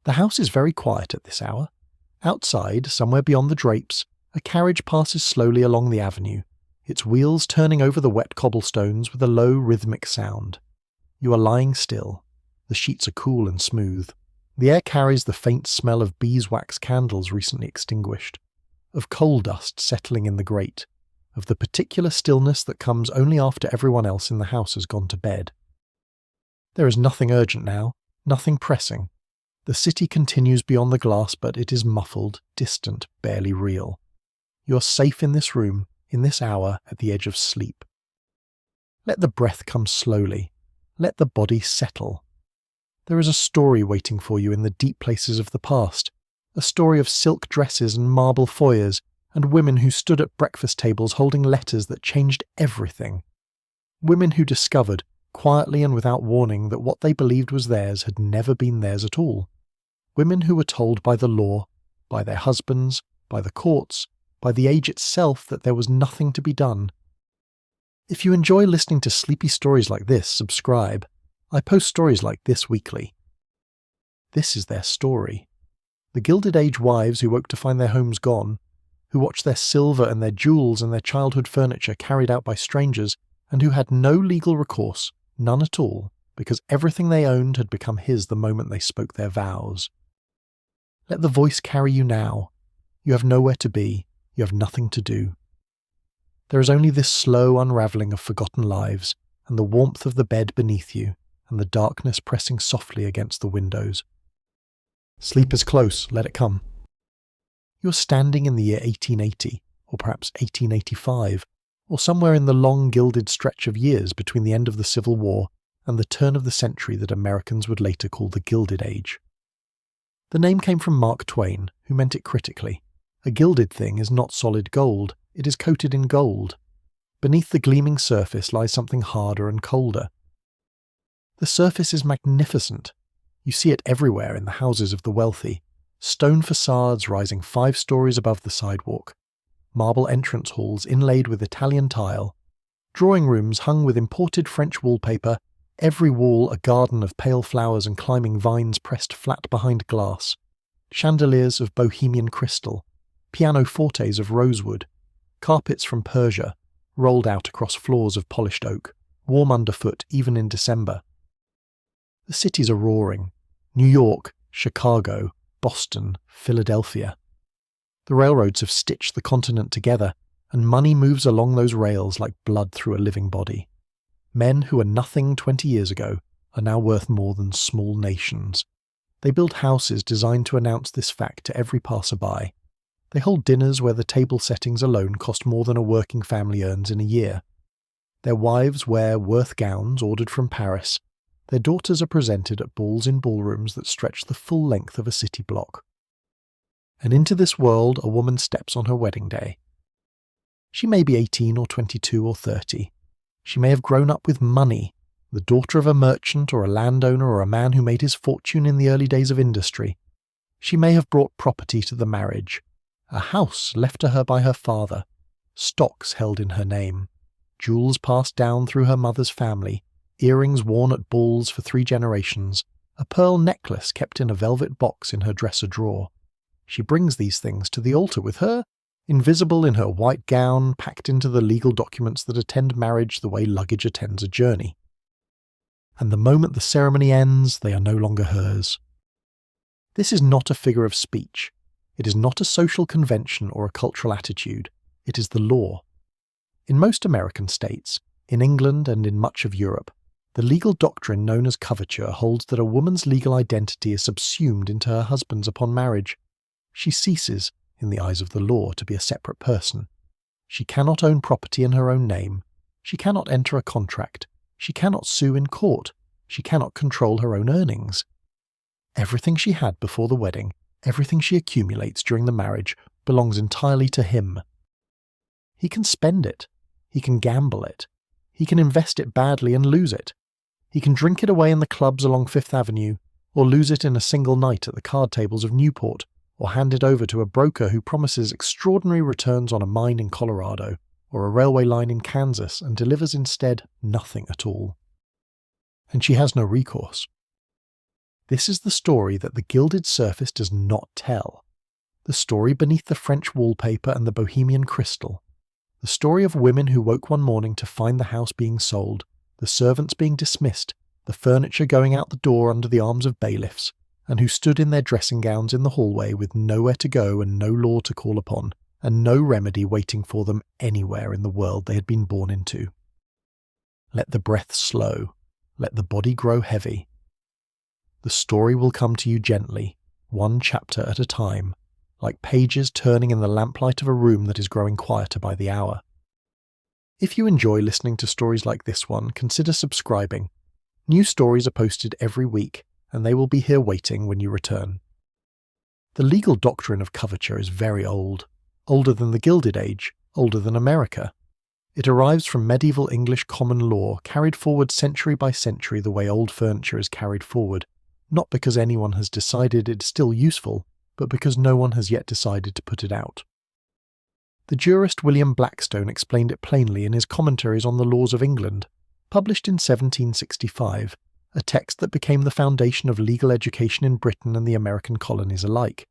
The house is very quiet at this hour. Outside, somewhere beyond the drapes, a carriage passes slowly along the avenue, its wheels turning over the wet cobblestones with a low rhythmic sound. You are lying still. The sheets are cool and smooth. The air carries the faint smell of beeswax candles recently extinguished, of coal dust settling in the grate, of the particular stillness that comes only after everyone else in the house has gone to bed. There is nothing urgent now, nothing pressing. The city continues beyond the glass, but it is muffled, distant, barely real. You are safe in this room, in this hour, at the edge of sleep. Let the breath come slowly. Let the body settle. There is a story waiting for you in the deep places of the past, a story of silk dresses and marble foyers, and women who stood at breakfast tables holding letters that changed everything. Women who discovered, quietly and without warning, that what they believed was theirs had never been theirs at all. Women who were told by the law, by their husbands, by the courts, by the age itself that there was nothing to be done. If you enjoy listening to sleepy stories like this, subscribe. I post stories like this weekly. This is their story. The Gilded Age wives who woke to find their homes gone, who watched their silver and their jewels and their childhood furniture carried out by strangers, and who had no legal recourse, none at all, because everything they owned had become his the moment they spoke their vows. Let the voice carry you now. You have nowhere to be. You have nothing to do. There is only this slow unravelling of forgotten lives, and the warmth of the bed beneath you, and the darkness pressing softly against the windows. Sleep is close, let it come. You are standing in the year 1880, or perhaps 1885, or somewhere in the long gilded stretch of years between the end of the Civil War and the turn of the century that Americans would later call the Gilded Age. The name came from Mark Twain, who meant it critically. A gilded thing is not solid gold, it is coated in gold. Beneath the gleaming surface lies something harder and colder. The surface is magnificent. You see it everywhere in the houses of the wealthy. Stone façades rising 5 stories above the sidewalk. Marble entrance halls inlaid with Italian tile. Drawing rooms hung with imported French wallpaper, every wall a garden of pale flowers and climbing vines pressed flat behind glass. Chandeliers of Bohemian crystal. Pianofortes of rosewood. Carpets from Persia, rolled out across floors of polished oak, warm underfoot even in December. The cities are roaring. New York, Chicago, Boston, Philadelphia. The railroads have stitched the continent together, and money moves along those rails like blood through a living body. Men who were nothing 20 years ago are now worth more than small nations. They build houses designed to announce this fact to every passerby. They hold dinners where the table settings alone cost more than a working family earns in a year. Their wives wear Worth gowns ordered from Paris. Their daughters are presented at balls in ballrooms that stretch the full length of a city block. And into this world a woman steps on her wedding day. She may be 18 or 22 or 30. She may have grown up with money, the daughter of a merchant or a landowner or a man who made his fortune in the early days of industry. She may have brought property to the marriage, a house left to her by her father, stocks held in her name, jewels passed down through her mother's family, earrings worn at balls for 3 generations, a pearl necklace kept in a velvet box in her dresser drawer. She brings these things to the altar with her, invisible in her white gown, packed into the legal documents that attend marriage the way luggage attends a journey. And the moment the ceremony ends, they are no longer hers. This is not a figure of speech. It is not a social convention or a cultural attitude. It is the law. In most American states, in England and in much of Europe, the legal doctrine known as coverture holds that a woman's legal identity is subsumed into her husband's upon marriage. She ceases, in the eyes of the law, to be a separate person. She cannot own property in her own name. She cannot enter a contract. She cannot sue in court. She cannot control her own earnings. Everything she had before the wedding, everything she accumulates during the marriage, belongs entirely to him. He can spend it. He can gamble it. He can invest it badly and lose it. He can drink it away in the clubs along Fifth Avenue, or lose it in a single night at the card tables of Newport, or hand it over to a broker who promises extraordinary returns on a mine in Colorado, or a railway line in Kansas, and delivers instead nothing at all. And she has no recourse. This is the story that the gilded surface does not tell. The story beneath the French wallpaper and the Bohemian crystal. The story of women who woke one morning to find the house being sold, the servants being dismissed, the furniture going out the door under the arms of bailiffs, and who stood in their dressing gowns in the hallway with nowhere to go and no law to call upon, and no remedy waiting for them anywhere in the world they had been born into. Let the breath slow, let the body grow heavy. The story will come to you gently, one chapter at a time, like pages turning in the lamplight of a room that is growing quieter by the hour. If you enjoy listening to stories like this one, consider subscribing. New stories are posted every week, and they will be here waiting when you return. The legal doctrine of coverture is very old, older than the Gilded Age, older than America. It arrives from medieval English common law, carried forward century by century the way old furniture is carried forward, not because anyone has decided it's still useful, but because no one has yet decided to put it out. The jurist William Blackstone explained it plainly in his Commentaries on the Laws of England, published in 1765, a text that became the foundation of legal education in Britain and the American colonies alike.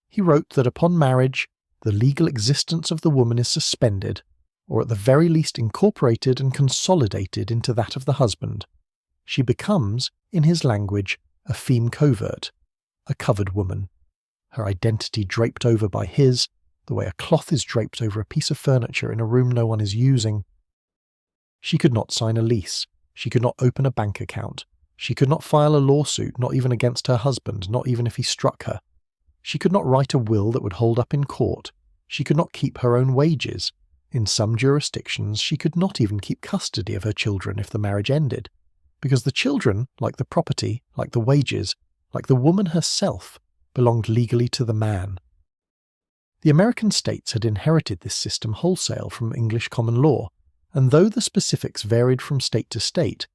He wrote that upon marriage, the legal existence of the woman is suspended, or at the very least incorporated and consolidated into that of the husband. She becomes, in his language, a feme covert, a covered woman, her identity draped over by his, the way a cloth is draped over a piece of furniture in a room no one is using. She could not sign a lease, she could not open a bank account, she could not file a lawsuit, not even against her husband, not even if he struck her. She could not write a will that would hold up in court, she could not keep her own wages. In some jurisdictions, she could not even keep custody of her children if the marriage ended, because the children, like the property, like the wages, like the woman herself, belonged legally to the man. The American states had inherited this system wholesale from English common law, and though the specifics varied from state to state,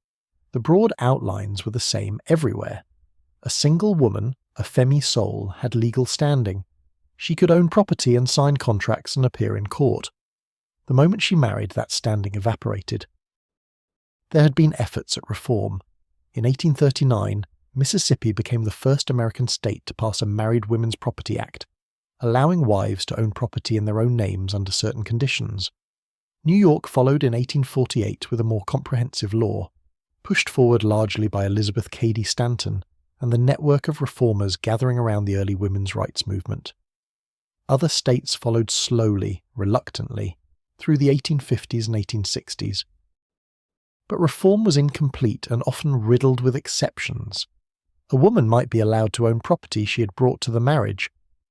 the broad outlines were the same everywhere. A single woman, a femme soul, had legal standing. She could own property and sign contracts and appear in court. The moment she married, that standing evaporated. There had been efforts at reform. In 1839, Mississippi became the first American state to pass a Married Women's Property Act, allowing wives to own property in their own names under certain conditions. New York followed in 1848 with a more comprehensive law, pushed forward largely by Elizabeth Cady Stanton and the network of reformers gathering around the early women's rights movement. Other states followed slowly, reluctantly, through the 1850s and 1860s. But reform was incomplete and often riddled with exceptions. A woman might be allowed to own property she had brought to the marriage,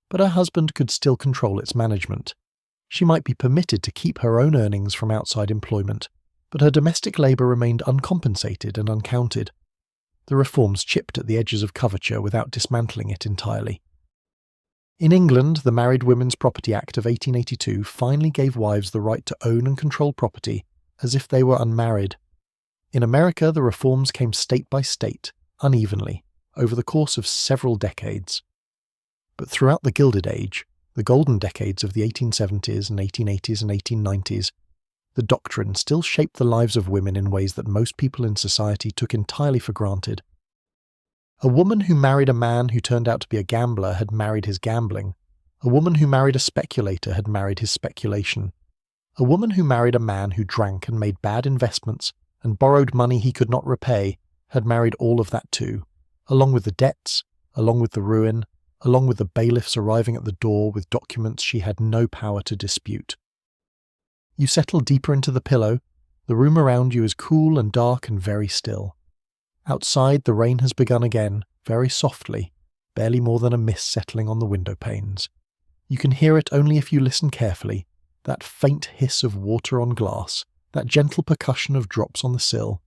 but her husband could still control its management. She might be permitted to keep her own earnings from outside employment, but her domestic labour remained uncompensated and uncounted. The reforms chipped at the edges of coverture without dismantling it entirely. In England, the Married Women's Property Act of 1882 finally gave wives the right to own and control property as if they were unmarried. In America, the reforms came state by state, unevenly, over the course of several decades. But throughout the Gilded Age, the golden decades of the 1870s and 1880s and 1890s, the doctrine still shaped the lives of women in ways that most people in society took entirely for granted. A woman who married a man who turned out to be a gambler had married his gambling. A woman who married a speculator had married his speculation. A woman who married a man who drank and made bad investments and borrowed money he could not repay had married all of that too, along with the debts, along with the ruin, along with the bailiffs arriving at the door with documents she had no power to dispute. You settle deeper into the pillow, the room around you is cool and dark and very still. Outside, the rain has begun again, very softly, barely more than a mist settling on the window panes. You can hear it only if you listen carefully, that faint hiss of water on glass, that gentle percussion of drops on the sill.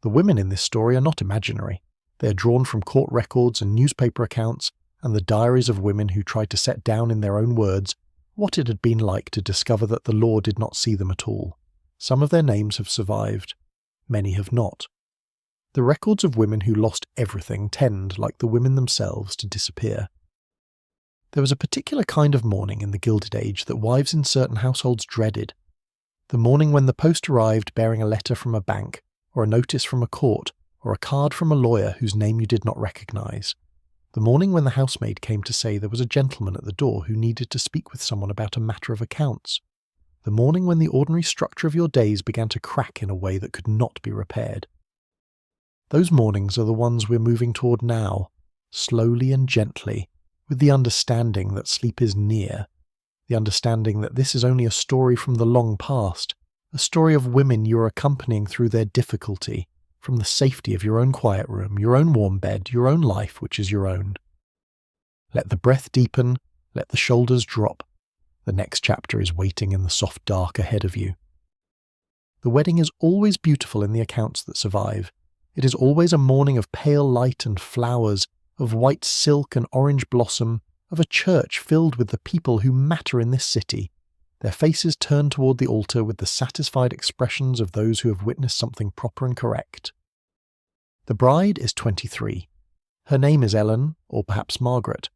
The women in this story are not imaginary. They are drawn from court records and newspaper accounts and the diaries of women who tried to set down in their own words what it had been like to discover that the law did not see them at all. Some of their names have survived. Many have not. The records of women who lost everything tend, like the women themselves, to disappear. There was a particular kind of mourning in the Gilded Age that wives in certain households dreaded. The morning when the post arrived bearing a letter from a bank, or a notice from a court, or a card from a lawyer whose name you did not recognize. The morning when the housemaid came to say there was a gentleman at the door who needed to speak with someone about a matter of accounts. The morning when the ordinary structure of your days began to crack in a way that could not be repaired. Those mornings are the ones we're moving toward now, slowly and gently, with the understanding that sleep is near, the understanding that this is only a story from the long past, a story of women you're accompanying through their difficulty, from the safety of your own quiet room, your own warm bed, your own life which is your own. Let the breath deepen, let the shoulders drop. The next chapter is waiting in the soft dark ahead of you. The wedding is always beautiful in the accounts that survive. It is always a morning of pale light and flowers, of white silk and orange blossom, of a church filled with the people who matter in this city, their faces turned toward the altar with the satisfied expressions of those who have witnessed something proper and correct. The bride is 23. Her name is Ellen, or perhaps Margaret,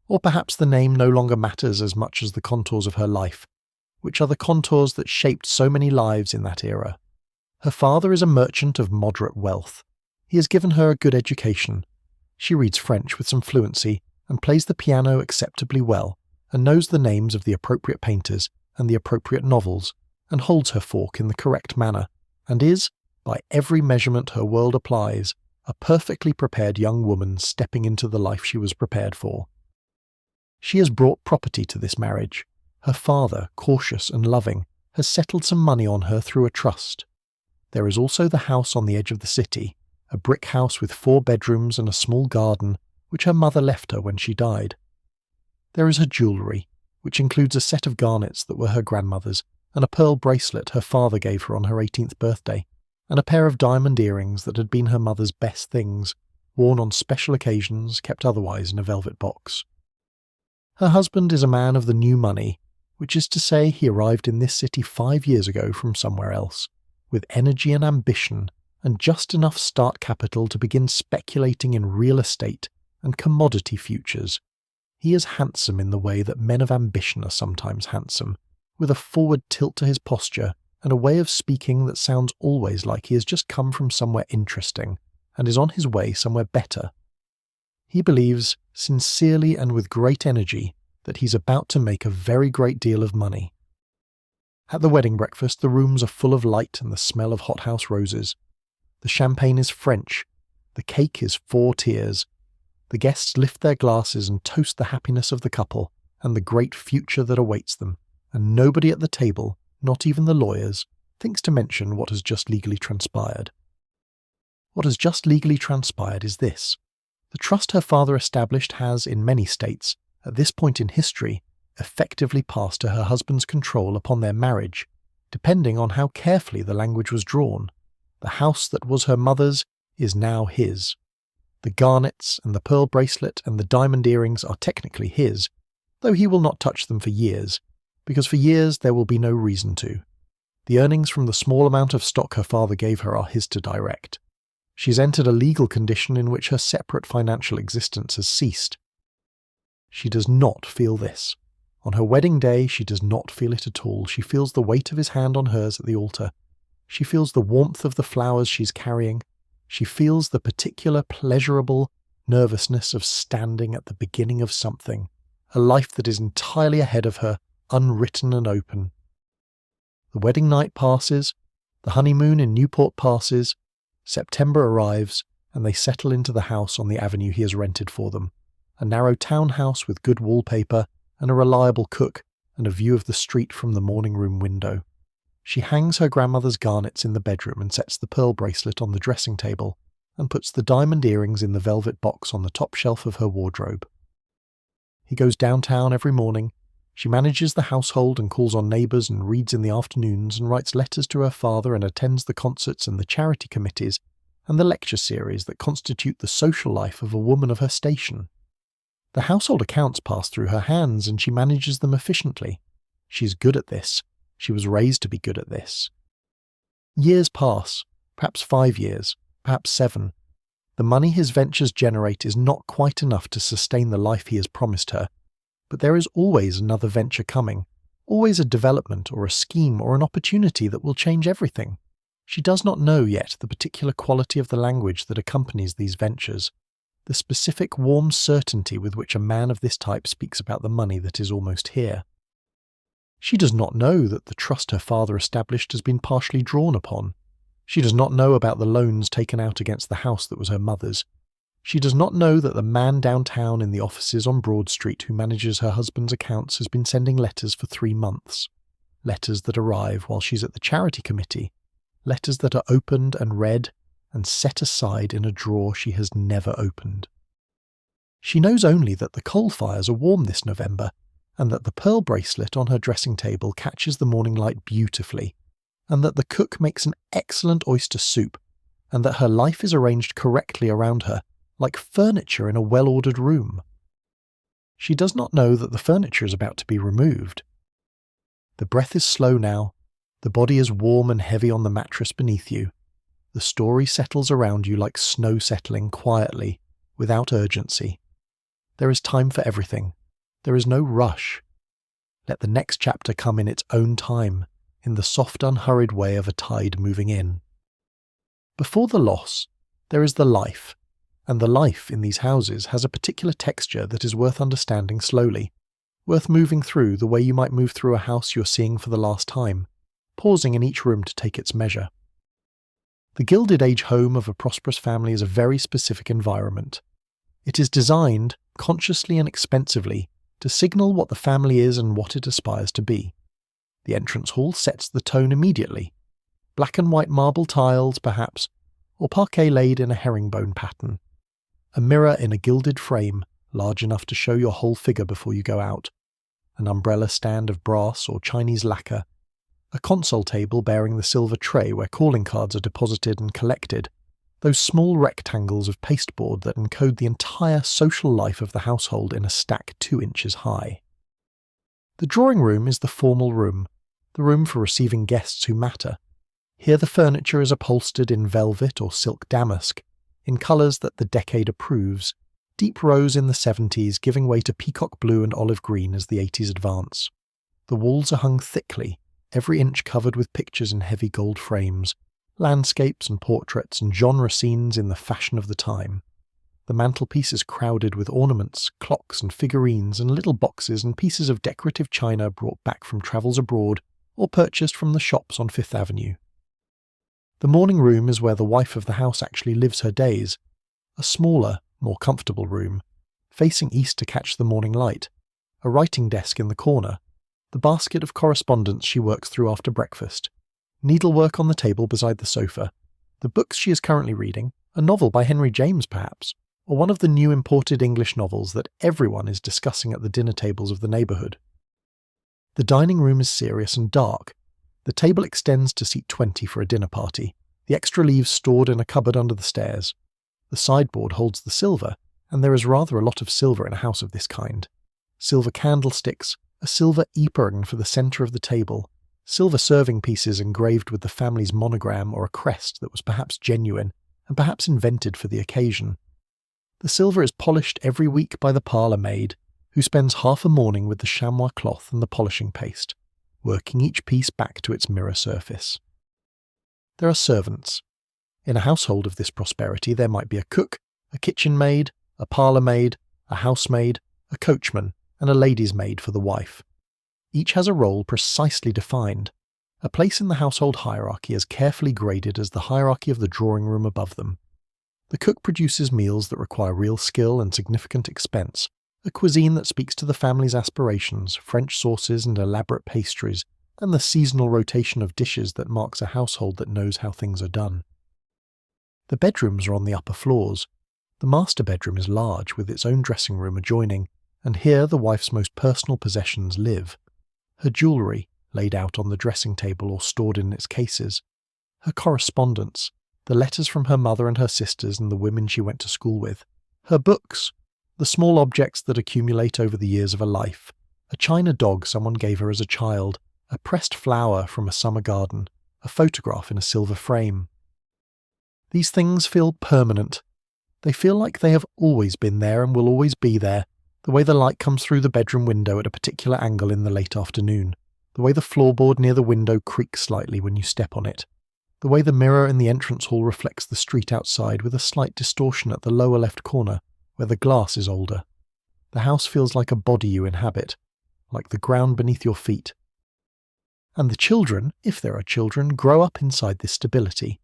or perhaps the name no longer matters as much as the contours of her life, which are the contours that shaped so many lives in that era. Her father is a merchant of moderate wealth. He has given her a good education. She reads French with some fluency and plays the piano acceptably well, and knows the names of the appropriate painters and the appropriate novels, and holds her fork in the correct manner, and is, by every measurement her world applies, a perfectly prepared young woman stepping into the life she was prepared for. She has brought property to this marriage. Her father, cautious and loving, has settled some money on her through a trust. There is also the house on the edge of the city, a brick house with 4 bedrooms and a small garden, which her mother left her when she died. There is her jewellery, which includes a set of garnets that were her grandmother's, and a pearl bracelet her father gave her on her 18th birthday, and a pair of diamond earrings that had been her mother's best things, worn on special occasions, kept otherwise in a velvet box. Her husband is a man of the new money, which is to say he arrived in this city 5 years ago from somewhere else, with energy and ambition, and just enough start capital to begin speculating in real estate and commodity futures. He is handsome in the way that men of ambition are sometimes handsome, with a forward tilt to his posture and a way of speaking that sounds always like he has just come from somewhere interesting and is on his way somewhere better. He believes, sincerely and with great energy, that he's about to make a very great deal of money. At the wedding breakfast, the rooms are full of light and the smell of hothouse roses. The champagne is French. The cake is 4 tiers. The guests lift their glasses and toast the happiness of the couple and the great future that awaits them, and nobody at the table, not even the lawyers, thinks to mention what has just legally transpired. What has just legally transpired is this. The trust her father established has, in many states, at this point in history, effectively passed to her husband's control upon their marriage, depending on how carefully the language was drawn. The house that was her mother's is now his. The garnets and the pearl bracelet and the diamond earrings are technically his, though he will not touch them for years, because for years there will be no reason to. The earnings from the small amount of stock her father gave her are his to direct. She's entered a legal condition in which her separate financial existence has ceased. She does not feel this. On her wedding day, she does not feel it at all. She feels the weight of his hand on hers at the altar. She feels the warmth of the flowers she's carrying. She feels the particular pleasurable nervousness of standing at the beginning of something, a life that is entirely ahead of her, unwritten and open. The wedding night passes, the honeymoon in Newport passes, September arrives, and they settle into the house on the avenue he has rented for them, a narrow townhouse with good wallpaper and a reliable cook and a view of the street from the morning room window. She hangs her grandmother's garnets in the bedroom and sets the pearl bracelet on the dressing table and puts the diamond earrings in the velvet box on the top shelf of her wardrobe. He goes downtown every morning. She manages the household and calls on neighbours and reads in the afternoons and writes letters to her father and attends the concerts and the charity committees and the lecture series that constitute the social life of a woman of her station. The household accounts pass through her hands and she manages them efficiently. She's good at this. She was raised to be good at this. Years pass, perhaps 5 years, perhaps 7. The money his ventures generate is not quite enough to sustain the life he has promised her, but there is always another venture coming, always a development or a scheme or an opportunity that will change everything. She does not know yet the particular quality of the language that accompanies these ventures, the specific warm certainty with which a man of this type speaks about the money that is almost here. She does not know that the trust her father established has been partially drawn upon. She does not know about the loans taken out against the house that was her mother's. She does not know that the man downtown in the offices on Broad Street who manages her husband's accounts has been sending letters for 3 months. Letters that arrive while she's at the charity committee. Letters that are opened and read and set aside in a drawer she has never opened. She knows only that the coal fires are warm this November, and that the pearl bracelet on her dressing table catches the morning light beautifully, and that the cook makes an excellent oyster soup, and that her life is arranged correctly around her, like furniture in a well-ordered room. She does not know that the furniture is about to be removed. The breath is slow now, the body is warm and heavy on the mattress beneath you. The story settles around you like snow settling quietly, without urgency. There is time for everything. There is no rush. Let the next chapter come in its own time, in the soft unhurried way of a tide moving in. Before the loss, there is the life, and the life in these houses has a particular texture that is worth understanding slowly, worth moving through the way you might move through a house you're seeing for the last time, pausing in each room to take its measure. The Gilded Age home of a prosperous family is a very specific environment. It is designed, consciously and expensively, to signal what the family is and what it aspires to be. The entrance hall sets the tone immediately. Black and white marble tiles, perhaps, or parquet laid in a herringbone pattern. A mirror in a gilded frame, large enough to show your whole figure before you go out. An umbrella stand of brass or Chinese lacquer. A console table bearing the silver tray where calling cards are deposited and collected. Those small rectangles of pasteboard that encode the entire social life of the household in a stack 2 inches high. The drawing room is the formal room, the room for receiving guests who matter. Here the furniture is upholstered in velvet or silk damask, in colours that the decade approves, deep rose in the 70s giving way to peacock blue and olive green as the 80s advance. The walls are hung thickly, every inch covered with pictures in heavy gold frames, landscapes and portraits and genre scenes in the fashion of the time. The mantelpiece is crowded with ornaments, clocks and figurines and little boxes and pieces of decorative china brought back from travels abroad or purchased from the shops on Fifth Avenue. The morning room is where the wife of the house actually lives her days, a smaller, more comfortable room, facing east to catch the morning light, a writing desk in the corner, the basket of correspondence she works through after breakfast, needlework on the table beside the sofa, the books she is currently reading, a novel by Henry James perhaps, or one of the new imported English novels that everyone is discussing at the dinner tables of the neighbourhood. The dining room is serious and dark. The table extends to seat 20 for a dinner party, the extra leaves stored in a cupboard under the stairs. The sideboard holds the silver, and there is rather a lot of silver in a house of this kind. Silver candlesticks, a silver apron for the centre of the table, silver serving pieces engraved with the family's monogram or a crest that was perhaps genuine and perhaps invented for the occasion. The silver is polished every week by the parlour maid, who spends half a morning with the chamois cloth and the polishing paste, working each piece back to its mirror surface. There are servants. In a household of this prosperity there might be a cook, a kitchen maid, a parlour maid, a housemaid, a coachman, and a lady's maid for the wife. Each has a role precisely defined, a place in the household hierarchy as carefully graded as the hierarchy of the drawing room above them. The cook produces meals that require real skill and significant expense, a cuisine that speaks to the family's aspirations, French sauces and elaborate pastries, and the seasonal rotation of dishes that marks a household that knows how things are done. The bedrooms are on the upper floors. The master bedroom is large, with its own dressing room adjoining, and here the wife's most personal possessions live. Her jewellery, laid out on the dressing table or stored in its cases. Her correspondence, the letters from her mother and her sisters and the women she went to school with. Her books, the small objects that accumulate over the years of a life. A china dog someone gave her as a child, a pressed flower from a summer garden, a photograph in a silver frame. These things feel permanent. They feel like they have always been there and will always be there, the way the light comes through the bedroom window at a particular angle in the late afternoon, the way the floorboard near the window creaks slightly when you step on it. The way the mirror in the entrance hall reflects the street outside with a slight distortion at the lower left corner, where the glass is older. The house feels like a body you inhabit, like the ground beneath your feet. And the children, if there are children, grow up inside this stability.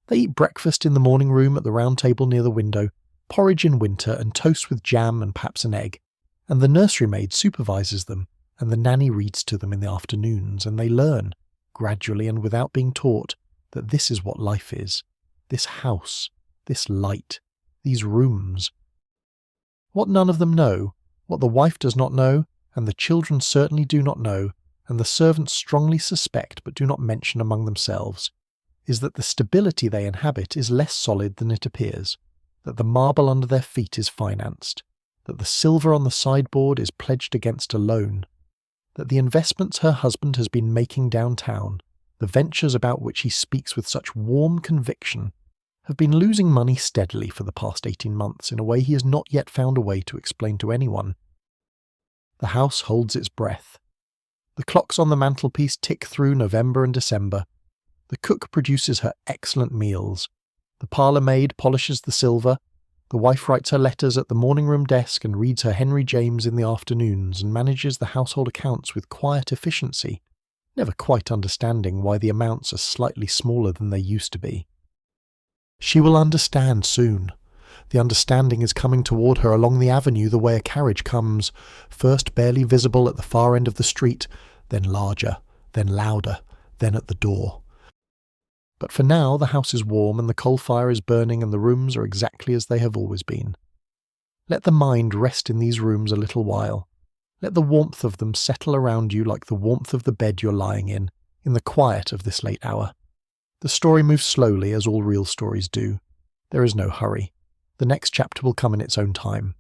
They eat breakfast in the morning room at the round table near the window, porridge in winter and toast with jam and perhaps an egg, and the nursery maid supervises them, and the nanny reads to them in the afternoons, and they learn, gradually and without being taught, that this is what life is, this house, this light, these rooms. What none of them know, what the wife does not know, and the children certainly do not know, and the servants strongly suspect but do not mention among themselves, is that the stability they inhabit is less solid than it appears, that the marble under their feet is financed, that the silver on the sideboard is pledged against a loan, that the investments her husband has been making downtown, the ventures about which he speaks with such warm conviction, have been losing money steadily for the past 18 months in a way he has not yet found a way to explain to anyone. The house holds its breath. The clocks on the mantelpiece tick through November and December. The cook produces her excellent meals. The parlour maid polishes the silver. The wife writes her letters at the morning room desk and reads her Henry James in the afternoons and manages the household accounts with quiet efficiency, never quite understanding why the amounts are slightly smaller than they used to be. She will understand soon. The understanding is coming toward her along the avenue the way a carriage comes, first barely visible at the far end of the street, then larger, then louder, then at the door. But for now the house is warm and the coal fire is burning and the rooms are exactly as they have always been. Let the mind rest in these rooms a little while. Let the warmth of them settle around you like the warmth of the bed you're lying in the quiet of this late hour. The story moves slowly, as all real stories do. There is no hurry. The next chapter will come in its own time.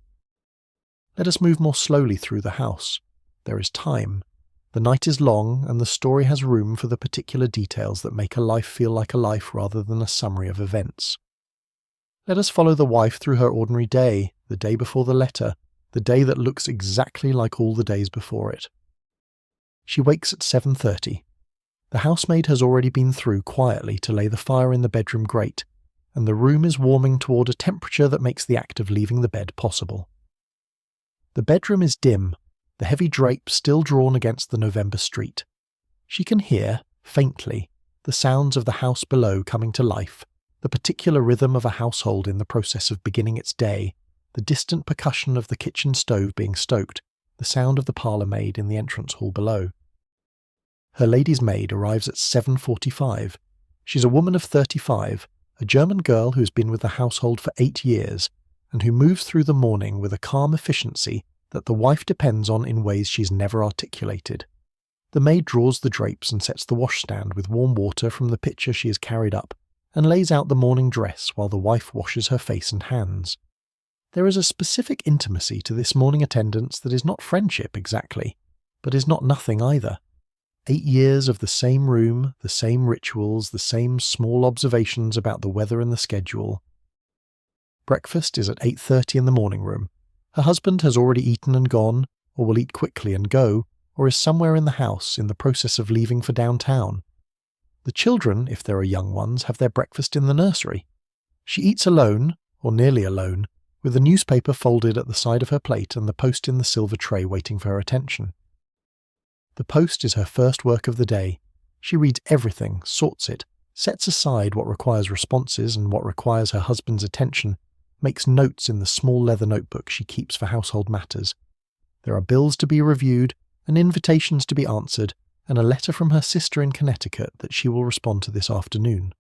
Let us move more slowly through the house. There is time. The night is long, and the story has room for the particular details that make a life feel like a life rather than a summary of events. Let us follow the wife through her ordinary day, the day before the letter, the day that looks exactly like all the days before it. She wakes at 7:30. The housemaid has already been through quietly to lay the fire in the bedroom grate, and the room is warming toward a temperature that makes the act of leaving the bed possible. The bedroom is dim, the heavy drape still drawn against the November street. She can hear, faintly, the sounds of the house below coming to life, the particular rhythm of a household in the process of beginning its day, the distant percussion of the kitchen stove being stoked, the sound of the parlour maid in the entrance hall below. Her lady's maid arrives at 7:45. She's a woman of 35, a German girl who's been with the household for 8 years, and who moves through the morning with a calm efficiency that the wife depends on in ways she's never articulated. The maid draws the drapes and sets the washstand with warm water from the pitcher she has carried up, and lays out the morning dress while the wife washes her face and hands. There is a specific intimacy to this morning attendance that is not friendship exactly, but is not nothing either. 8 years of the same room, the same rituals, the same small observations about the weather and the schedule. Breakfast is at 8:30 in the morning room. Her husband has already eaten and gone, or will eat quickly and go, or is somewhere in the house in the process of leaving for downtown. The children, if there are young ones, have their breakfast in the nursery. She eats alone, or nearly alone, with the newspaper folded at the side of her plate and the Post in the silver tray waiting for her attention. The Post is her first work of the day. She reads everything, sorts it, sets aside what requires responses and what requires her husband's attention, makes notes in the small leather notebook she keeps for household matters. There are bills to be reviewed, and invitations to be answered, and a letter from her sister in Connecticut that she will respond to this afternoon.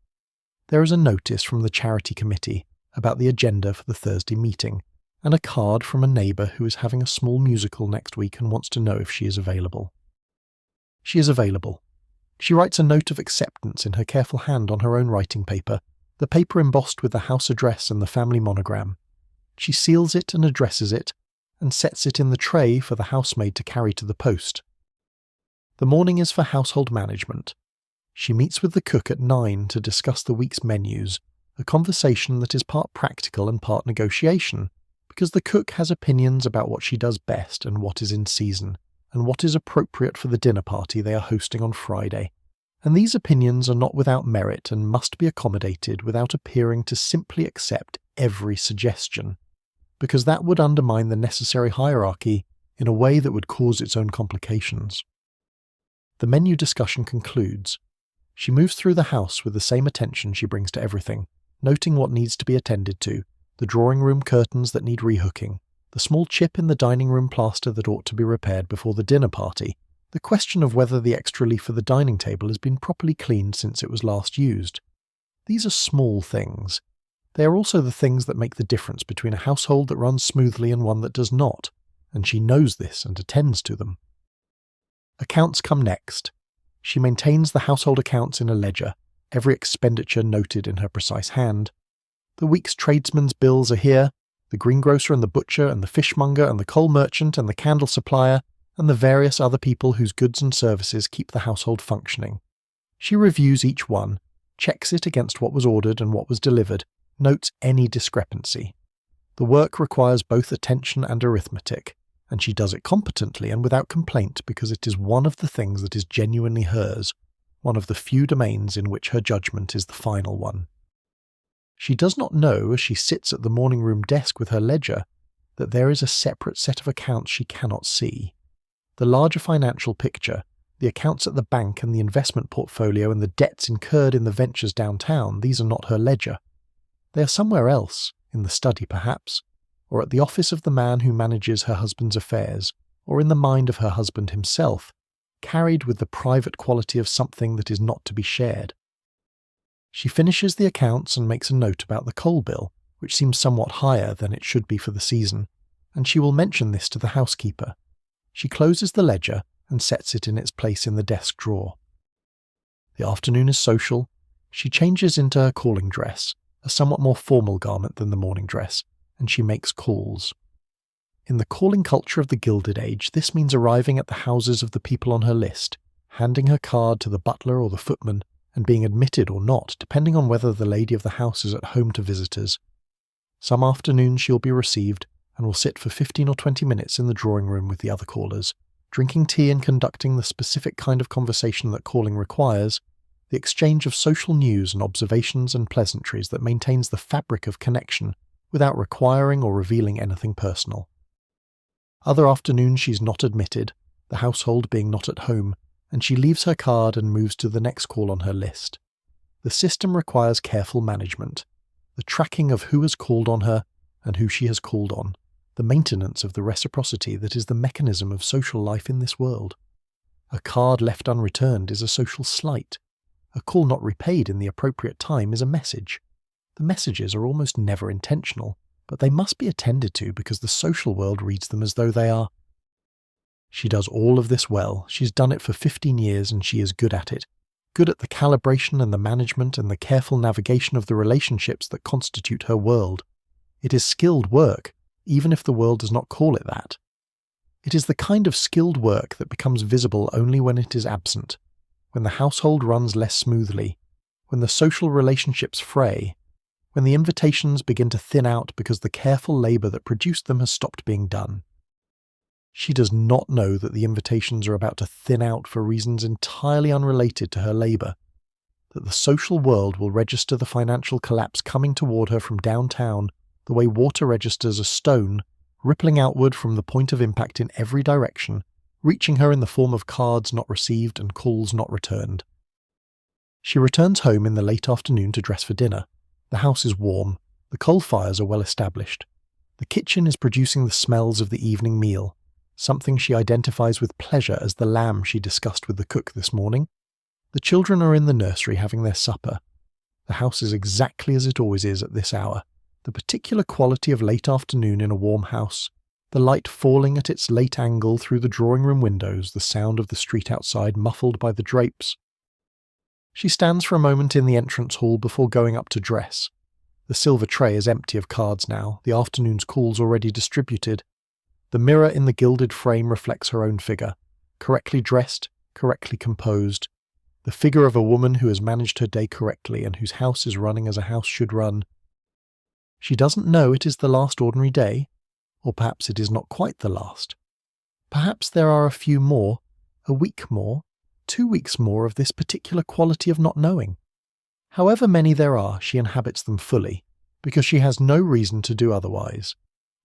There is a notice from the charity committee about the agenda for the Thursday meeting, and a card from a neighbour who is having a small musical next week and wants to know if she is available. She is available. She writes a note of acceptance in her careful hand on her own writing paper, the paper embossed with the house address and the family monogram. She seals it and addresses it, and sets it in the tray for the housemaid to carry to the post. The morning is for household management. She meets with the cook at 9 to discuss the week's menus, a conversation that is part practical and part negotiation, because the cook has opinions about what she does best and what is in season, and what is appropriate for the dinner party they are hosting on Friday. and these opinions are not without merit and must be accommodated without appearing to simply accept every suggestion, because that would undermine the necessary hierarchy in a way that would cause its own complications. The menu discussion concludes. She moves through the house with the same attention she brings to everything, noting what needs to be attended to, the drawing room curtains that need rehooking, the small chip in the dining room plaster that ought to be repaired before the dinner party, the question of whether the extra leaf for the dining table has been properly cleaned since it was last used. These are small things. They are also the things that make the difference between a household that runs smoothly and one that does not, and she knows this and attends to them. Accounts come next. She maintains the household accounts in a ledger, every expenditure noted in her precise hand. The week's tradesmen's bills are here, the greengrocer and the butcher and the fishmonger and the coal merchant and the candle supplier, and the various other people whose goods and services keep the household functioning. She reviews each one, checks it against what was ordered and what was delivered, notes any discrepancy. The work requires both attention and arithmetic, and she does it competently and without complaint because it is one of the things that is genuinely hers, one of the few domains in which her judgment is the final one. She does not know, as she sits at the morning room desk with her ledger, that there is a separate set of accounts she cannot see. The larger financial picture, the accounts at the bank and the investment portfolio and the debts incurred in the ventures downtown, these are not her ledger. They are somewhere else, in the study perhaps, or at the office of the man who manages her husband's affairs, or in the mind of her husband himself, carried with the private quality of something that is not to be shared. She finishes the accounts and makes a note about the coal bill, which seems somewhat higher than it should be for the season, and she will mention this to the housekeeper. She closes the ledger and sets it in its place in the desk drawer. The afternoon is social. She changes into her calling dress, a somewhat more formal garment than the morning dress, and she makes calls. In the calling culture of the Gilded Age, this means arriving at the houses of the people on her list, handing her card to the butler or the footman, and being admitted or not, depending on whether the lady of the house is at home to visitors. Some afternoons she will be received, and will sit for 15 or 20 minutes in the drawing room with the other callers, drinking tea and conducting the specific kind of conversation that calling requires, the exchange of social news and observations and pleasantries that maintains the fabric of connection without requiring or revealing anything personal. Other afternoons she's not admitted, the household being not at home, and she leaves her card and moves to the next call on her list. The system requires careful management, the tracking of who has called on her and who she has called on, the maintenance of the reciprocity that is the mechanism of social life in this world. A card left unreturned is a social slight. A call not repaid in the appropriate time is a message. The messages are almost never intentional, but they must be attended to because the social world reads them as though they are. She does all of this well. She's done it for 15 years and she is good at it. Good at the calibration and the management and the careful navigation of the relationships that constitute her world. It is skilled work, even if the world does not call it that. It is the kind of skilled work that becomes visible only when it is absent, when the household runs less smoothly, when the social relationships fray, when the invitations begin to thin out because the careful labour that produced them has stopped being done. She does not know that the invitations are about to thin out for reasons entirely unrelated to her labour, that the social world will register the financial collapse coming toward her from downtown the way water registers a stone, rippling outward from the point of impact in every direction, reaching her in the form of cards not received and calls not returned. She returns home in the late afternoon to dress for dinner. The house is warm, the coal fires are well established. The kitchen is producing the smells of the evening meal, something she identifies with pleasure as the lamb she discussed with the cook this morning. The children are in the nursery having their supper. The house is exactly as it always is at this hour. The particular quality of late afternoon in a warm house, the light falling at its late angle through the drawing-room windows, the sound of the street outside muffled by the drapes. She stands for a moment in the entrance hall before going up to dress. The silver tray is empty of cards now, the afternoon's calls already distributed. The mirror in the gilded frame reflects her own figure, correctly dressed, correctly composed, the figure of a woman who has managed her day correctly and whose house is running as a house should run. She doesn't know it is the last ordinary day, or perhaps it is not quite the last. Perhaps there are a few more, a week more, 2 weeks more of this particular quality of not knowing. However many there are, she inhabits them fully, because she has no reason to do otherwise.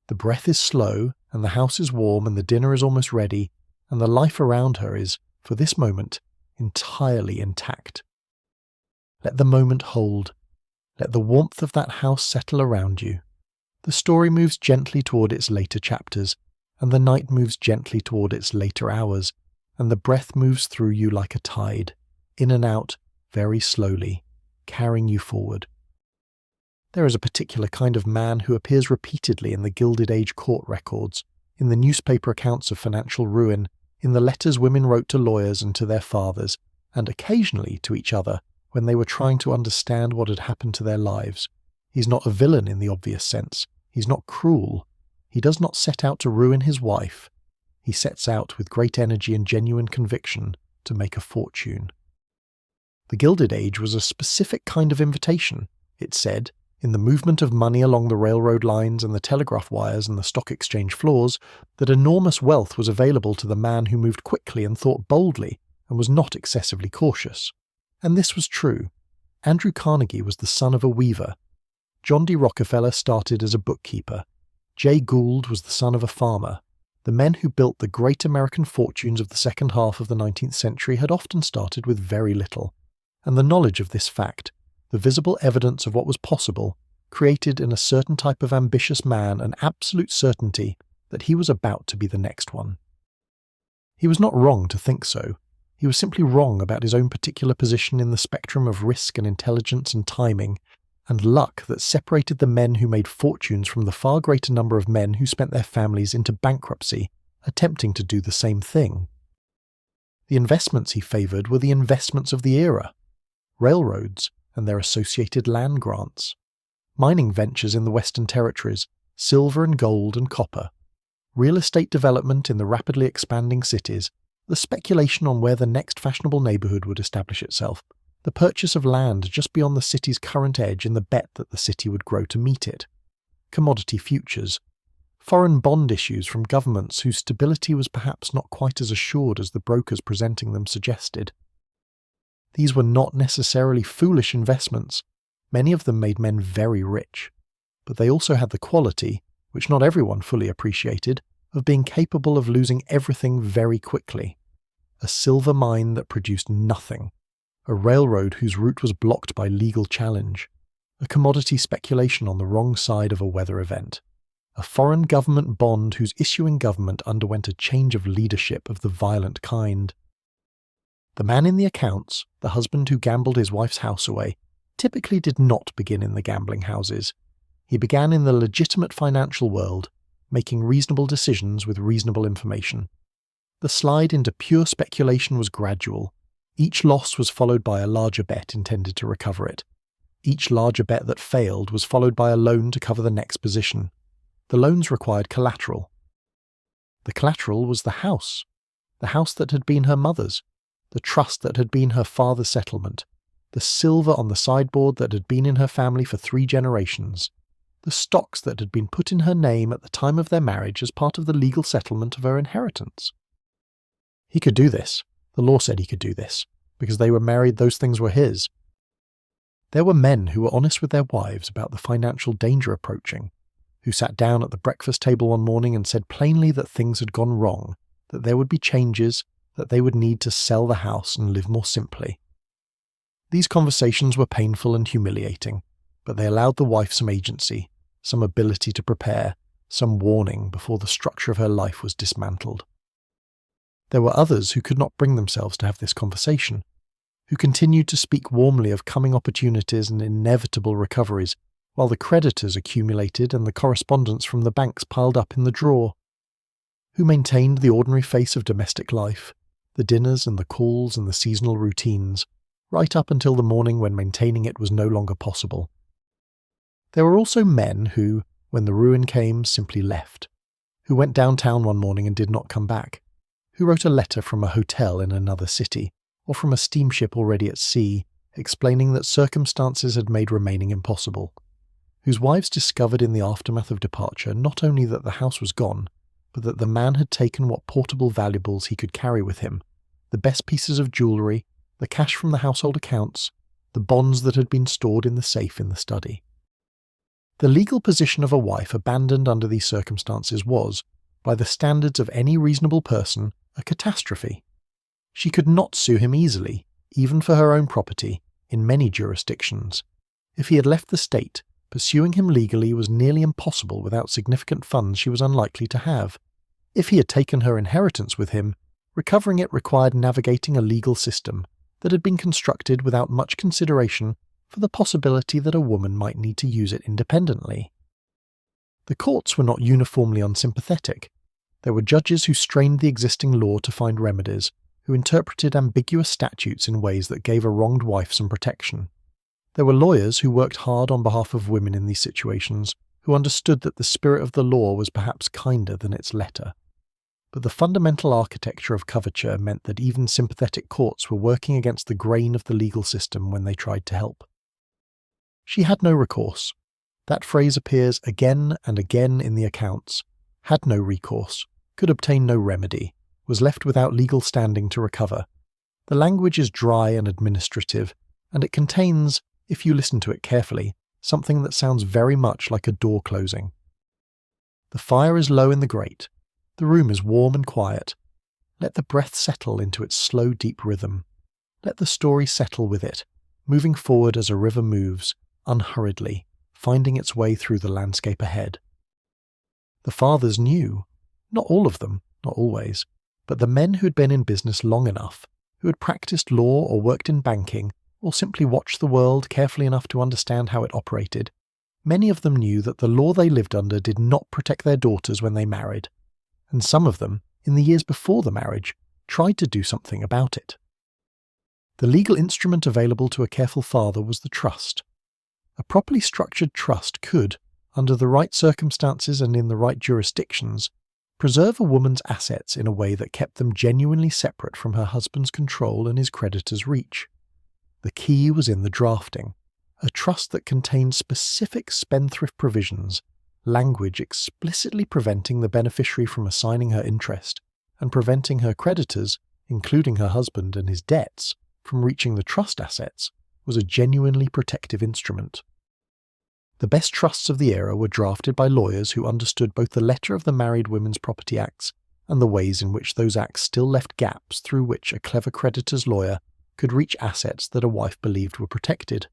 The breath is slow, and the house is warm, and the dinner is almost ready, and the life around her is, for this moment, entirely intact. Let the moment hold. Let the warmth of that house settle around you. The story moves gently toward its later chapters, and the night moves gently toward its later hours, and the breath moves through you like a tide, in and out, very slowly, carrying you forward. There is a particular kind of man who appears repeatedly in the Gilded Age court records, in the newspaper accounts of financial ruin, in the letters women wrote to lawyers and to their fathers, and occasionally to each other when they were trying to understand what had happened to their lives. He's not a villain in the obvious sense. He's not cruel. He does not set out to ruin his wife. He sets out with great energy and genuine conviction to make a fortune. The Gilded Age was a specific kind of invitation, it said, in the movement of money along the railroad lines and the telegraph wires and the stock exchange floors, that enormous wealth was available to the man who moved quickly and thought boldly and was not excessively cautious. And this was true. Andrew Carnegie was the son of a weaver. John D. Rockefeller started as a bookkeeper. Jay Gould was the son of a farmer. The men who built the great American fortunes of the second half of the 19th century had often started with very little, and the knowledge of this fact, the visible evidence of what was possible, created in a certain type of ambitious man an absolute certainty that he was about to be the next one. He was not wrong to think so. He was simply wrong about his own particular position in the spectrum of risk and intelligence and timing, and luck that separated the men who made fortunes from the far greater number of men who spent their families into bankruptcy, attempting to do the same thing. The investments he favoured were the investments of the era: railroads and their associated land grants, mining ventures in the Western Territories, silver and gold and copper, real estate development in the rapidly expanding cities, the speculation on where the next fashionable neighbourhood would establish itself, the purchase of land just beyond the city's current edge in the bet that the city would grow to meet it, commodity futures, foreign bond issues from governments whose stability was perhaps not quite as assured as the brokers presenting them suggested. These were not necessarily foolish investments. Many of them made men very rich, but they also had the quality, which not everyone fully appreciated, of being capable of losing everything very quickly. A silver mine that produced nothing, a railroad whose route was blocked by legal challenge, a commodity speculation on the wrong side of a weather event, a foreign government bond whose issuing government underwent a change of leadership of the violent kind. The man in the accounts, the husband who gambled his wife's house away, typically did not begin in the gambling houses. He began in the legitimate financial world, making reasonable decisions with reasonable information. The slide into pure speculation was gradual. Each loss was followed by a larger bet intended to recover it. Each larger bet that failed was followed by a loan to cover the next position. The loans required collateral. The collateral was the house that had been her mother's, the trust that had been her father's settlement, the silver on the sideboard that had been in her family for 3 generations, the stocks that had been put in her name at the time of their marriage as part of the legal settlement of her inheritance. He could do this. The law said he could do this. Because they were married, those things were his. There were men who were honest with their wives about the financial danger approaching, who sat down at the breakfast table one morning and said plainly that things had gone wrong, that there would be changes, that they would need to sell the house and live more simply. These conversations were painful and humiliating, but they allowed the wife some agency, some ability to prepare, some warning before the structure of her life was dismantled. There were others who could not bring themselves to have this conversation, who continued to speak warmly of coming opportunities and inevitable recoveries, while the creditors accumulated and the correspondence from the banks piled up in the drawer, who maintained the ordinary face of domestic life, the dinners and the calls and the seasonal routines, right up until the morning when maintaining it was no longer possible. There were also men who, when the ruin came, simply left, who went downtown one morning and did not come back, who wrote a letter from a hotel in another city, or from a steamship already at sea, explaining that circumstances had made remaining impossible, whose wives discovered in the aftermath of departure not only that the house was gone, but that the man had taken what portable valuables he could carry with him, the best pieces of jewellery, the cash from the household accounts, the bonds that had been stored in the safe in the study. The legal position of a wife abandoned under these circumstances was, by the standards of any reasonable person, a catastrophe. She could not sue him easily, even for her own property, in many jurisdictions. If he had left the state, pursuing him legally was nearly impossible without significant funds she was unlikely to have. If he had taken her inheritance with him, recovering it required navigating a legal system that had been constructed without much consideration for the possibility that a woman might need to use it independently. The courts were not uniformly unsympathetic. There were judges who strained the existing law to find remedies, who interpreted ambiguous statutes in ways that gave a wronged wife some protection. There were lawyers who worked hard on behalf of women in these situations, who understood that the spirit of the law was perhaps kinder than its letter. But the fundamental architecture of coverture meant that even sympathetic courts were working against the grain of the legal system when they tried to help. She had no recourse. That phrase appears again and again in the accounts. Had no recourse, could obtain no remedy, was left without legal standing to recover. The language is dry and administrative, and it contains, if you listen to it carefully, something that sounds very much like a door closing. The fire is low in the grate. The room is warm and quiet. Let the breath settle into its slow, deep rhythm. Let the story settle with it, moving forward as a river moves, unhurriedly, finding its way through the landscape ahead. The fathers knew, not all of them, not always, but the men who had been in business long enough, who had practiced law or worked in banking, or simply watched the world carefully enough to understand how it operated, many of them knew that the law they lived under did not protect their daughters when they married, and some of them, in the years before the marriage, tried to do something about it. The legal instrument available to a careful father was the trust. A properly structured trust could, under the right circumstances and in the right jurisdictions, preserve a woman's assets in a way that kept them genuinely separate from her husband's control and his creditors' reach. The key was in the drafting, a trust that contained specific spendthrift provisions, language explicitly preventing the beneficiary from assigning her interest, and preventing her creditors, including her husband and his debts, from reaching the trust assets, was a genuinely protective instrument. The best trusts of the era were drafted by lawyers who understood both the letter of the Married Women's Property Acts and the ways in which those acts still left gaps through which a clever creditor's lawyer could reach assets that a wife believed were protected.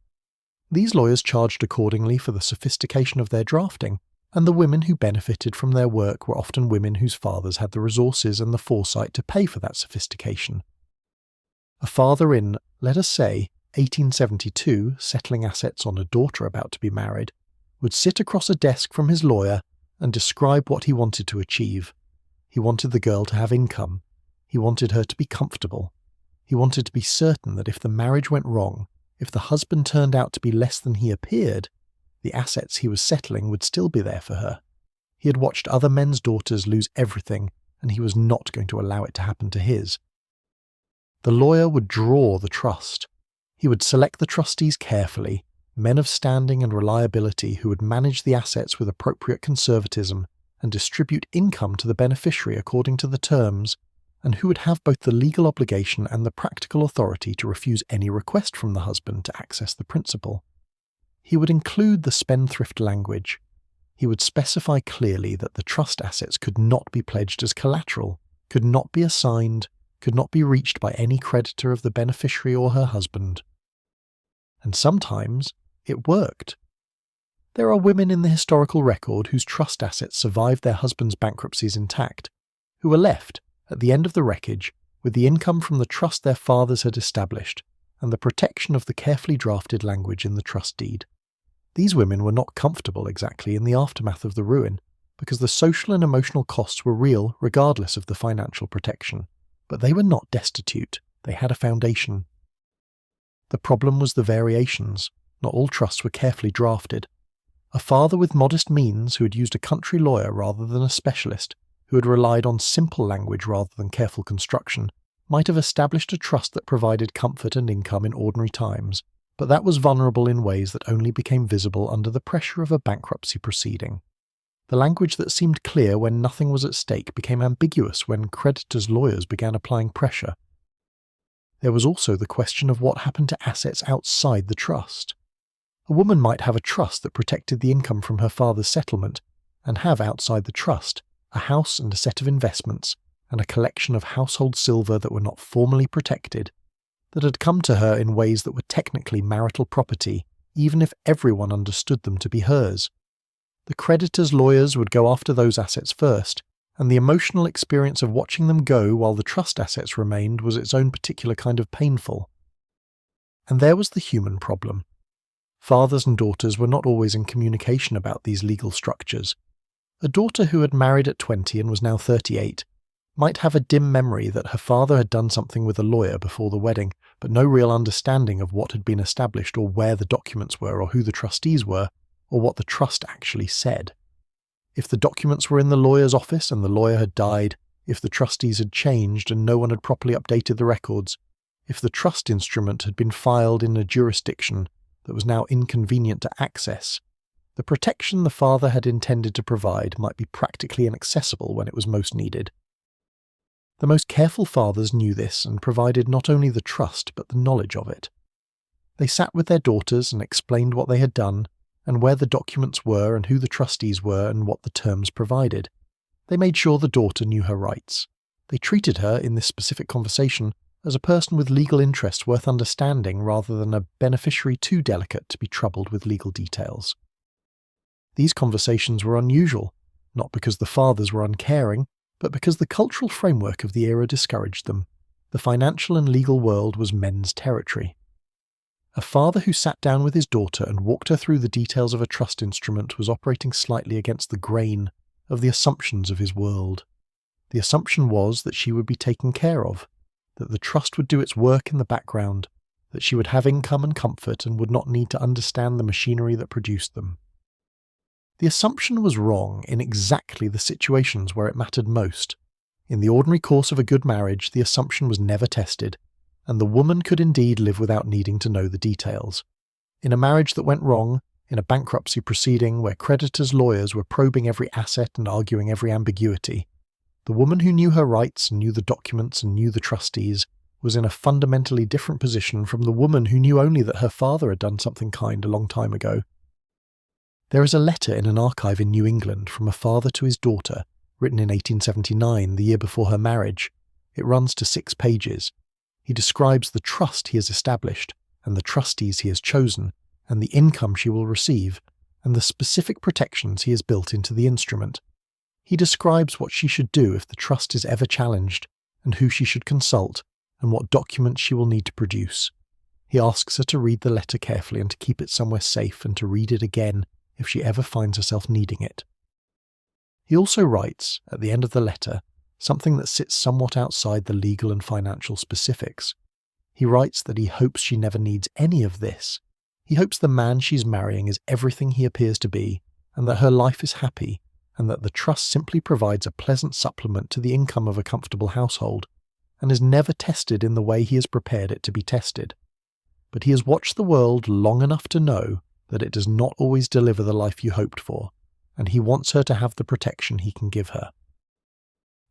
These lawyers charged accordingly for the sophistication of their drafting, and the women who benefited from their work were often women whose fathers had the resources and the foresight to pay for that sophistication. A father in, let us say, 1872, settling assets on a daughter about to be married, would sit across a desk from his lawyer and describe what he wanted to achieve. He wanted the girl to have income. He wanted her to be comfortable. He wanted to be certain that if the marriage went wrong, if the husband turned out to be less than he appeared, the assets he was settling would still be there for her. He had watched other men's daughters lose everything, and he was not going to allow it to happen to his. The lawyer would draw the trust. He would select the trustees carefully, men of standing and reliability who would manage the assets with appropriate conservatism and distribute income to the beneficiary according to the terms, and who would have both the legal obligation and the practical authority to refuse any request from the husband to access the principal. He would include the spendthrift language. He would specify clearly that the trust assets could not be pledged as collateral, could not be assigned, could not be reached by any creditor of the beneficiary or her husband. And sometimes it worked. There are women in the historical record whose trust assets survived their husbands' bankruptcies intact, who were left, at the end of the wreckage, with the income from the trust their fathers had established, and the protection of the carefully drafted language in the trust deed. These women were not comfortable exactly in the aftermath of the ruin, because the social and emotional costs were real regardless of the financial protection. But they were not destitute, they had a foundation. The problem was the variations. Not all trusts were carefully drafted. A father with modest means who had used a country lawyer rather than a specialist, who had relied on simple language rather than careful construction, might have established a trust that provided comfort and income in ordinary times, but that was vulnerable in ways that only became visible under the pressure of a bankruptcy proceeding. The language that seemed clear when nothing was at stake became ambiguous when creditors' lawyers began applying pressure. There was also the question of what happened to assets outside the trust. A woman might have a trust that protected the income from her father's settlement, and have outside the trust a house and a set of investments and a collection of household silver that were not formally protected, that had come to her in ways that were technically marital property, even if everyone understood them to be hers. The creditor's lawyers would go after those assets first, and the emotional experience of watching them go while the trust assets remained was its own particular kind of painful. And there was the human problem. Fathers and daughters were not always in communication about these legal structures. A daughter who had married at 20 and was now 38 might have a dim memory that her father had done something with a lawyer before the wedding, but no real understanding of what had been established or where the documents were or who the trustees were or what the trust actually said. If the documents were in the lawyer's office and the lawyer had died, if the trustees had changed and no one had properly updated the records, if the trust instrument had been filed in a jurisdiction that was now inconvenient to access, the protection the father had intended to provide might be practically inaccessible when it was most needed. The most careful fathers knew this and provided not only the trust but the knowledge of it. They sat with their daughters and explained what they had done, and where the documents were and who the trustees were and what the terms provided. They made sure the daughter knew her rights. They treated her, in this specific conversation, as a person with legal interests worth understanding rather than a beneficiary too delicate to be troubled with legal details. These conversations were unusual, not because the fathers were uncaring, but because the cultural framework of the era discouraged them. The financial and legal world was men's territory. A father who sat down with his daughter and walked her through the details of a trust instrument was operating slightly against the grain of the assumptions of his world. The assumption was that she would be taken care of, that the trust would do its work in the background, that she would have income and comfort and would not need to understand the machinery that produced them. The assumption was wrong in exactly the situations where it mattered most. In the ordinary course of a good marriage, the assumption was never tested, and the woman could indeed live without needing to know the details. In a marriage that went wrong, in a bankruptcy proceeding where creditors' lawyers were probing every asset and arguing every ambiguity, the woman who knew her rights and knew the documents and knew the trustees was in a fundamentally different position from the woman who knew only that her father had done something kind a long time ago. There is a letter in an archive in New England from a father to his daughter, written in 1879, the year before her marriage. It runs to 6 pages. He describes the trust he has established, and the trustees he has chosen, and the income she will receive, and the specific protections he has built into the instrument. He describes what she should do if the trust is ever challenged, and who she should consult, and what documents she will need to produce. He asks her to read the letter carefully and to keep it somewhere safe and to read it again if she ever finds herself needing it. He also writes, at the end of the letter, something that sits somewhat outside the legal and financial specifics. He writes that he hopes she never needs any of this. He hopes the man she's marrying is everything he appears to be, and that her life is happy, and that the trust simply provides a pleasant supplement to the income of a comfortable household, and is never tested in the way he has prepared it to be tested. But he has watched the world long enough to know that it does not always deliver the life you hoped for, and he wants her to have the protection he can give her.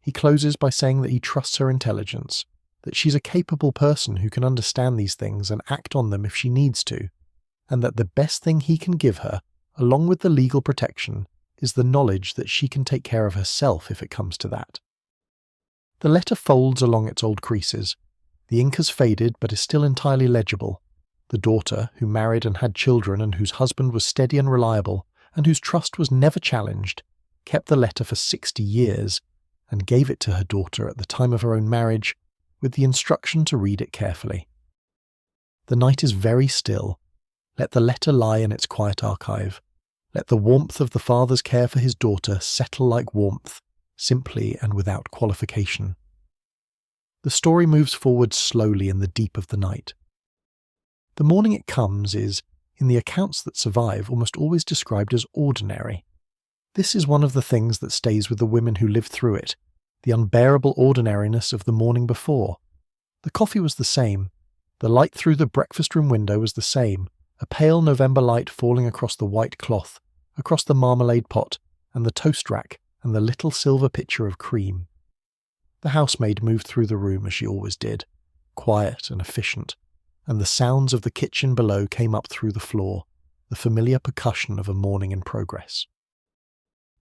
He closes by saying that he trusts her intelligence, that she's a capable person who can understand these things and act on them if she needs to, and that the best thing he can give her, along with the legal protection, is the knowledge that she can take care of herself if it comes to that. The letter folds along its old creases. The ink has faded but is still entirely legible. The daughter, who married and had children and whose husband was steady and reliable, and whose trust was never challenged, kept the letter for 60 years, and gave it to her daughter at the time of her own marriage, with the instruction to read it carefully. The night is very still. Let the letter lie in its quiet archive. Let the warmth of the father's care for his daughter settle like warmth, simply and without qualification. The story moves forward slowly in the deep of the night. The morning it comes is, in the accounts that survive, almost always described as ordinary. This is one of the things that stays with the women who lived through it, the unbearable ordinariness of the morning before. The coffee was the same. The light through the breakfast room window was the same, a pale November light falling across the white cloth, across the marmalade pot, and the toast rack, and the little silver pitcher of cream. The housemaid moved through the room as she always did, quiet and efficient, and the sounds of the kitchen below came up through the floor, the familiar percussion of a morning in progress.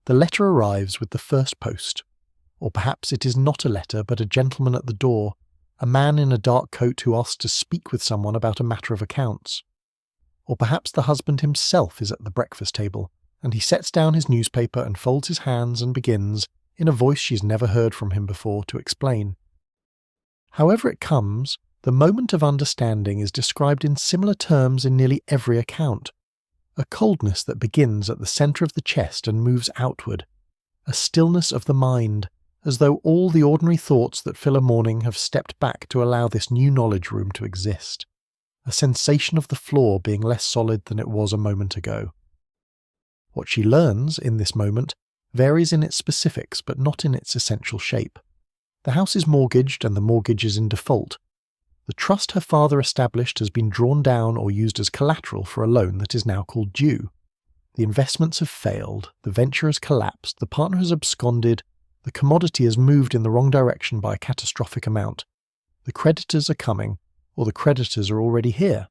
The letter arrives with the first post, or perhaps it is not a letter but a gentleman at the door, a man in a dark coat who asks to speak with someone about a matter of accounts. Or perhaps the husband himself is at the breakfast table, and he sets down his newspaper and folds his hands and begins, in a voice she's never heard from him before, to explain. However it comes, the moment of understanding is described in similar terms in nearly every account. A coldness that begins at the centre of the chest and moves outward. A stillness of the mind, as though all the ordinary thoughts that fill a morning have stepped back to allow this new knowledge room to exist. A sensation of the floor being less solid than it was a moment ago. What she learns, in this moment, varies in its specifics but not in its essential shape. The house is mortgaged and the mortgage is in default. The trust her father established has been drawn down or used as collateral for a loan that is now called due. The investments have failed, the venture has collapsed, the partner has absconded, the commodity has moved in the wrong direction by a catastrophic amount. The creditors are coming, or the creditors are already here.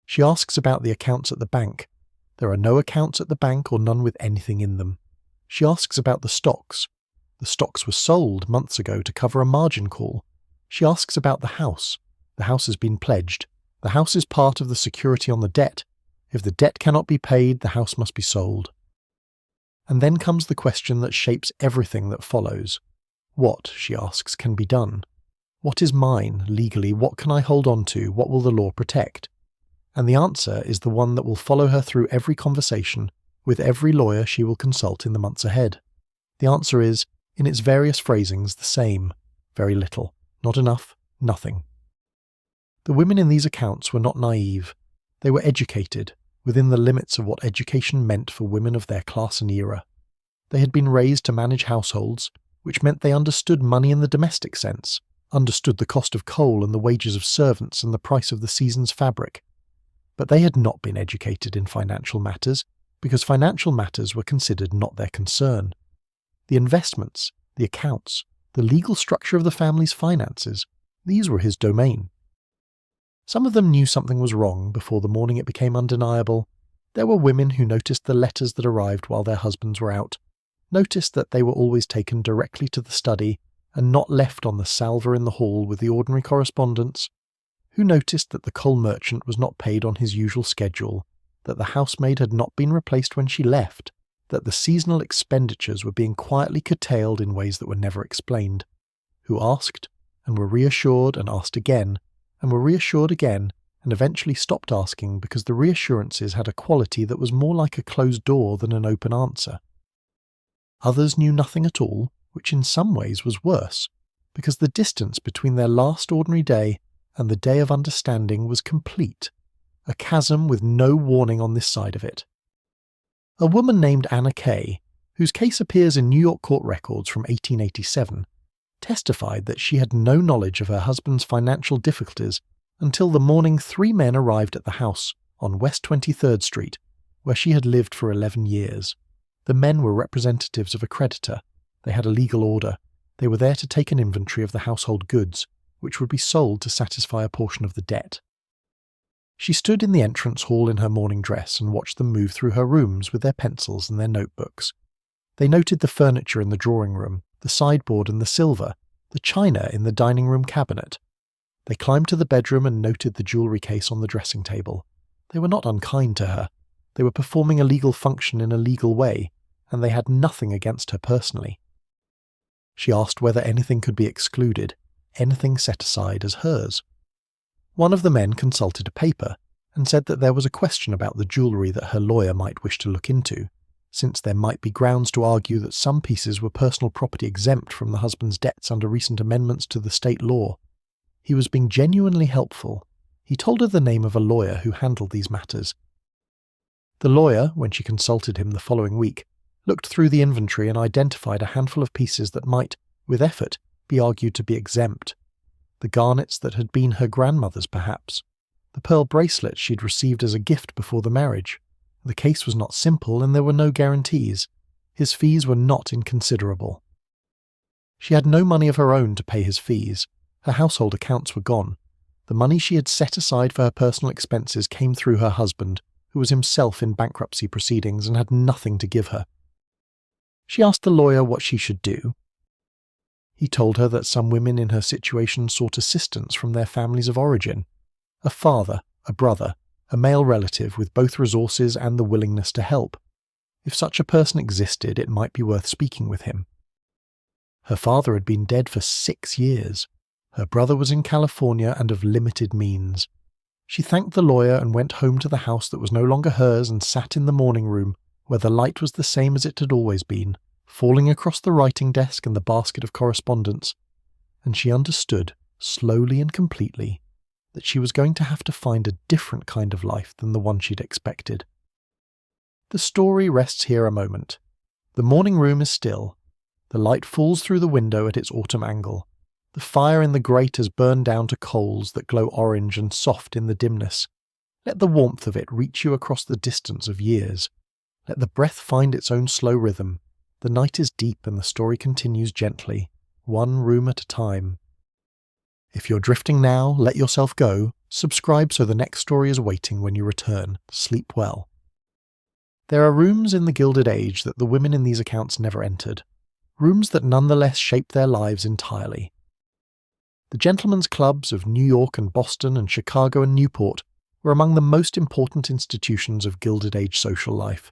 She asks about the accounts at the bank. There are no accounts at the bank or none with anything in them. She asks about the stocks. The stocks were sold months ago to cover a margin call. She asks about the house. The house has been pledged. The house is part of the security on the debt. If the debt cannot be paid, the house must be sold. And then comes the question that shapes everything that follows. What, she asks, can be done? What is mine, legally? What can I hold on to? What will the law protect? And the answer is the one that will follow her through every conversation, with every lawyer she will consult in the months ahead. The answer is, in its various phrasings, the same. Very little. Not enough. Nothing. The women in these accounts were not naive. They were educated, within the limits of what education meant for women of their class and era. They had been raised to manage households, which meant they understood money in the domestic sense, understood the cost of coal and the wages of servants and the price of the season's fabric. But they had not been educated in financial matters, because financial matters were considered not their concern. The investments, the accounts, the legal structure of the family's finances, these were his domain. Some of them knew something was wrong before the morning it became undeniable. There were women who noticed the letters that arrived while their husbands were out, noticed that they were always taken directly to the study and not left on the salver in the hall with the ordinary correspondence, who noticed that the coal merchant was not paid on his usual schedule, that the housemaid had not been replaced when she left, that the seasonal expenditures were being quietly curtailed in ways that were never explained, who asked, and were reassured and asked again, and were reassured again, and eventually stopped asking because the reassurances had a quality that was more like a closed door than an open answer. Others knew nothing at all, which in some ways was worse, because the distance between their last ordinary day and the day of understanding was complete, a chasm with no warning on this side of it. A woman named Anna Kay, whose case appears in New York court records from 1887, testified that she had no knowledge of her husband's financial difficulties until the morning 3 men arrived at the house on West 23rd Street, where she had lived for 11 years. The men were representatives of a creditor. They had a legal order. They were there to take an inventory of the household goods, which would be sold to satisfy a portion of the debt. She stood in the entrance hall in her morning dress and watched them move through her rooms with their pencils and their notebooks. They noted the furniture in the drawing room, the sideboard and the silver, the china in the dining room cabinet. They climbed to the bedroom and noted the jewellery case on the dressing table. They were not unkind to her. They were performing a legal function in a legal way, and they had nothing against her personally. She asked whether anything could be excluded, anything set aside as hers. One of the men consulted a paper and said that there was a question about the jewellery that her lawyer might wish to look into, since there might be grounds to argue that some pieces were personal property exempt from the husband's debts under recent amendments to the state law. He was being genuinely helpful. He told her the name of a lawyer who handled these matters. The lawyer, when she consulted him the following week, looked through the inventory and identified a handful of pieces that might, with effort, be argued to be exempt. The garnets that had been her grandmother's, perhaps. The pearl bracelet she'd received as a gift before the marriage. The case was not simple, and there were no guarantees. His fees were not inconsiderable. She had no money of her own to pay his fees. Her household accounts were gone. The money she had set aside for her personal expenses came through her husband, who was himself in bankruptcy proceedings and had nothing to give her. She asked the lawyer what she should do. He told her that some women in her situation sought assistance from their families of origin. A father, a brother, a male relative with both resources and the willingness to help. If such a person existed, it might be worth speaking with him. Her father had been dead for 6 years. Her brother was in California and of limited means. She thanked the lawyer and went home to the house that was no longer hers and sat in the morning room, where the light was the same as it had always been, falling across the writing desk and the basket of correspondence, and she understood, slowly and completely, that she was going to have to find a different kind of life than the one she'd expected. The story rests here a moment. The morning room is still. The light falls through the window at its autumn angle. The fire in the grate has burned down to coals that glow orange and soft in the dimness. Let the warmth of it reach you across the distance of years. Let the breath find its own slow rhythm. The night is deep and the story continues gently, one room at a time. If you're drifting now, let yourself go. Subscribe so the next story is waiting when you return. Sleep well. There are rooms in the Gilded Age that the women in these accounts never entered. Rooms that nonetheless shaped their lives entirely. The gentlemen's clubs of New York and Boston and Chicago and Newport were among the most important institutions of Gilded Age social life.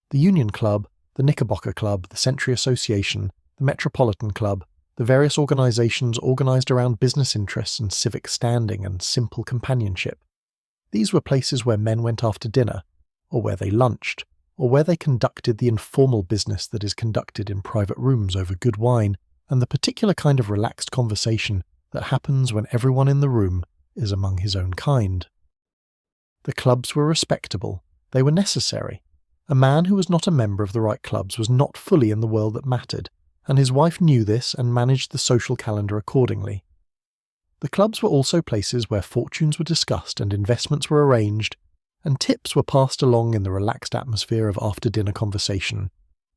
The Union Club, the Knickerbocker Club, the Century Association, the Metropolitan Club, the various organizations organized around business interests and civic standing and simple companionship. These were places where men went after dinner, or where they lunched, or where they conducted the informal business that is conducted in private rooms over good wine and the particular kind of relaxed conversation that happens when everyone in the room is among his own kind. The clubs were respectable. They were necessary. A man who was not a member of the right clubs was not fully in the world that mattered, and his wife knew this and managed the social calendar accordingly. The clubs were also places where fortunes were discussed and investments were arranged, and tips were passed along in the relaxed atmosphere of after-dinner conversation,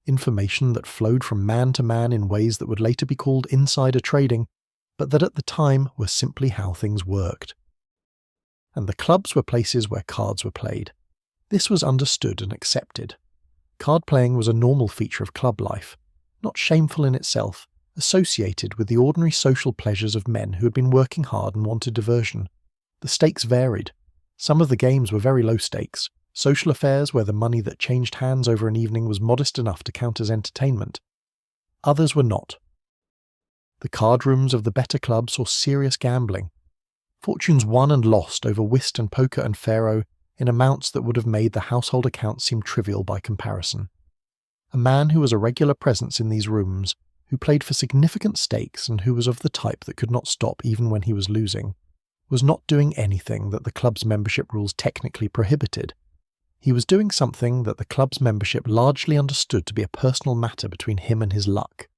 information that flowed from man to man in ways that would later be called insider trading, but that at the time were simply how things worked. And the clubs were places where cards were played. This was understood and accepted. Card playing was a normal feature of club life, not shameful in itself, associated with the ordinary social pleasures of men who had been working hard and wanted diversion. The stakes varied. Some of the games were very low stakes, social affairs where the money that changed hands over an evening was modest enough to count as entertainment. Others were not. The card rooms of the better clubs saw serious gambling. Fortunes won and lost over whist and poker and faro in amounts that would have made the household accounts seem trivial by comparison. A man who was a regular presence in these rooms, who played for significant stakes and who was of the type that could not stop even when he was losing, was not doing anything that the club's membership rules technically prohibited. He was doing something that the club's membership largely understood to be a personal matter between him and his luck.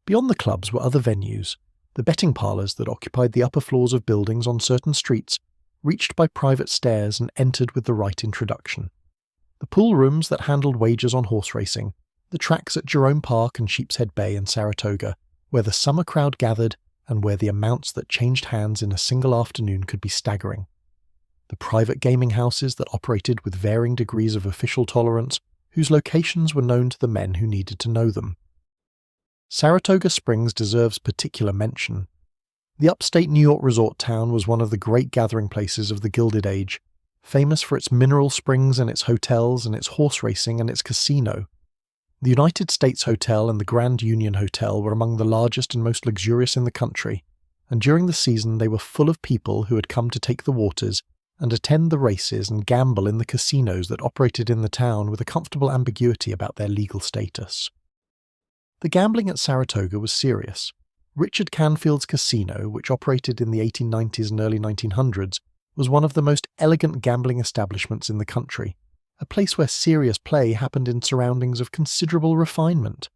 Beyond the clubs were other venues, the betting parlours that occupied the upper floors of buildings on certain streets, reached by private stairs and entered with the right introduction. The pool rooms that handled wagers on horse racing, the tracks at Jerome Park and Sheepshead Bay in Saratoga, where the summer crowd gathered and where the amounts that changed hands in a single afternoon could be staggering. The private gaming houses that operated with varying degrees of official tolerance, whose locations were known to the men who needed to know them. Saratoga Springs deserves particular mention. The upstate New York resort town was one of the great gathering places of the Gilded Age, famous for its mineral springs and its hotels and its horse racing and its casino. The United States Hotel and the Grand Union Hotel were among the largest and most luxurious in the country, and during the season they were full of people who had come to take the waters and attend the races and gamble in the casinos that operated in the town with a comfortable ambiguity about their legal status. The gambling at Saratoga was serious. Richard Canfield's casino, which operated in the 1890s and early 1900s, was one of the most elegant gambling establishments in the country, a place where serious play happened in surroundings of considerable refinement.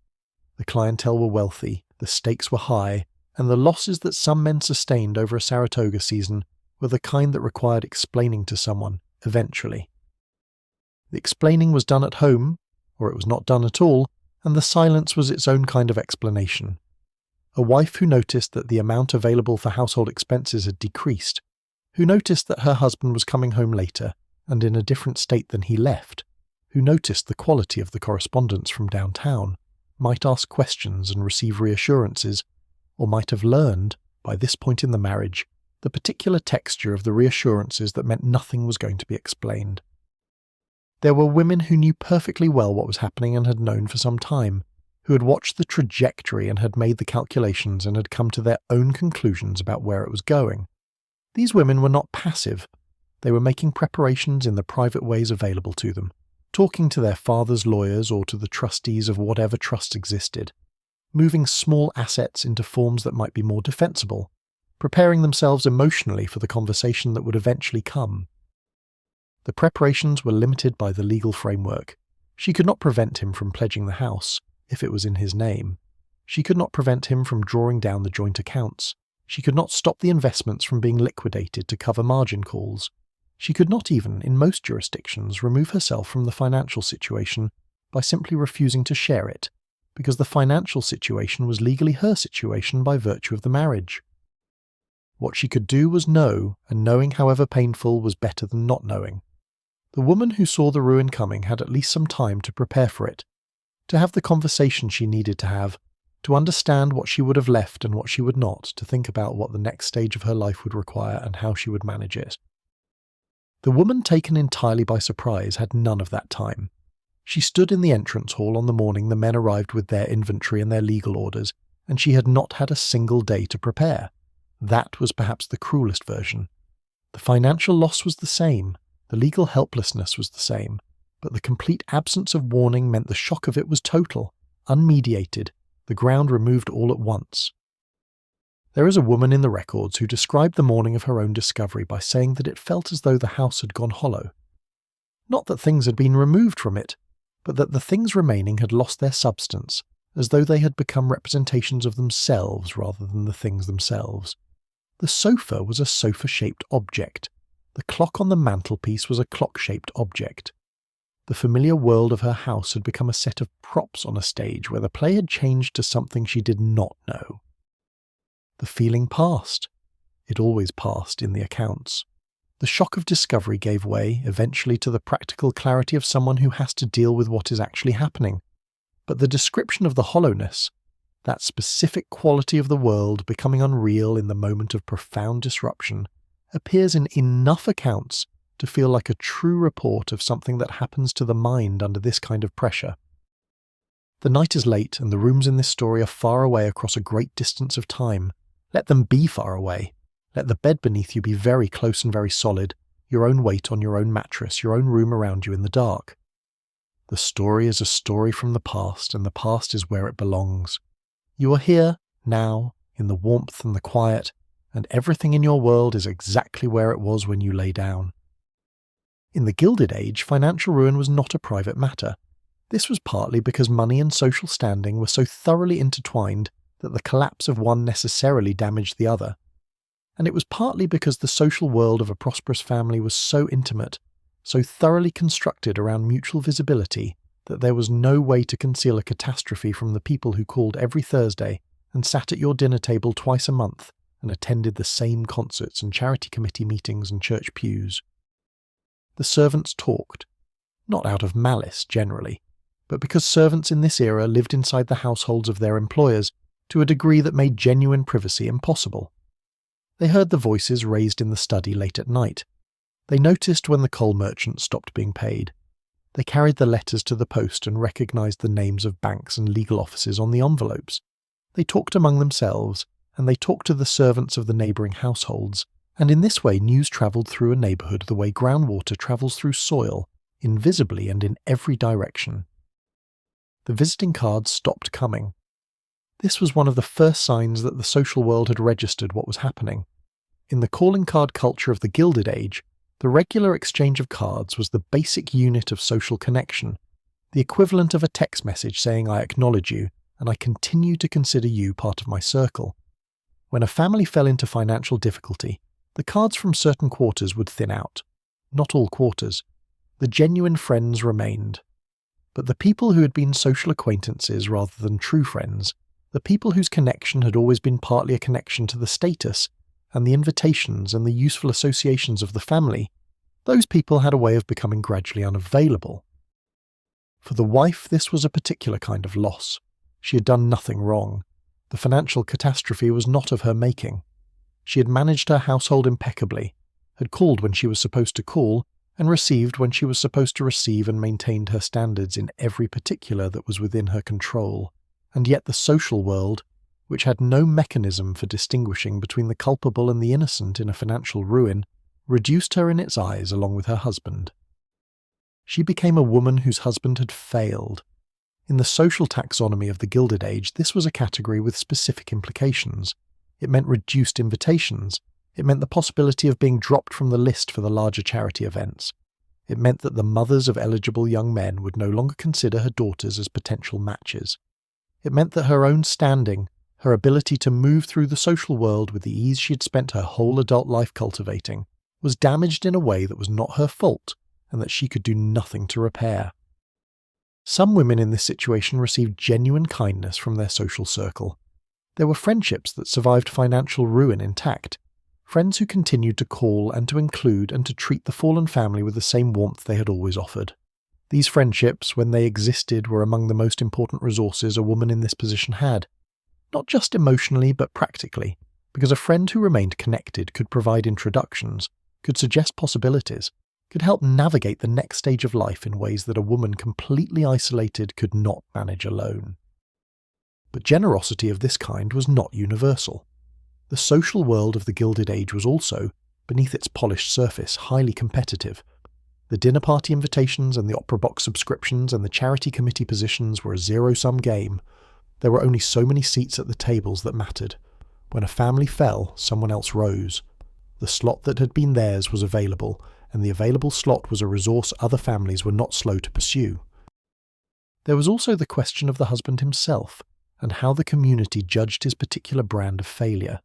The clientele were wealthy, the stakes were high, and the losses that some men sustained over a Saratoga season were the kind that required explaining to someone, eventually. The explaining was done at home, or it was not done at all, and the silence was its own kind of explanation. A wife who noticed that the amount available for household expenses had decreased, who noticed that her husband was coming home later and in a different state than he left, who noticed the quality of the correspondence from downtown, might ask questions and receive reassurances, or might have learned, by this point in the marriage, the particular texture of the reassurances that meant nothing was going to be explained. There were women who knew perfectly well what was happening and had known for some time, who had watched the trajectory and had made the calculations and had come to their own conclusions about where it was going. These women were not passive. They were making preparations in the private ways available to them, talking to their father's lawyers or to the trustees of whatever trust existed, moving small assets into forms that might be more defensible, preparing themselves emotionally for the conversation that would eventually come. The preparations were limited by the legal framework. She could not prevent him from pledging the house, if it was in his name. She could not prevent him from drawing down the joint accounts. She could not stop the investments from being liquidated to cover margin calls. She could not even, in most jurisdictions, remove herself from the financial situation by simply refusing to share it, because the financial situation was legally her situation by virtue of the marriage. What she could do was know, and knowing, however painful, was better than not knowing. The woman who saw the ruin coming had at least some time to prepare for it, to have the conversation she needed to have, to understand what she would have left and what she would not, to think about what the next stage of her life would require and how she would manage it. The woman taken entirely by surprise had none of that time. She stood in the entrance hall on the morning the men arrived with their inventory and their legal orders, and she had not had a single day to prepare. That was perhaps the cruelest version. The financial loss was the same, the legal helplessness was the same, but the complete absence of warning meant the shock of it was total, unmediated, the ground removed all at once. There is a woman in the records who described the morning of her own discovery by saying that it felt as though the house had gone hollow. Not that things had been removed from it, but that the things remaining had lost their substance, as though they had become representations of themselves rather than the things themselves. The sofa was a sofa-shaped object. The clock on the mantelpiece was a clock-shaped object. The familiar world of her house had become a set of props on a stage where the play had changed to something she did not know. The feeling passed. It always passed in the accounts. The shock of discovery gave way, eventually, to the practical clarity of someone who has to deal with what is actually happening. But the description of the hollowness, that specific quality of the world becoming unreal in the moment of profound disruption, appears in enough accounts to feel like a true report of something that happens to the mind under this kind of pressure. The night is late and the rooms in this story are far away across a great distance of time. Let them be far away. Let the bed beneath you be very close and very solid, your own weight on your own mattress, your own room around you in the dark. The story is a story from the past, and the past is where it belongs. You are here, now, in the warmth and the quiet, and everything in your world is exactly where it was when you lay down. In the Gilded Age, financial ruin was not a private matter. This was partly because money and social standing were so thoroughly intertwined that the collapse of one necessarily damaged the other. And it was partly because the social world of a prosperous family was so intimate, so thoroughly constructed around mutual visibility, that there was no way to conceal a catastrophe from the people who called every Thursday and sat at your dinner table twice a month and attended the same concerts and charity committee meetings and church pews. The servants talked, not out of malice generally, but because servants in this era lived inside the households of their employers to a degree that made genuine privacy impossible. They heard the voices raised in the study late at night. They noticed when the coal merchant stopped being paid. They carried the letters to the post and recognized the names of banks and legal offices on the envelopes. They talked among themselves, and they talked to the servants of the neighbouring households, and in this way news travelled through a neighbourhood the way groundwater travels through soil, invisibly and in every direction. The visiting cards stopped coming. This was one of the first signs that the social world had registered what was happening. In the calling card culture of the Gilded Age, the regular exchange of cards was the basic unit of social connection, the equivalent of a text message saying I acknowledge you and I continue to consider you part of my circle. When a family fell into financial difficulty, the cards from certain quarters would thin out. Not all quarters. The genuine friends remained. But the people who had been social acquaintances rather than true friends, the people whose connection had always been partly a connection to the status and the invitations and the useful associations of the family, those people had a way of becoming gradually unavailable. For the wife, this was a particular kind of loss. She had done nothing wrong. The financial catastrophe was not of her making. She had managed her household impeccably, had called when she was supposed to call, and received when she was supposed to receive, and maintained her standards in every particular that was within her control. And yet the social world, which had no mechanism for distinguishing between the culpable and the innocent in a financial ruin, reduced her in its eyes along with her husband. She became a woman whose husband had failed. In the social taxonomy of the Gilded Age, this was a category with specific implications. It meant reduced invitations. It meant the possibility of being dropped from the list for the larger charity events. It meant that the mothers of eligible young men would no longer consider her daughters as potential matches. It meant that her own standing, her ability to move through the social world with the ease she had spent her whole adult life cultivating, was damaged in a way that was not her fault and that she could do nothing to repair. Some women in this situation received genuine kindness from their social circle. There were friendships that survived financial ruin intact, friends who continued to call and to include and to treat the fallen family with the same warmth they had always offered. These friendships, when they existed, were among the most important resources a woman in this position had, not just emotionally but practically, because a friend who remained connected could provide introductions, could suggest possibilities, could help navigate the next stage of life in ways that a woman completely isolated could not manage alone. But generosity of this kind was not universal. The social world of the Gilded Age was also, beneath its polished surface, highly competitive. The dinner party invitations and the opera box subscriptions and the charity committee positions were a zero-sum game. There were only so many seats at the tables that mattered. When a family fell, someone else rose. The slot that had been theirs was available, and the available slot was a resource other families were not slow to pursue. There was also the question of the husband himself, and how the community judged his particular brand of failure.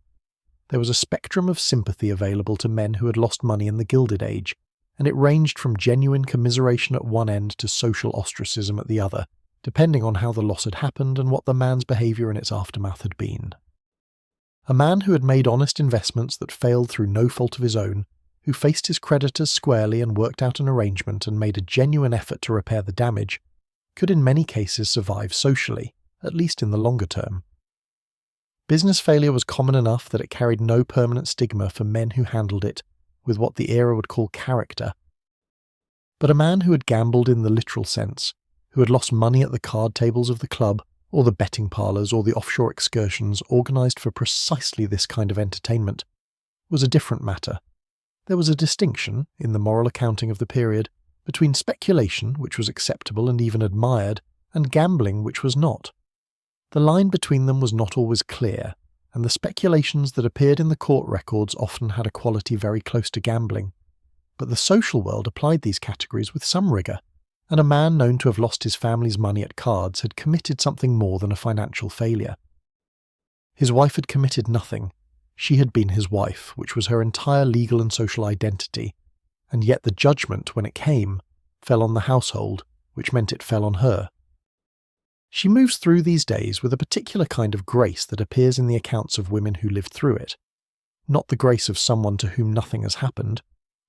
There was a spectrum of sympathy available to men who had lost money in the Gilded Age, and it ranged from genuine commiseration at one end to social ostracism at the other, depending on how the loss had happened and what the man's behaviour in its aftermath had been. A man who had made honest investments that failed through no fault of his own, who faced his creditors squarely and worked out an arrangement and made a genuine effort to repair the damage, could in many cases survive socially, at least in the longer term. Business failure was common enough that it carried no permanent stigma for men who handled it with what the era would call character. But a man who had gambled in the literal sense, who had lost money at the card tables of the club, or the betting parlours, or the offshore excursions organised for precisely this kind of entertainment, was a different matter. There was a distinction, in the moral accounting of the period, between speculation, which was acceptable and even admired, and gambling, which was not. The line between them was not always clear, and the speculations that appeared in the court records often had a quality very close to gambling. But the social world applied these categories with some rigour, and a man known to have lost his family's money at cards had committed something more than a financial failure. His wife had committed nothing. She had been his wife, which was her entire legal and social identity, and yet the judgment, when it came, fell on the household, which meant it fell on her. She moves through these days with a particular kind of grace that appears in the accounts of women who lived through it. Not the grace of someone to whom nothing has happened,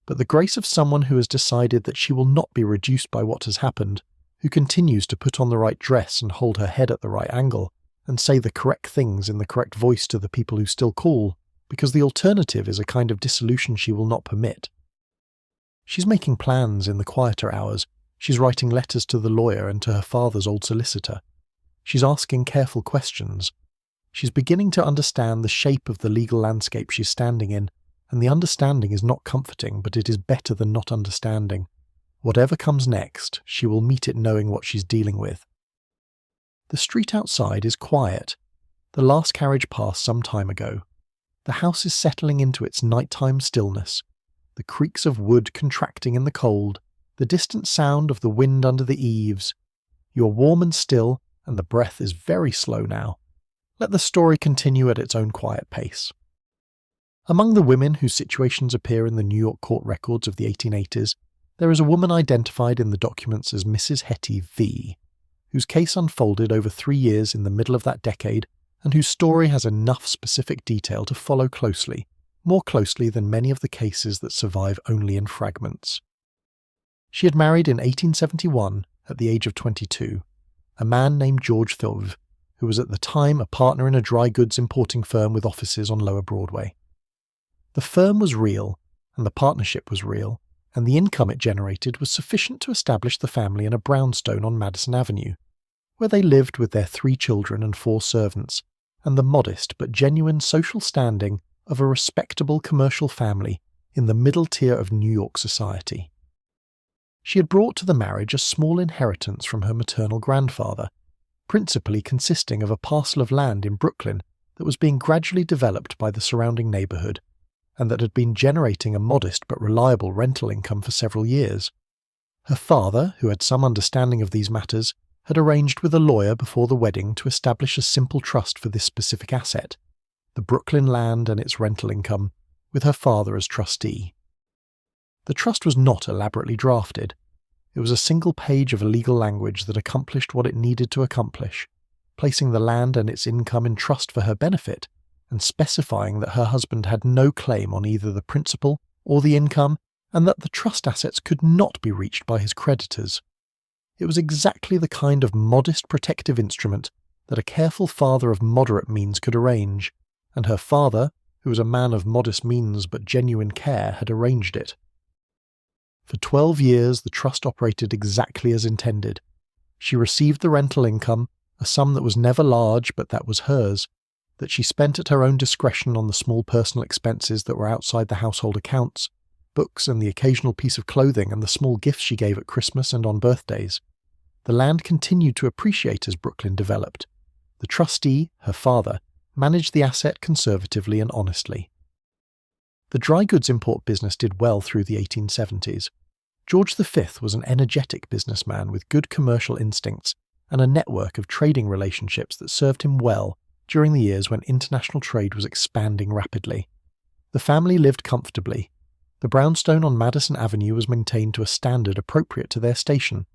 but the grace of someone who has decided that she will not be reduced by what has happened, who continues to put on the right dress and hold her head at the right angle, and say the correct things in the correct voice to the people who still call, because the alternative is a kind of dissolution she will not permit. She's making plans in the quieter hours. She's writing letters to the lawyer and to her father's old solicitor. She's asking careful questions. She's beginning to understand the shape of the legal landscape she's standing in, and the understanding is not comforting, but it is better than not understanding. Whatever comes next, she will meet it knowing what she's dealing with. The street outside is quiet. The last carriage passed some time ago. The house is settling into its nighttime stillness, the creaks of wood contracting in the cold, the distant sound of the wind under the eaves. You are warm and still, and the breath is very slow now. Let the story continue at its own quiet pace. Among the women whose situations appear in the New York court records of the 1880s, there is a woman identified in the documents as Mrs. Hetty V., whose case unfolded over 3 years in the middle of that decade and whose story has enough specific detail to follow closely, more closely than many of the cases that survive only in fragments. She had married in 1871, at the age of 22, a man named George Thilve, who was at the time a partner in a dry goods importing firm with offices on Lower Broadway. The firm was real, and the partnership was real, and the income it generated was sufficient to establish the family in a brownstone on Madison Avenue, where they lived with their 3 children and 4 servants, and the modest but genuine social standing of a respectable commercial family in the middle tier of New York society. She had brought to the marriage a small inheritance from her maternal grandfather, principally consisting of a parcel of land in Brooklyn that was being gradually developed by the surrounding neighborhood, and that had been generating a modest but reliable rental income for several years. Her father, who had some understanding of these matters, had arranged with a lawyer before the wedding to establish a simple trust for this specific asset, the Brooklyn land and its rental income, with her father as trustee. The trust was not elaborately drafted. It was a single page of legal language that accomplished what it needed to accomplish, placing the land and its income in trust for her benefit, and specifying that her husband had no claim on either the principal or the income, and that the trust assets could not be reached by his creditors. It was exactly the kind of modest protective instrument that a careful father of moderate means could arrange, and her father, who was a man of modest means but genuine care, had arranged it. For 12 years the trust operated exactly as intended. She received the rental income, a sum that was never large but that was hers, that she spent at her own discretion on the small personal expenses that were outside the household accounts, books and the occasional piece of clothing and the small gifts she gave at Christmas and on birthdays. The land continued to appreciate as Brooklyn developed. The trustee, her father, managed the asset conservatively and honestly. The dry goods import business did well through the 1870s. George V was an energetic businessman with good commercial instincts and a network of trading relationships that served him well during the years when international trade was expanding rapidly. The family lived comfortably. The brownstone on Madison Avenue was maintained to a standard appropriate to their station.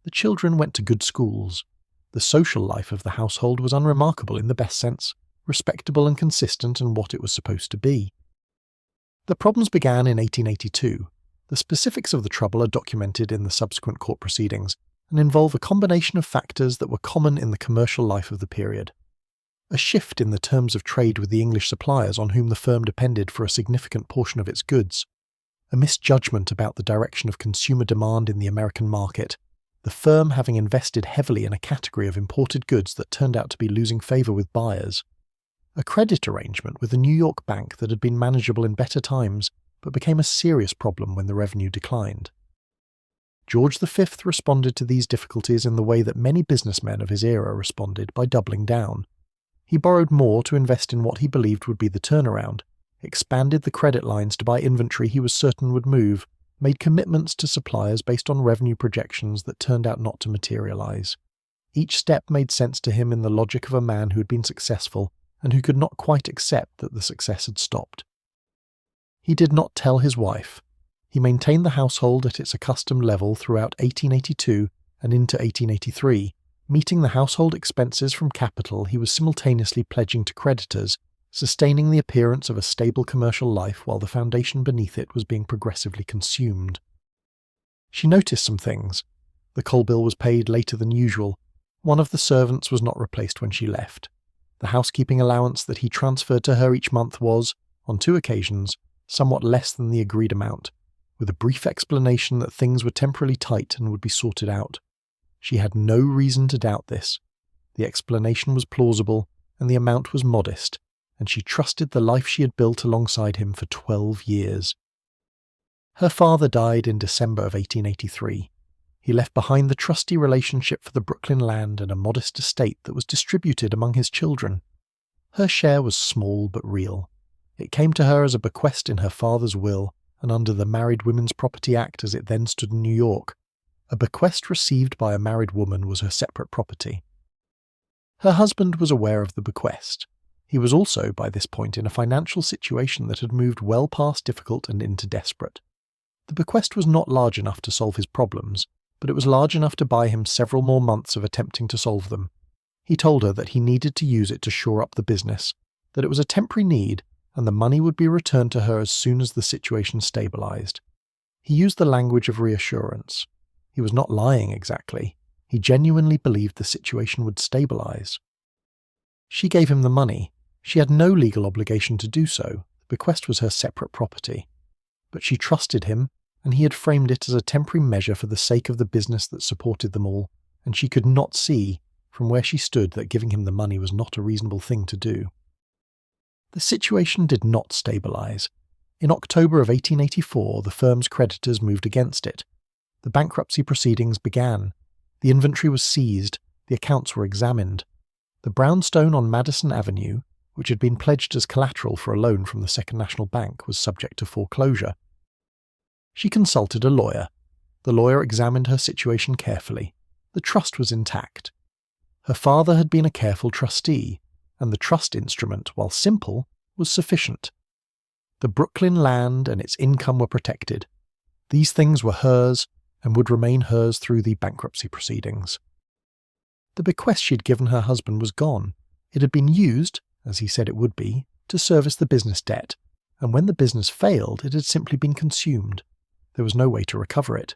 The children went to good schools. The social life of the household was unremarkable in the best sense, respectable and consistent in what it was supposed to be. The problems began in 1882. The specifics of the trouble are documented in the subsequent court proceedings and involve a combination of factors that were common in the commercial life of the period. A shift in the terms of trade with the English suppliers on whom the firm depended for a significant portion of its goods, a misjudgment about the direction of consumer demand in the American market, the firm having invested heavily in a category of imported goods that turned out to be losing favour with buyers, a credit arrangement with a New York bank that had been manageable in better times but became a serious problem when the revenue declined. George V responded to these difficulties in the way that many businessmen of his era responded, by doubling down. He borrowed more to invest in what he believed would be the turnaround, expanded the credit lines to buy inventory he was certain would move, made commitments to suppliers based on revenue projections that turned out not to materialize. Each step made sense to him in the logic of a man who had been successful and who could not quite accept that the success had stopped. He did not tell his wife. He maintained the household at its accustomed level throughout 1882 and into 1883, meeting the household expenses from capital he was simultaneously pledging to creditors, sustaining the appearance of a stable commercial life while the foundation beneath it was being progressively consumed. She noticed some things. The coal bill was paid later than usual. One of the servants was not replaced when she left. The housekeeping allowance that he transferred to her each month was, on 2 occasions, somewhat less than the agreed amount, with a brief explanation that things were temporarily tight and would be sorted out. She had no reason to doubt this. The explanation was plausible, and the amount was modest, and she trusted the life she had built alongside him for 12 years. Her father died in December of 1883. He left behind the trustee relationship for the Brooklyn land and a modest estate that was distributed among his children. Her share was small but real. It came to her as a bequest in her father's will and under the Married Women's Property Act as it then stood in New York. A bequest received by a married woman was her separate property. Her husband was aware of the bequest. He was also, by this point, in a financial situation that had moved well past difficult and into desperate. The bequest was not large enough to solve his problems, but it was large enough to buy him several more months of attempting to solve them. He told her that he needed to use it to shore up the business, that it was a temporary need, and the money would be returned to her as soon as the situation stabilized. He used the language of reassurance. He was not lying exactly. He genuinely believed the situation would stabilize. She gave him the money. She had no legal obligation to do so. The bequest was her separate property. But she trusted him, and he had framed it as a temporary measure for the sake of the business that supported them all, and she could not see, from where she stood, that giving him the money was not a reasonable thing to do. The situation did not stabilize. In October of 1884, the firm's creditors moved against it. The bankruptcy proceedings began. The inventory was seized. The accounts were examined. The brownstone on Madison Avenue, which had been pledged as collateral for a loan from the Second National Bank, was subject to foreclosure. She consulted a lawyer. The lawyer examined her situation carefully. The trust was intact. Her father had been a careful trustee, and the trust instrument, while simple, was sufficient. The Brooklyn land and its income were protected. These things were hers and would remain hers through the bankruptcy proceedings. The bequest she had given her husband was gone. It had been used, as he said it would be, to service the business debt, and when the business failed, it had simply been consumed. There was no way to recover it.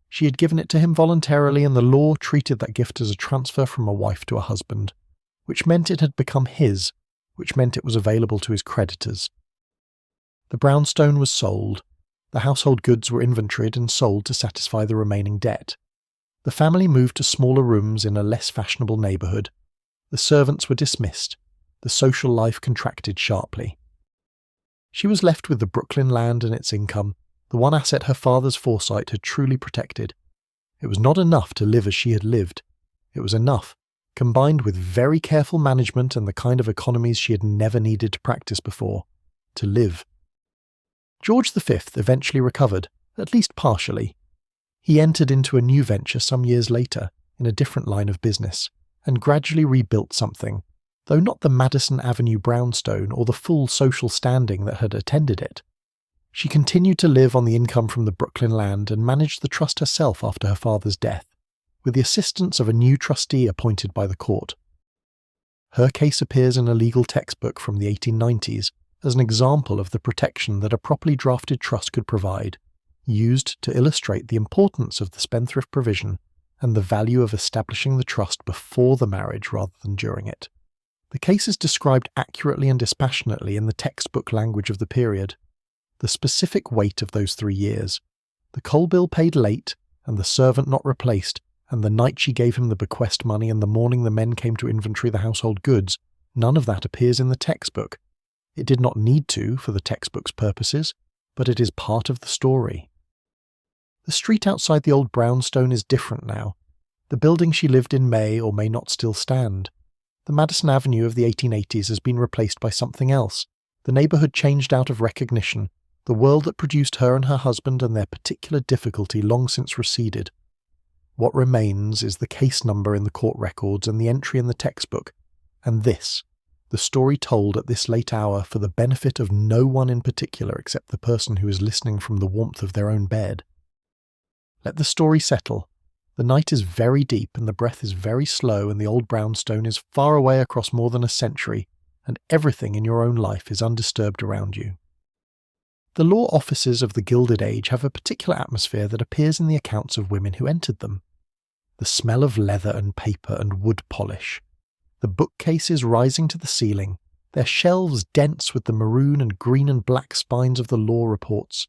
She had given it to him voluntarily, and the law treated that gift as a transfer from a wife to a husband, which meant it had become his, which meant it was available to his creditors. The brownstone was sold. The household goods were inventoried and sold to satisfy the remaining debt. The family moved to smaller rooms in a less fashionable neighbourhood. The servants were dismissed. The social life contracted sharply. She was left with the Brooklyn land and its income, the one asset her father's foresight had truly protected. It was not enough to live as she had lived. It was enough, combined with very careful management and the kind of economies she had never needed to practice before, to live. George V eventually recovered, at least partially. He entered into a new venture some years later, in a different line of business, and gradually rebuilt something, though not the Madison Avenue brownstone or the full social standing that had attended it. She continued to live on the income from the Brooklyn land and managed the trust herself after her father's death, with the assistance of a new trustee appointed by the court. Her case appears in a legal textbook from the 1890s as an example of the protection that a properly drafted trust could provide, used to illustrate the importance of the spendthrift provision and the value of establishing the trust before the marriage rather than during it. The case is described accurately and dispassionately in the textbook language of the period. The specific weight of those 3 years, the coal bill paid late, and the servant not replaced, and the night she gave him the bequest money and the morning the men came to inventory the household goods, none of that appears in the textbook. It did not need to for the textbook's purposes, but it is part of the story. The street outside the old brownstone is different now. The building she lived in may or may not still stand. The Madison Avenue of the 1880s has been replaced by something else. The neighbourhood changed out of recognition. The world that produced her and her husband and their particular difficulty long since receded. What remains is the case number in the court records and the entry in the textbook, and this, the story told at this late hour for the benefit of no one in particular except the person who is listening from the warmth of their own bed. Let the story settle. The night is very deep and the breath is very slow, and the old brownstone is far away across more than a century, and everything in your own life is undisturbed around you. The law offices of the Gilded Age have a particular atmosphere that appears in the accounts of women who entered them. The smell of leather and paper and wood polish. The bookcases rising to the ceiling, their shelves dense with the maroon and green and black spines of the law reports.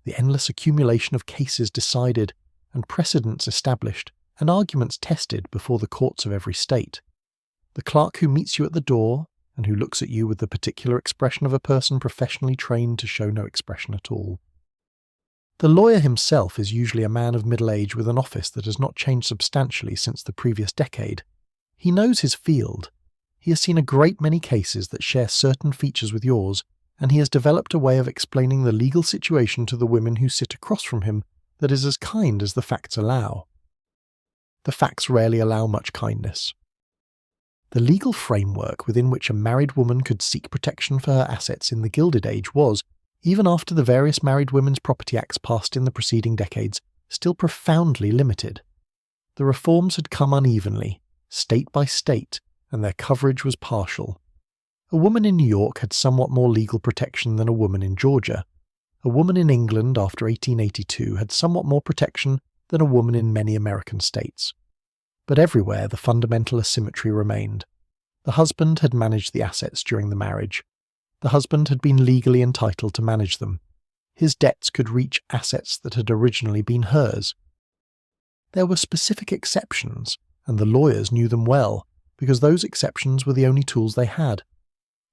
The endless accumulation of cases decided and precedents established and arguments tested before the courts of every state. The clerk who meets you at the door and who looks at you with the particular expression of a person professionally trained to show no expression at all. The lawyer himself is usually a man of middle age with an office that has not changed substantially since the previous decade. He knows his field. He has seen a great many cases that share certain features with yours, and he has developed a way of explaining the legal situation to the women who sit across from him that is as kind as the facts allow. The facts rarely allow much kindness. The legal framework within which a married woman could seek protection for her assets in the Gilded Age was, even after the various Married Women's Property Acts passed in the preceding decades, still profoundly limited. The reforms had come unevenly, state by state, and their coverage was partial. A woman in New York had somewhat more legal protection than a woman in Georgia. A woman in England after 1882 had somewhat more protection than a woman in many American states. But everywhere the fundamental asymmetry remained. The husband had managed the assets during the marriage. The husband had been legally entitled to manage them. His debts could reach assets that had originally been hers. There were specific exceptions, and the lawyers knew them well, because those exceptions were the only tools they had.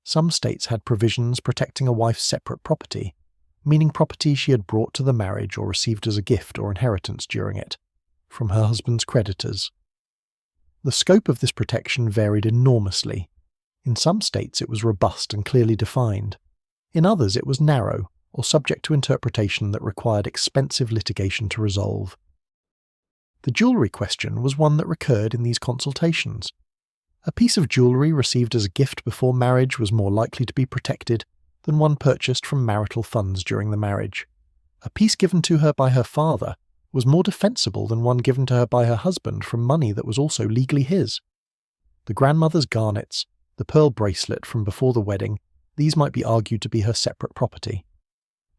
Some states had provisions protecting a wife's separate property, meaning property she had brought to the marriage or received as a gift or inheritance during it, from her husband's creditors. The scope of this protection varied enormously. In some states it was robust and clearly defined. In others it was narrow, or subject to interpretation that required expensive litigation to resolve. The jewellery question was one that recurred in these consultations. A piece of jewellery received as a gift before marriage was more likely to be protected than one purchased from marital funds during the marriage. A piece given to her by her father was more defensible than one given to her by her husband from money that was also legally his. The grandmother's garnets, the pearl bracelet from before the wedding, these might be argued to be her separate property.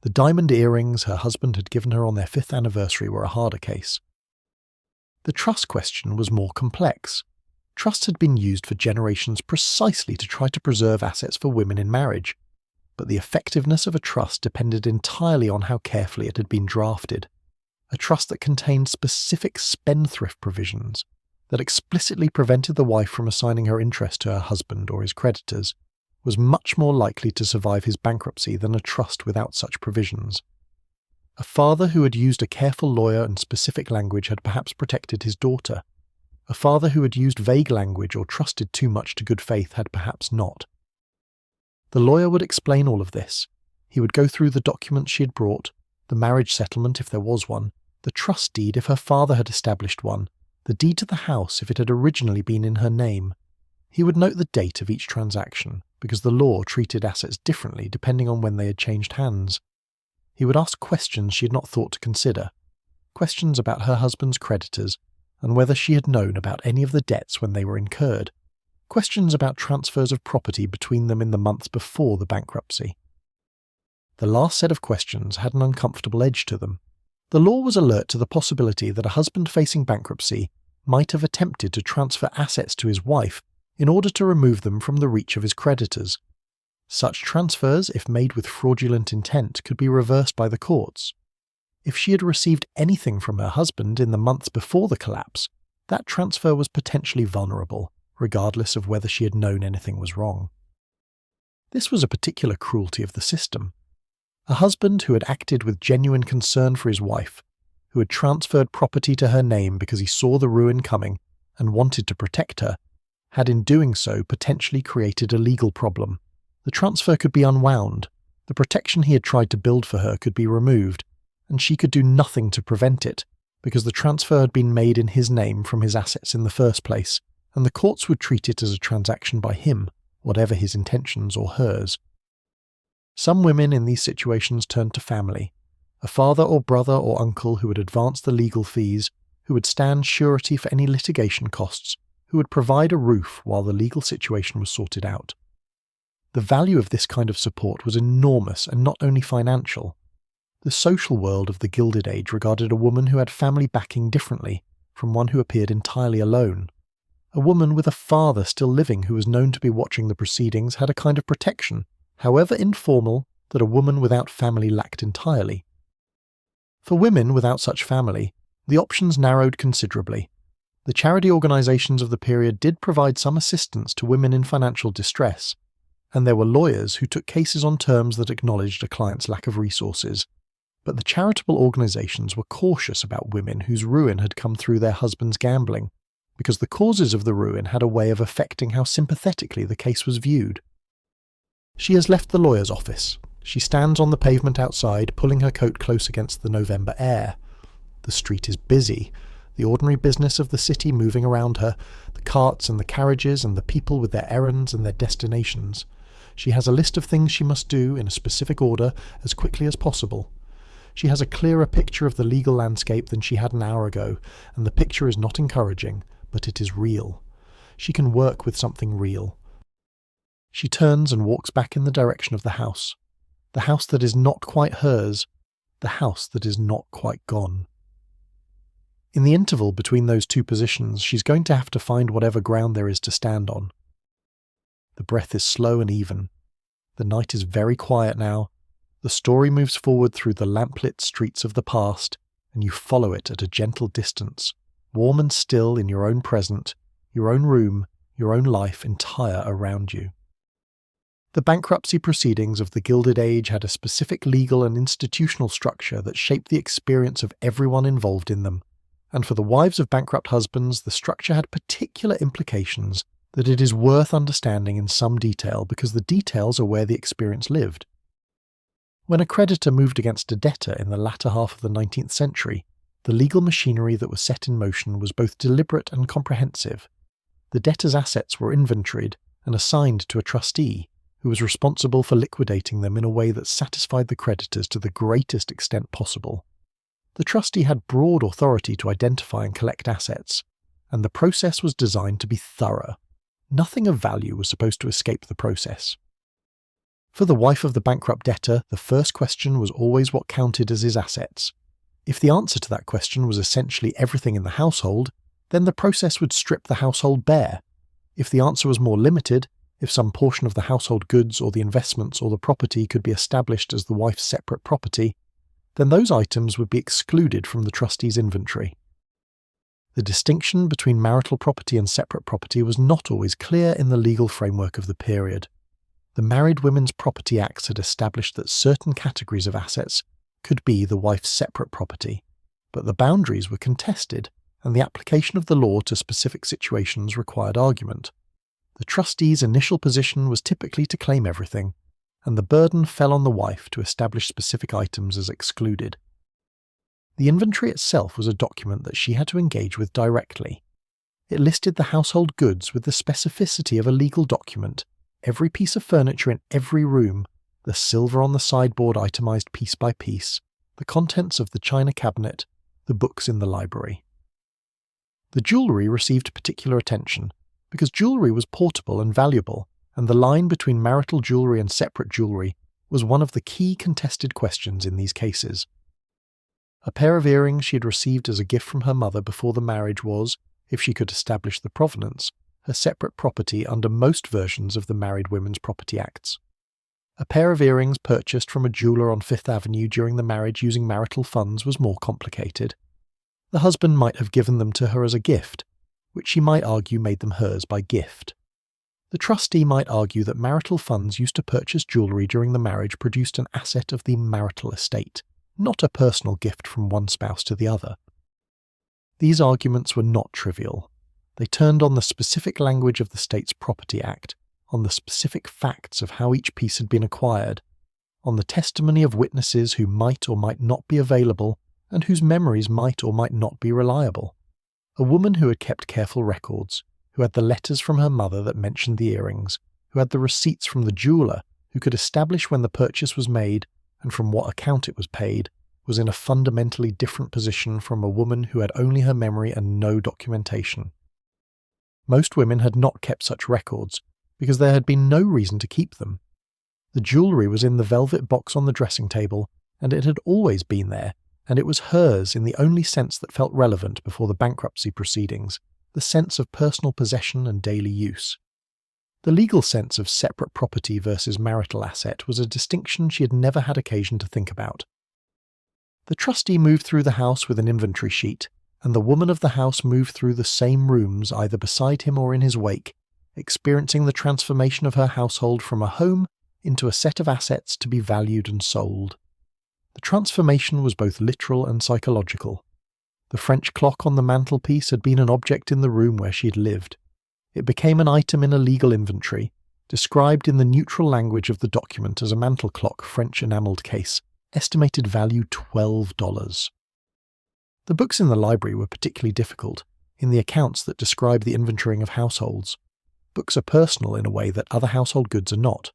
The diamond earrings her husband had given her on their 5th anniversary were a harder case. The trust question was more complex. Trust had been used for generations precisely to try to preserve assets for women in marriage, but the effectiveness of a trust depended entirely on how carefully it had been drafted. A trust that contained specific spendthrift provisions, that explicitly prevented the wife from assigning her interest to her husband or his creditors, was much more likely to survive his bankruptcy than a trust without such provisions. A father who had used a careful lawyer and specific language had perhaps protected his daughter. A father who had used vague language or trusted too much to good faith had perhaps not. The lawyer would explain all of this. He would go through the documents she had brought, the marriage settlement if there was one, the trust deed if her father had established one, the deed to the house if it had originally been in her name. He would note the date of each transaction, because the law treated assets differently depending on when they had changed hands. He would ask questions she had not thought to consider, questions about her husband's creditors, and whether she had known about any of the debts when they were incurred, questions about transfers of property between them in the months before the bankruptcy. The last set of questions had an uncomfortable edge to them. The law was alert to the possibility that a husband facing bankruptcy might have attempted to transfer assets to his wife in order to remove them from the reach of his creditors. Such transfers, if made with fraudulent intent, could be reversed by the courts. If she had received anything from her husband in the months before the collapse, that transfer was potentially vulnerable, regardless of whether she had known anything was wrong. This was a particular cruelty of the system. A husband who had acted with genuine concern for his wife, who had transferred property to her name because he saw the ruin coming and wanted to protect her, had in doing so potentially created a legal problem. The transfer could be unwound, the protection he had tried to build for her could be removed, and she could do nothing to prevent it, because the transfer had been made in his name from his assets in the first place, and the courts would treat it as a transaction by him, whatever his intentions or hers. Some women in these situations turned to family, a father or brother or uncle who would advance the legal fees, who would stand surety for any litigation costs, who would provide a roof while the legal situation was sorted out. The value of this kind of support was enormous and not only financial. The social world of the Gilded Age regarded a woman who had family backing differently from one who appeared entirely alone. A woman with a father still living who was known to be watching the proceedings had a kind of protection, however informal, that a woman without family lacked entirely. For women without such family, the options narrowed considerably. The charity organisations of the period did provide some assistance to women in financial distress, and there were lawyers who took cases on terms that acknowledged a client's lack of resources. But the charitable organisations were cautious about women whose ruin had come through their husband's gambling, because the causes of the ruin had a way of affecting how sympathetically the case was viewed. She has left the lawyer's office. She stands on the pavement outside, pulling her coat close against the November air. The street is busy, the ordinary business of the city moving around her, the carts and the carriages and the people with their errands and their destinations. She has a list of things she must do in a specific order as quickly as possible. She has a clearer picture of the legal landscape than she had an hour ago, and the picture is not encouraging, but it is real. she can work with something real. She turns and walks back in the direction of the house that is not quite hers, the house that is not quite gone. In the interval between those two positions, she's going to have to find whatever ground there is to stand on. The breath is slow and even. The night is very quiet now. The story moves forward through the lamplit streets of the past, and you follow it at a gentle distance, warm and still in your own present, your own room, your own life entire around you. The bankruptcy proceedings of the Gilded Age had a specific legal and institutional structure that shaped the experience of everyone involved in them, and for the wives of bankrupt husbands, the structure had particular implications that it is worth understanding in some detail because the details are where the experience lived. When a creditor moved against a debtor in the latter half of the 19th century, the legal machinery that was set in motion was both deliberate and comprehensive. The debtor's assets were inventoried and assigned to a trustee, who was responsible for liquidating them in a way that satisfied the creditors to the greatest extent possible. The trustee had broad authority to identify and collect assets, and the process was designed to be thorough. Nothing of value was supposed to escape the process. For the wife of the bankrupt debtor, the first question was always what counted as his assets. If the answer to that question was essentially everything in the household, then the process would strip the household bare. If the answer was more limited, if some portion of the household goods or the investments or the property could be established as the wife's separate property, then those items would be excluded from the trustee's inventory. The distinction between marital property and separate property was not always clear in the legal framework of the period. The Married Women's Property Acts had established that certain categories of assets could be the wife's separate property, but the boundaries were contested, and the application of the law to specific situations required argument. The trustee's initial position was typically to claim everything, and the burden fell on the wife to establish specific items as excluded. The inventory itself was a document that she had to engage with directly. It listed the household goods with the specificity of a legal document, every piece of furniture in every room, the silver on the sideboard itemized piece by piece, the contents of the china cabinet, the books in the library. The jewellery received particular attention, because jewellery was portable and valuable, and the line between marital jewellery and separate jewellery was one of the key contested questions in these cases. A pair of earrings she had received as a gift from her mother before the marriage was, if she could establish the provenance, her separate property under most versions of the Married Women's Property Acts. A pair of earrings purchased from a jeweller on Fifth Avenue during the marriage using marital funds was more complicated. The husband might have given them to her as a gift, which she might argue made them hers by gift. The trustee might argue that marital funds used to purchase jewellery during the marriage produced an asset of the marital estate, not a personal gift from one spouse to the other. These arguments were not trivial. They turned on the specific language of the state's Property Act, on the specific facts of how each piece had been acquired, on the testimony of witnesses who might or might not be available and whose memories might or might not be reliable. A woman who had kept careful records, who had the letters from her mother that mentioned the earrings, who had the receipts from the jeweller, who could establish when the purchase was made and from what account it was paid, was in a fundamentally different position from a woman who had only her memory and no documentation. Most women had not kept such records, because there had been no reason to keep them. The jewellery was in the velvet box on the dressing table, and it had always been there, and it was hers in the only sense that felt relevant before the bankruptcy proceedings, the sense of personal possession and daily use. The legal sense of separate property versus marital asset was a distinction she had never had occasion to think about. The trustee moved through the house with an inventory sheet, and the woman of the house moved through the same rooms either beside him or in his wake, experiencing the transformation of her household from a home into a set of assets to be valued and sold. The transformation was both literal and psychological. The French clock on the mantelpiece had been an object in the room where she had lived. It became an item in a legal inventory, described in the neutral language of the document as a mantel clock French enamelled case, estimated value $12. The books in the library were particularly difficult, in the accounts that describe the inventorying of households. Books are personal in a way that other household goods are not.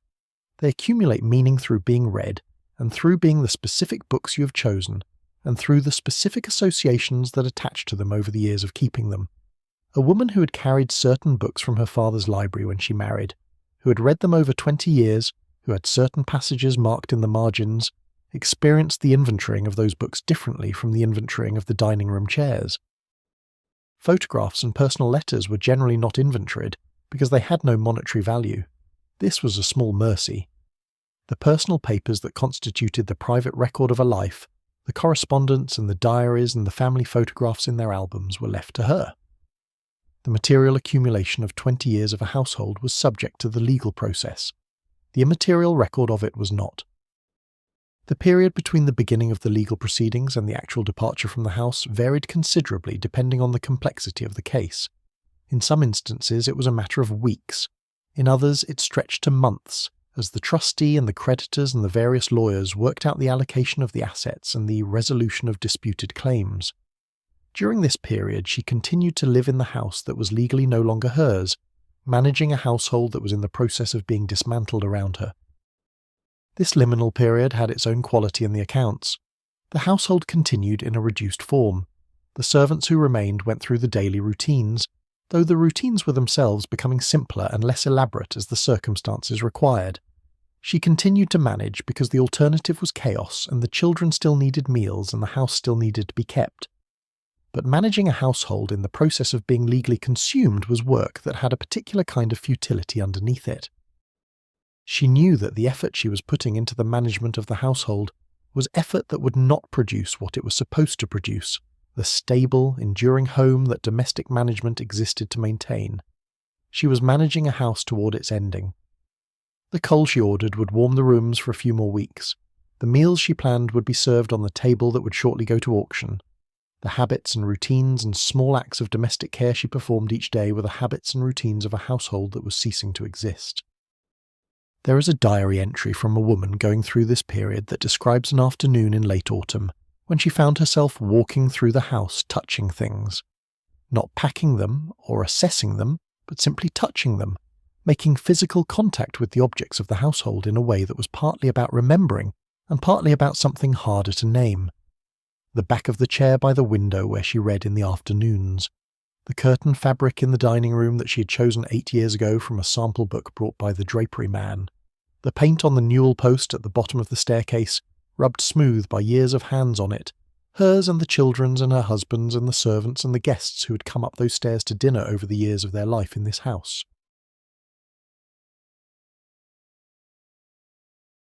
They accumulate meaning through being read, and through being the specific books you have chosen, and through the specific associations that attach to them over the years of keeping them. A woman who had carried certain books from her father's library when she married, who had read them over 20 years, who had certain passages marked in the margins, experienced the inventorying of those books differently from the inventorying of the dining room chairs. Photographs and personal letters were generally not inventoried because they had no monetary value. This was a small mercy. The personal papers that constituted the private record of a life, the correspondence and the diaries and the family photographs in their albums were left to her. The material accumulation of 20 years of a household was subject to the legal process. The immaterial record of it was not. The period between the beginning of the legal proceedings and the actual departure from the house varied considerably depending on the complexity of the case. In some instances it was a matter of weeks. In others it stretched to months, as the trustee and the creditors and the various lawyers worked out the allocation of the assets and the resolution of disputed claims. During this period she continued to live in the house that was legally no longer hers, managing a household that was in the process of being dismantled around her. This liminal period had its own quality in the accounts. The household continued in a reduced form. The servants who remained went through the daily routines, though the routines were themselves becoming simpler and less elaborate as the circumstances required. She continued to manage because the alternative was chaos and the children still needed meals and the house still needed to be kept. But managing a household in the process of being legally consumed was work that had a particular kind of futility underneath it. She knew that the effort she was putting into the management of the household was effort that would not produce what it was supposed to produce, the stable, enduring home that domestic management existed to maintain. She was managing a house toward its ending. The coal she ordered would warm the rooms for a few more weeks. The meals she planned would be served on the table that would shortly go to auction. The habits and routines and small acts of domestic care she performed each day were the habits and routines of a household that was ceasing to exist. There is a diary entry from a woman going through this period that describes an afternoon in late autumn when she found herself walking through the house touching things. Not packing them or assessing them, but simply touching them, making physical contact with the objects of the household in a way that was partly about remembering and partly about something harder to name. The back of the chair by the window where she read in the afternoons. The curtain fabric in the dining room that she had chosen 8 years ago from a sample book brought by the drapery man. The paint on the newel post at the bottom of the staircase, rubbed smooth by years of hands on it, hers and the children's and her husband's and the servants and the guests who had come up those stairs to dinner over the years of their life in this house.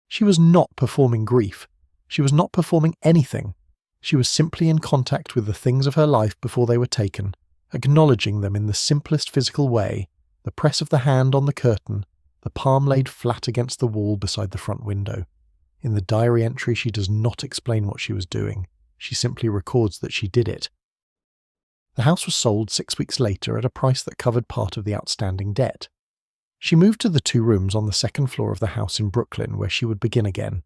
She was not performing grief. She was not performing anything. She was simply in contact with the things of her life before they were taken, acknowledging them in the simplest physical way, the press of the hand on the curtain, the palm laid flat against the wall beside the front window. In the diary entry she does not explain what she was doing, she simply records that she did it. The house was sold 6 weeks later at a price that covered part of the outstanding debt. She moved to the 2 rooms on the second floor of the house in Brooklyn where she would begin again.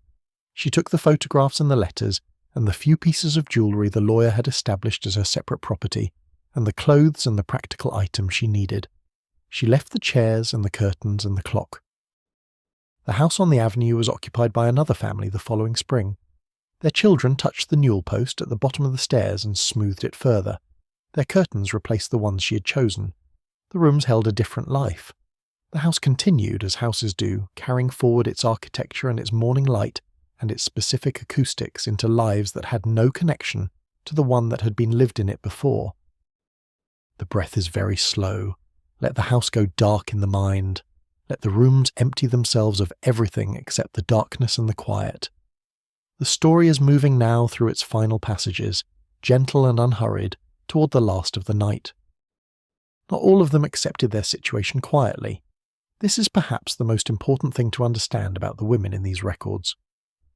She took the photographs and the letters, and the few pieces of jewellery the lawyer had established as her separate property, and the clothes and the practical items she needed. She left the chairs and the curtains and the clock. The house on the avenue was occupied by another family the following spring. Their children touched the newel post at the bottom of the stairs and smoothed it further. Their curtains replaced the ones she had chosen. The rooms held a different life. The house continued, as houses do, carrying forward its architecture and its morning light and its specific acoustics into lives that had no connection to the one that had been lived in it before. The breath is very slow. Let the house go dark in the mind. Let the rooms empty themselves of everything except the darkness and the quiet. The story is moving now through its final passages, gentle and unhurried, toward the last of the night. Not all of them accepted their situation quietly. This is perhaps the most important thing to understand about the women in these records.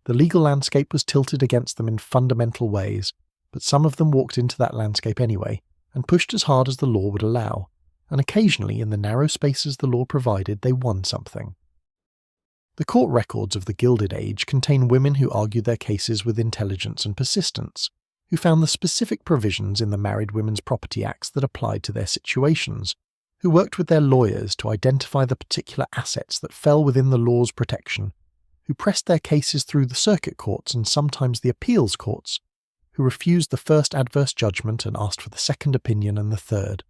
The legal landscape was tilted against them in fundamental ways, but some of them walked into that landscape anyway, and pushed as hard as the law would allow, and occasionally, in the narrow spaces the law provided, they won something. The court records of the Gilded Age contain women who argued their cases with intelligence and persistence, who found the specific provisions in the Married Women's Property Acts that applied to their situations, who worked with their lawyers to identify the particular assets that fell within the law's protection, who pressed their cases through the circuit courts and sometimes the appeals courts, who refused the first adverse judgment and asked for the second opinion and the third.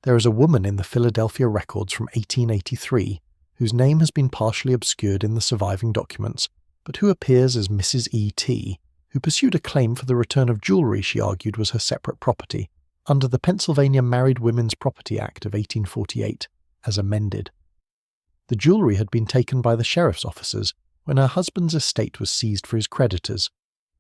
There is a woman in the Philadelphia records from 1883 whose name has been partially obscured in the surviving documents, but who appears as Mrs. E.T., who pursued a claim for the return of jewellery she argued was her separate property, under the Pennsylvania Married Women's Property Act of 1848, as amended. The jewellery had been taken by the sheriff's officers when her husband's estate was seized for his creditors.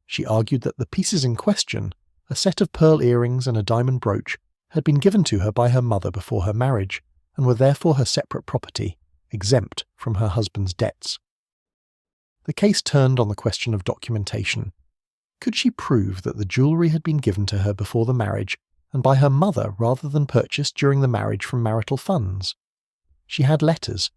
She argued that the pieces in question, a set of pearl earrings and a diamond brooch, had been given to her by her mother before her marriage, and were therefore her separate property, exempt from her husband's debts. The case turned on the question of documentation. Could she prove that the jewellery had been given to her before the marriage, and by her mother rather than purchased during the marriage from marital funds? She had letters.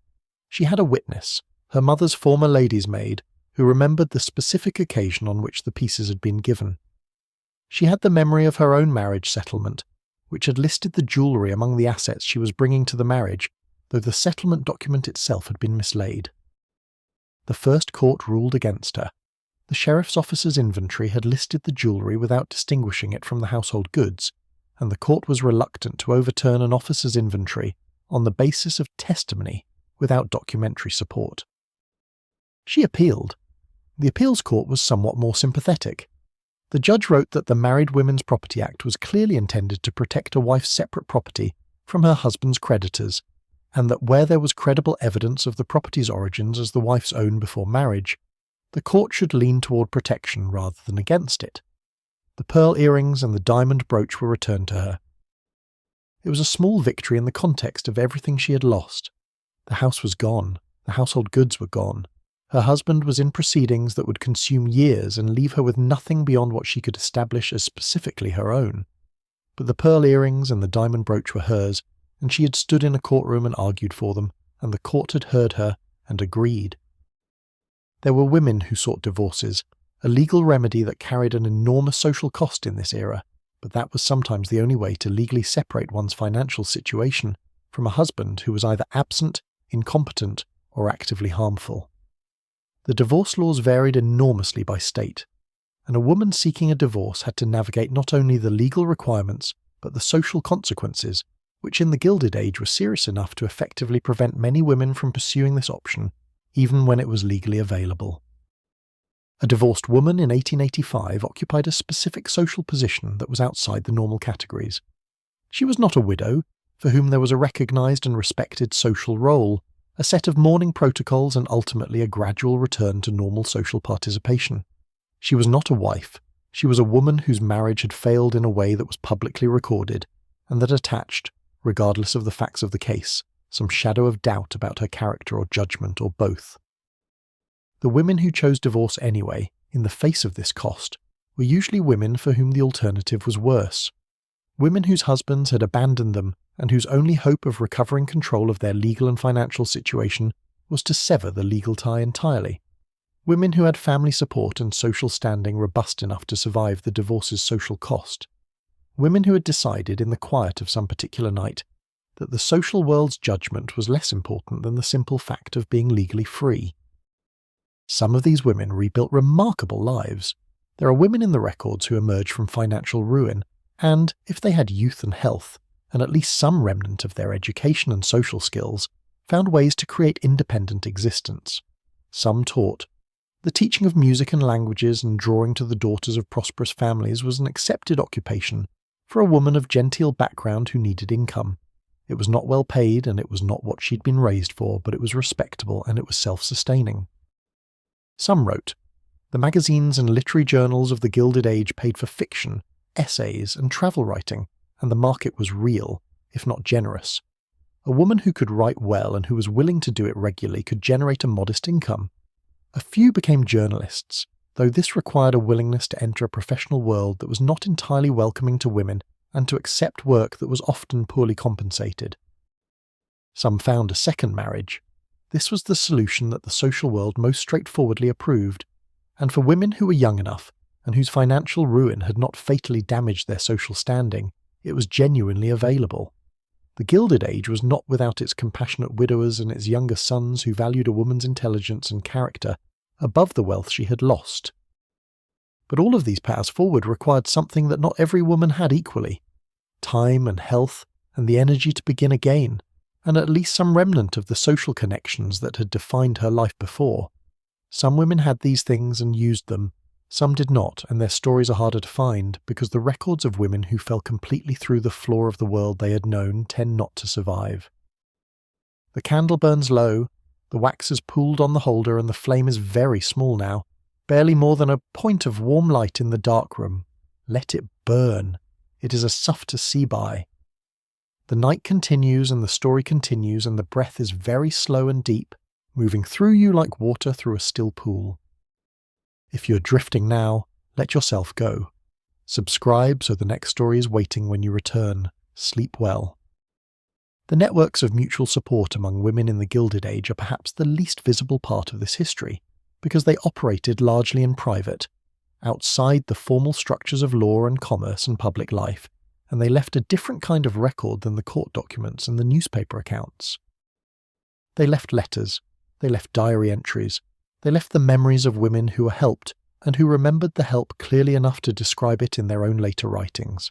She had a witness, her mother's former lady's maid, who remembered the specific occasion on which the pieces had been given. She had the memory of her own marriage settlement, which had listed the jewellery among the assets she was bringing to the marriage, though the settlement document itself had been mislaid. The first court ruled against her. The sheriff's officer's inventory had listed the jewellery without distinguishing it from the household goods, and the court was reluctant to overturn an officer's inventory on the basis of testimony without documentary support. She appealed. The appeals court was somewhat more sympathetic. The judge wrote that the Married Women's Property Act was clearly intended to protect a wife's separate property from her husband's creditors, and that where there was credible evidence of the property's origins as the wife's own before marriage, the court should lean toward protection rather than against it. The pearl earrings and the diamond brooch were returned to her. It was a small victory in the context of everything she had lost. The house was gone, the household goods were gone. Her husband was in proceedings that would consume years and leave her with nothing beyond what she could establish as specifically her own. But the pearl earrings and the diamond brooch were hers, and she had stood in a courtroom and argued for them, and the court had heard her and agreed. There were women who sought divorces, a legal remedy that carried an enormous social cost in this era, but that was sometimes the only way to legally separate one's financial situation from a husband who was either absent, incompetent, or actively harmful. The divorce laws varied enormously by state, and a woman seeking a divorce had to navigate not only the legal requirements, but the social consequences, which in the Gilded Age were serious enough to effectively prevent many women from pursuing this option, even when it was legally available. A divorced woman in 1885 occupied a specific social position that was outside the normal categories. She was not a widow, for whom there was a recognised and respected social role, a set of mourning protocols, and ultimately a gradual return to normal social participation. She was not a wife. She was a woman whose marriage had failed in a way that was publicly recorded, and that attached, regardless of the facts of the case, some shadow of doubt about her character or judgment, or both. The women who chose divorce anyway, in the face of this cost, were usually women for whom the alternative was worse. Women whose husbands had abandoned them, and whose only hope of recovering control of their legal and financial situation was to sever the legal tie entirely. Women who had family support and social standing robust enough to survive the divorce's social cost. Women who had decided in the quiet of some particular night that the social world's judgment was less important than the simple fact of being legally free. Some of these women rebuilt remarkable lives. There are women in the records who emerged from financial ruin, and, if they had youth and health, and at least some remnant of their education and social skills, found ways to create independent existence. Some taught. The teaching of music and languages and drawing to the daughters of prosperous families was an accepted occupation for a woman of genteel background who needed income. It was not well paid, and it was not what she'd been raised for, but it was respectable and it was self-sustaining. Some wrote. The magazines and literary journals of the Gilded Age paid for fiction, essays, and travel writing, and the market was real, if not generous. A woman who could write well and who was willing to do it regularly could generate a modest income. A few became journalists, though this required a willingness to enter a professional world that was not entirely welcoming to women and to accept work that was often poorly compensated. Some found a second marriage. This was the solution that the social world most straightforwardly approved, and for women who were young enough and whose financial ruin had not fatally damaged their social standing, it was genuinely available. The Gilded Age was not without its compassionate widowers and its younger sons who valued a woman's intelligence and character above the wealth she had lost. But all of these paths forward required something that not every woman had equally: time and health, and the energy to begin again, and at least some remnant of the social connections that had defined her life before. Some women had these things and used them, some did not, and their stories are harder to find because the records of women who fell completely through the floor of the world they had known tend not to survive. The candle burns low, the wax is pooled on the holder, and the flame is very small now, barely more than a point of warm light in the dark room. Let it burn. It is a soft to see by. The night continues and the story continues, and the breath is very slow and deep, moving through you like water through a still pool. If you're drifting now, let yourself go. Subscribe so the next story is waiting when you return. Sleep well. The networks of mutual support among women in the Gilded Age are perhaps the least visible part of this history, because they operated largely in private, outside the formal structures of law and commerce and public life, and they left a different kind of record than the court documents and the newspaper accounts. They left letters, they left diary entries, they left the memories of women who were helped and who remembered the help clearly enough to describe it in their own later writings.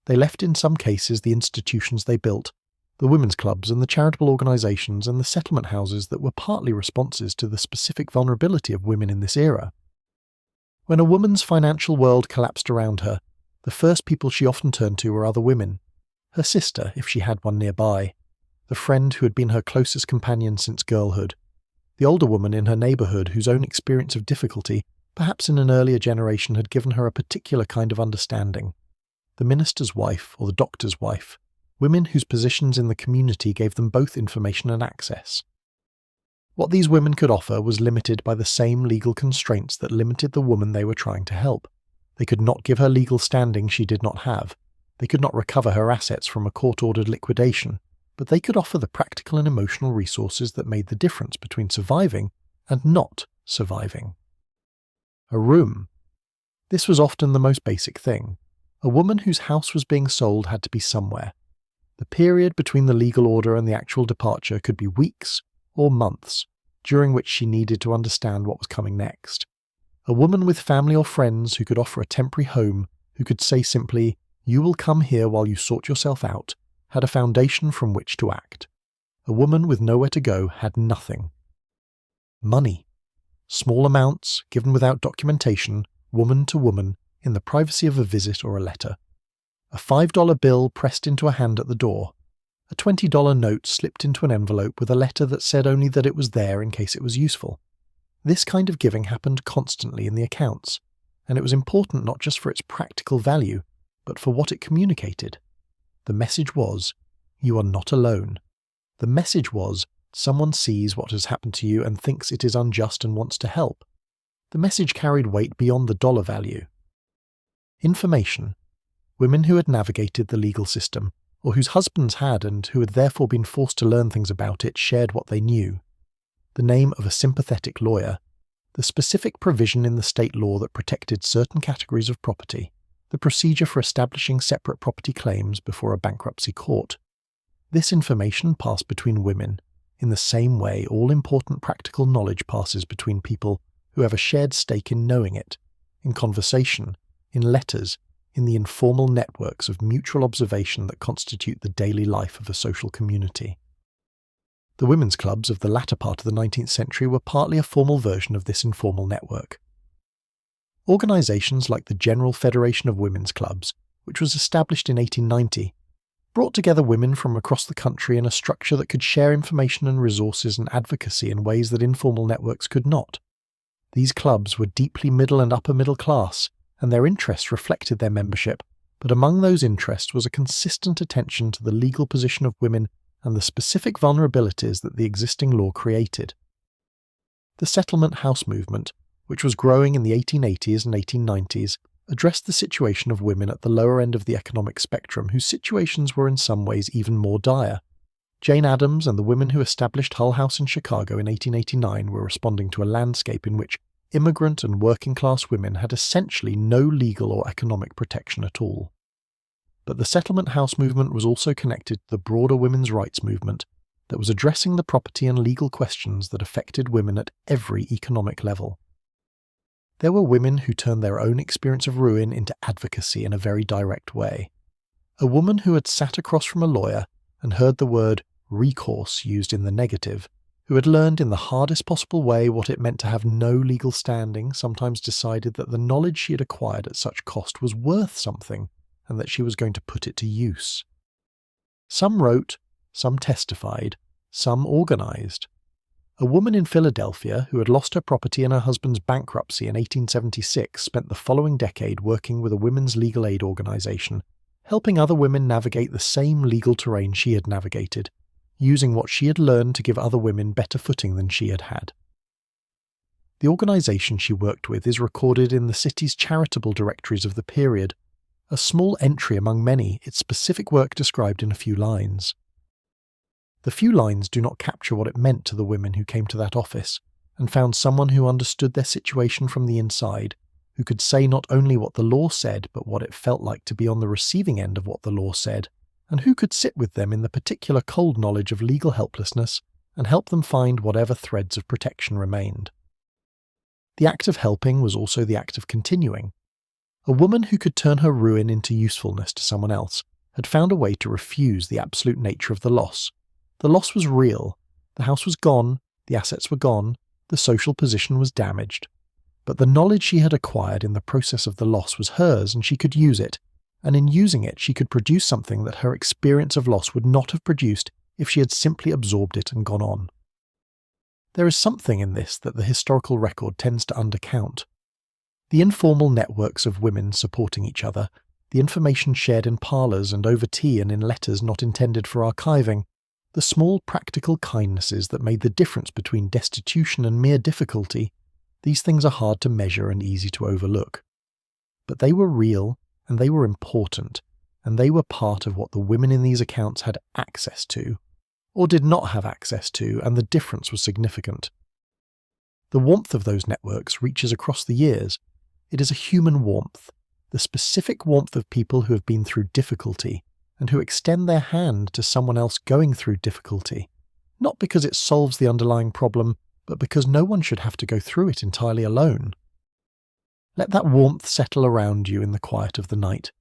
They left in some cases the institutions they built, the women's clubs and the charitable organisations and the settlement houses that were partly responses to the specific vulnerability of women in this era. When a woman's financial world collapsed around her, the first people she often turned to were other women, her sister if she had one nearby, the friend who had been her closest companion since girlhood, the older woman in her neighbourhood whose own experience of difficulty, perhaps in an earlier generation, had given her a particular kind of understanding, the minister's wife or the doctor's wife, women whose positions in the community gave them both information and access. What these women could offer was limited by the same legal constraints that limited the woman they were trying to help. They could not give her legal standing she did not have. They could not recover her assets from a court-ordered liquidation, but they could offer the practical and emotional resources that made the difference between surviving and not surviving. A room. This was often the most basic thing. A woman whose house was being sold had to be somewhere. The period between the legal order and the actual departure could be weeks or months, during which she needed to understand what was coming next. A woman with family or friends who could offer a temporary home, who could say simply, "You will come here while you sort yourself out," had a foundation from which to act. A woman with nowhere to go had nothing. Money. Small amounts, given without documentation, woman to woman, in the privacy of a visit or a letter. A $5 bill pressed into a hand at the door. A $20 note slipped into an envelope with a letter that said only that it was there in case it was useful. This kind of giving happened constantly in the accounts, and it was important not just for its practical value, but for what it communicated. The message was, you are not alone. The message was, someone sees what has happened to you and thinks it is unjust and wants to help. The message carried weight beyond the dollar value. Information. Women who had navigated the legal system, or whose husbands had and who had therefore been forced to learn things about it, shared what they knew. The name of a sympathetic lawyer, the specific provision in the state law that protected certain categories of property, the procedure for establishing separate property claims before a bankruptcy court. This information passed between women, in the same way all-important practical knowledge passes between people who have a shared stake in knowing it, in conversation, in letters, in the informal networks of mutual observation that constitute the daily life of a social community. The women's clubs of the latter part of the 19th century were partly a formal version of this informal network. Organisations like the General Federation of Women's Clubs, which was established in 1890, brought together women from across the country in a structure that could share information and resources and advocacy in ways that informal networks could not. These clubs were deeply middle and upper middle class, and their interests reflected their membership, but among those interests was a consistent attention to the legal position of women and the specific vulnerabilities that the existing law created. The settlement house movement, which was growing in the 1880s and 1890s, addressed the situation of women at the lower end of the economic spectrum whose situations were in some ways even more dire. Jane Addams and the women who established Hull House in Chicago in 1889 were responding to a landscape in which immigrant and working-class women had essentially no legal or economic protection at all. But the settlement house movement was also connected to the broader women's rights movement that was addressing the property and legal questions that affected women at every economic level. There were women who turned their own experience of ruin into advocacy in a very direct way. A woman who had sat across from a lawyer and heard the word recourse used in the negative, who had learned in the hardest possible way what it meant to have no legal standing, sometimes decided that the knowledge she had acquired at such cost was worth something and that she was going to put it to use. Some wrote, some testified, some organised. A woman in Philadelphia who had lost her property in her husband's bankruptcy in 1876 spent the following decade working with a women's legal aid organisation, helping other women navigate the same legal terrain she had navigated, using what she had learned to give other women better footing than she had had. The organisation she worked with is recorded in the city's charitable directories of the period, a small entry among many, its specific work described in a few lines. The few lines do not capture what it meant to the women who came to that office and found someone who understood their situation from the inside, who could say not only what the law said but what it felt like to be on the receiving end of what the law said, and who could sit with them in the particular cold knowledge of legal helplessness and help them find whatever threads of protection remained. The act of helping was also the act of continuing. A woman who could turn her ruin into usefulness to someone else had found a way to refuse the absolute nature of the loss. The loss was real, the house was gone, the assets were gone, the social position was damaged. But the knowledge she had acquired in the process of the loss was hers and she could use it, and in using it she could produce something that her experience of loss would not have produced if she had simply absorbed it and gone on. There is something in this that the historical record tends to undercount. The informal networks of women supporting each other, the information shared in parlours and over tea and in letters not intended for archiving, the small practical kindnesses that made the difference between destitution and mere difficulty, these things are hard to measure and easy to overlook. But they were real, and they were important, and they were part of what the women in these accounts had access to, or did not have access to, and the difference was significant. The warmth of those networks reaches across the years. It is a human warmth, the specific warmth of people who have been through difficulty, and who extend their hand to someone else going through difficulty, not because it solves the underlying problem, but because no one should have to go through it entirely alone. Let that warmth settle around you in the quiet of the night.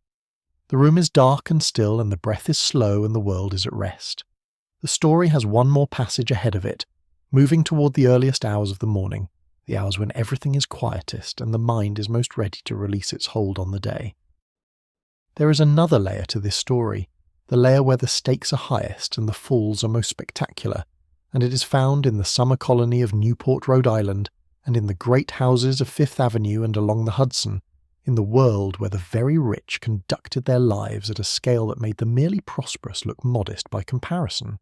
The room is dark and still, and the breath is slow, and the world is at rest. The story has one more passage ahead of it, moving toward the earliest hours of the morning, the hours when everything is quietest and the mind is most ready to release its hold on the day. There is another layer to this story, the layer where the stakes are highest and the falls are most spectacular, and it is found in the summer colony of Newport, Rhode Island, and in the great houses of Fifth Avenue and along the Hudson, in the world where the very rich conducted their lives at a scale that made the merely prosperous look modest by comparison.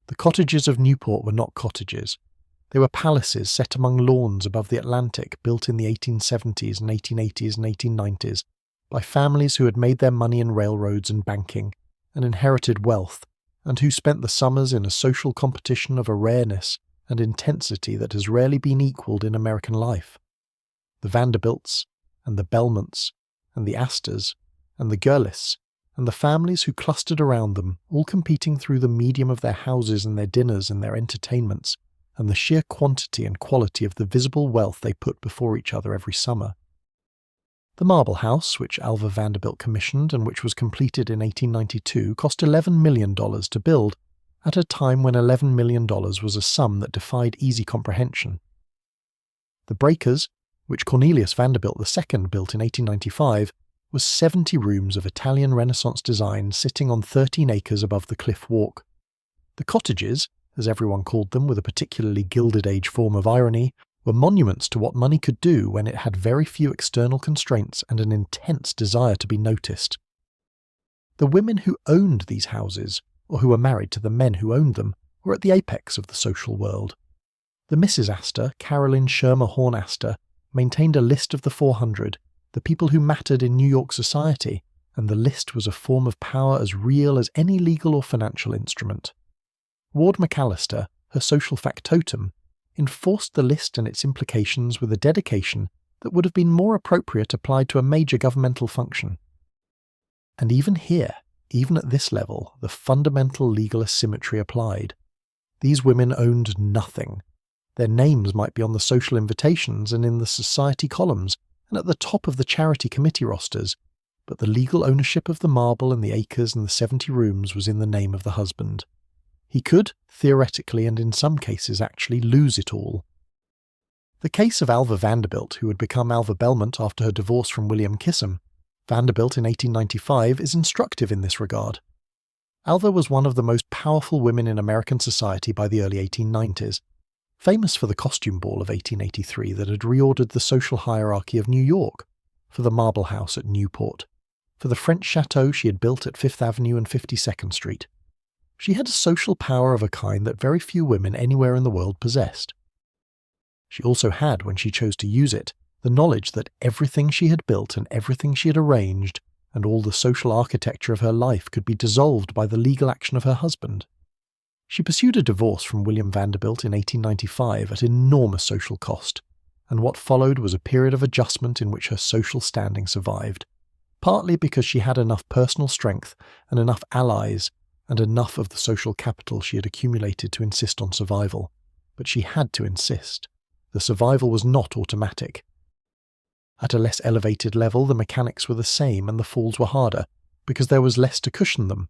The cottages of Newport were not cottages. They were palaces set among lawns above the Atlantic, built in the 1870s and 1880s and 1890s, by families who had made their money in railroads and banking, and inherited wealth, and who spent the summers in a social competition of a rareness and intensity that has rarely been equalled in American life. The Vanderbilts, and the Belmonts, and the Astors, and the Gurlists, and the families who clustered around them, all competing through the medium of their houses and their dinners and their entertainments, and the sheer quantity and quality of the visible wealth they put before each other every summer. The Marble House, which Alva Vanderbilt commissioned and which was completed in 1892, cost $11 million to build, at a time when $11 million was a sum that defied easy comprehension. The Breakers, which Cornelius Vanderbilt II built in 1895, was 70 rooms of Italian Renaissance design sitting on 13 acres above the cliff walk. The cottages, as everyone called them with a particularly Gilded Age form of irony, were monuments to what money could do when it had very few external constraints and an intense desire to be noticed. The women who owned these houses, or who were married to the men who owned them, were at the apex of the social world. The Mrs. Astor, Caroline Shermer Horn Astor, maintained a list of the 400, the people who mattered in New York society, and the list was a form of power as real as any legal or financial instrument. Ward McAllister, her social factotum, enforced the list and its implications with a dedication that would have been more appropriate applied to a major governmental function. And even here, even at this level, the fundamental legal asymmetry applied. These women owned nothing. Their names might be on the social invitations and in the society columns and at the top of the charity committee rosters, but the legal ownership of the marble and the acres and the 70 rooms was in the name of the husband. He could, theoretically and in some cases actually, lose it all. The case of Alva Vanderbilt, who had become Alva Belmont after her divorce from William Kissam, Vanderbilt in 1895, is instructive in this regard. Alva was one of the most powerful women in American society by the early 1890s, famous for the costume ball of 1883 that had reordered the social hierarchy of New York, for the Marble House at Newport, for the French chateau she had built at 5th Avenue and 52nd Street. She had a social power of a kind that very few women anywhere in the world possessed. She also had, when she chose to use it, the knowledge that everything she had built and everything she had arranged and all the social architecture of her life could be dissolved by the legal action of her husband. She pursued a divorce from William Vanderbilt in 1895 at enormous social cost, and what followed was a period of adjustment in which her social standing survived, partly because she had enough personal strength and enough allies and enough of the social capital she had accumulated to insist on survival. But she had to insist. The survival was not automatic. At a less elevated level, the mechanics were the same and the falls were harder, because there was less to cushion them.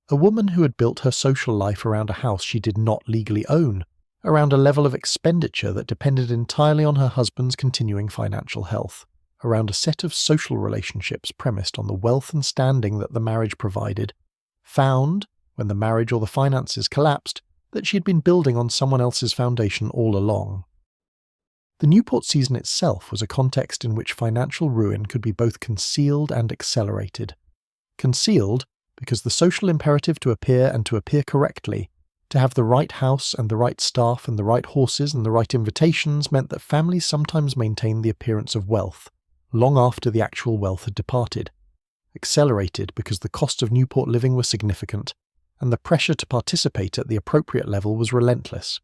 A woman who had built her social life around a house she did not legally own, around a level of expenditure that depended entirely on her husband's continuing financial health, around a set of social relationships premised on the wealth and standing that the marriage provided, found, when the marriage or the finances collapsed, that she had been building on someone else's foundation all along. The Newport season itself was a context in which financial ruin could be both concealed and accelerated. Concealed, because the social imperative to appear and to appear correctly, to have the right house and the right staff and the right horses and the right invitations meant that families sometimes maintained the appearance of wealth, long after the actual wealth had departed. Accelerated because the cost of Newport living was significant, and the pressure to participate at the appropriate level was relentless.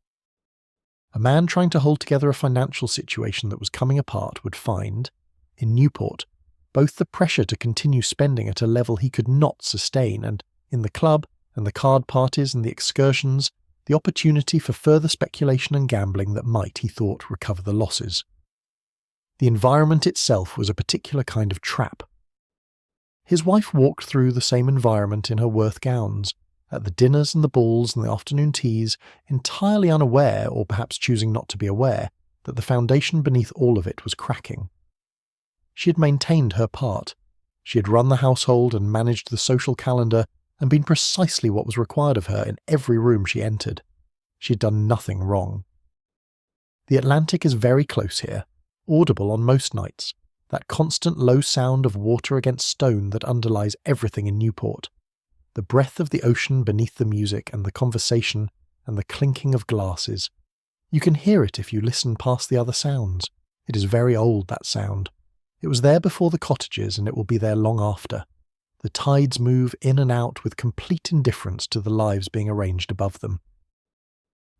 A man trying to hold together a financial situation that was coming apart would find, in Newport, both the pressure to continue spending at a level he could not sustain and, in the club and the card parties and the excursions, the opportunity for further speculation and gambling that might, he thought, recover the losses. The environment itself was a particular kind of trap. His wife walked through the same environment in her Worth gowns, at the dinners and the balls and the afternoon teas, entirely unaware, or perhaps choosing not to be aware, that the foundation beneath all of it was cracking. She had maintained her part. She had run the household and managed the social calendar and been precisely what was required of her in every room she entered. She had done nothing wrong. The Atlantic is very close here, audible on most nights, that constant low sound of water against stone that underlies everything in Newport. The breath of the ocean beneath the music and the conversation and the clinking of glasses. You can hear it if you listen past the other sounds. It is very old, that sound. It was there before the cottages and it will be there long after. The tides move in and out with complete indifference to the lives being arranged above them.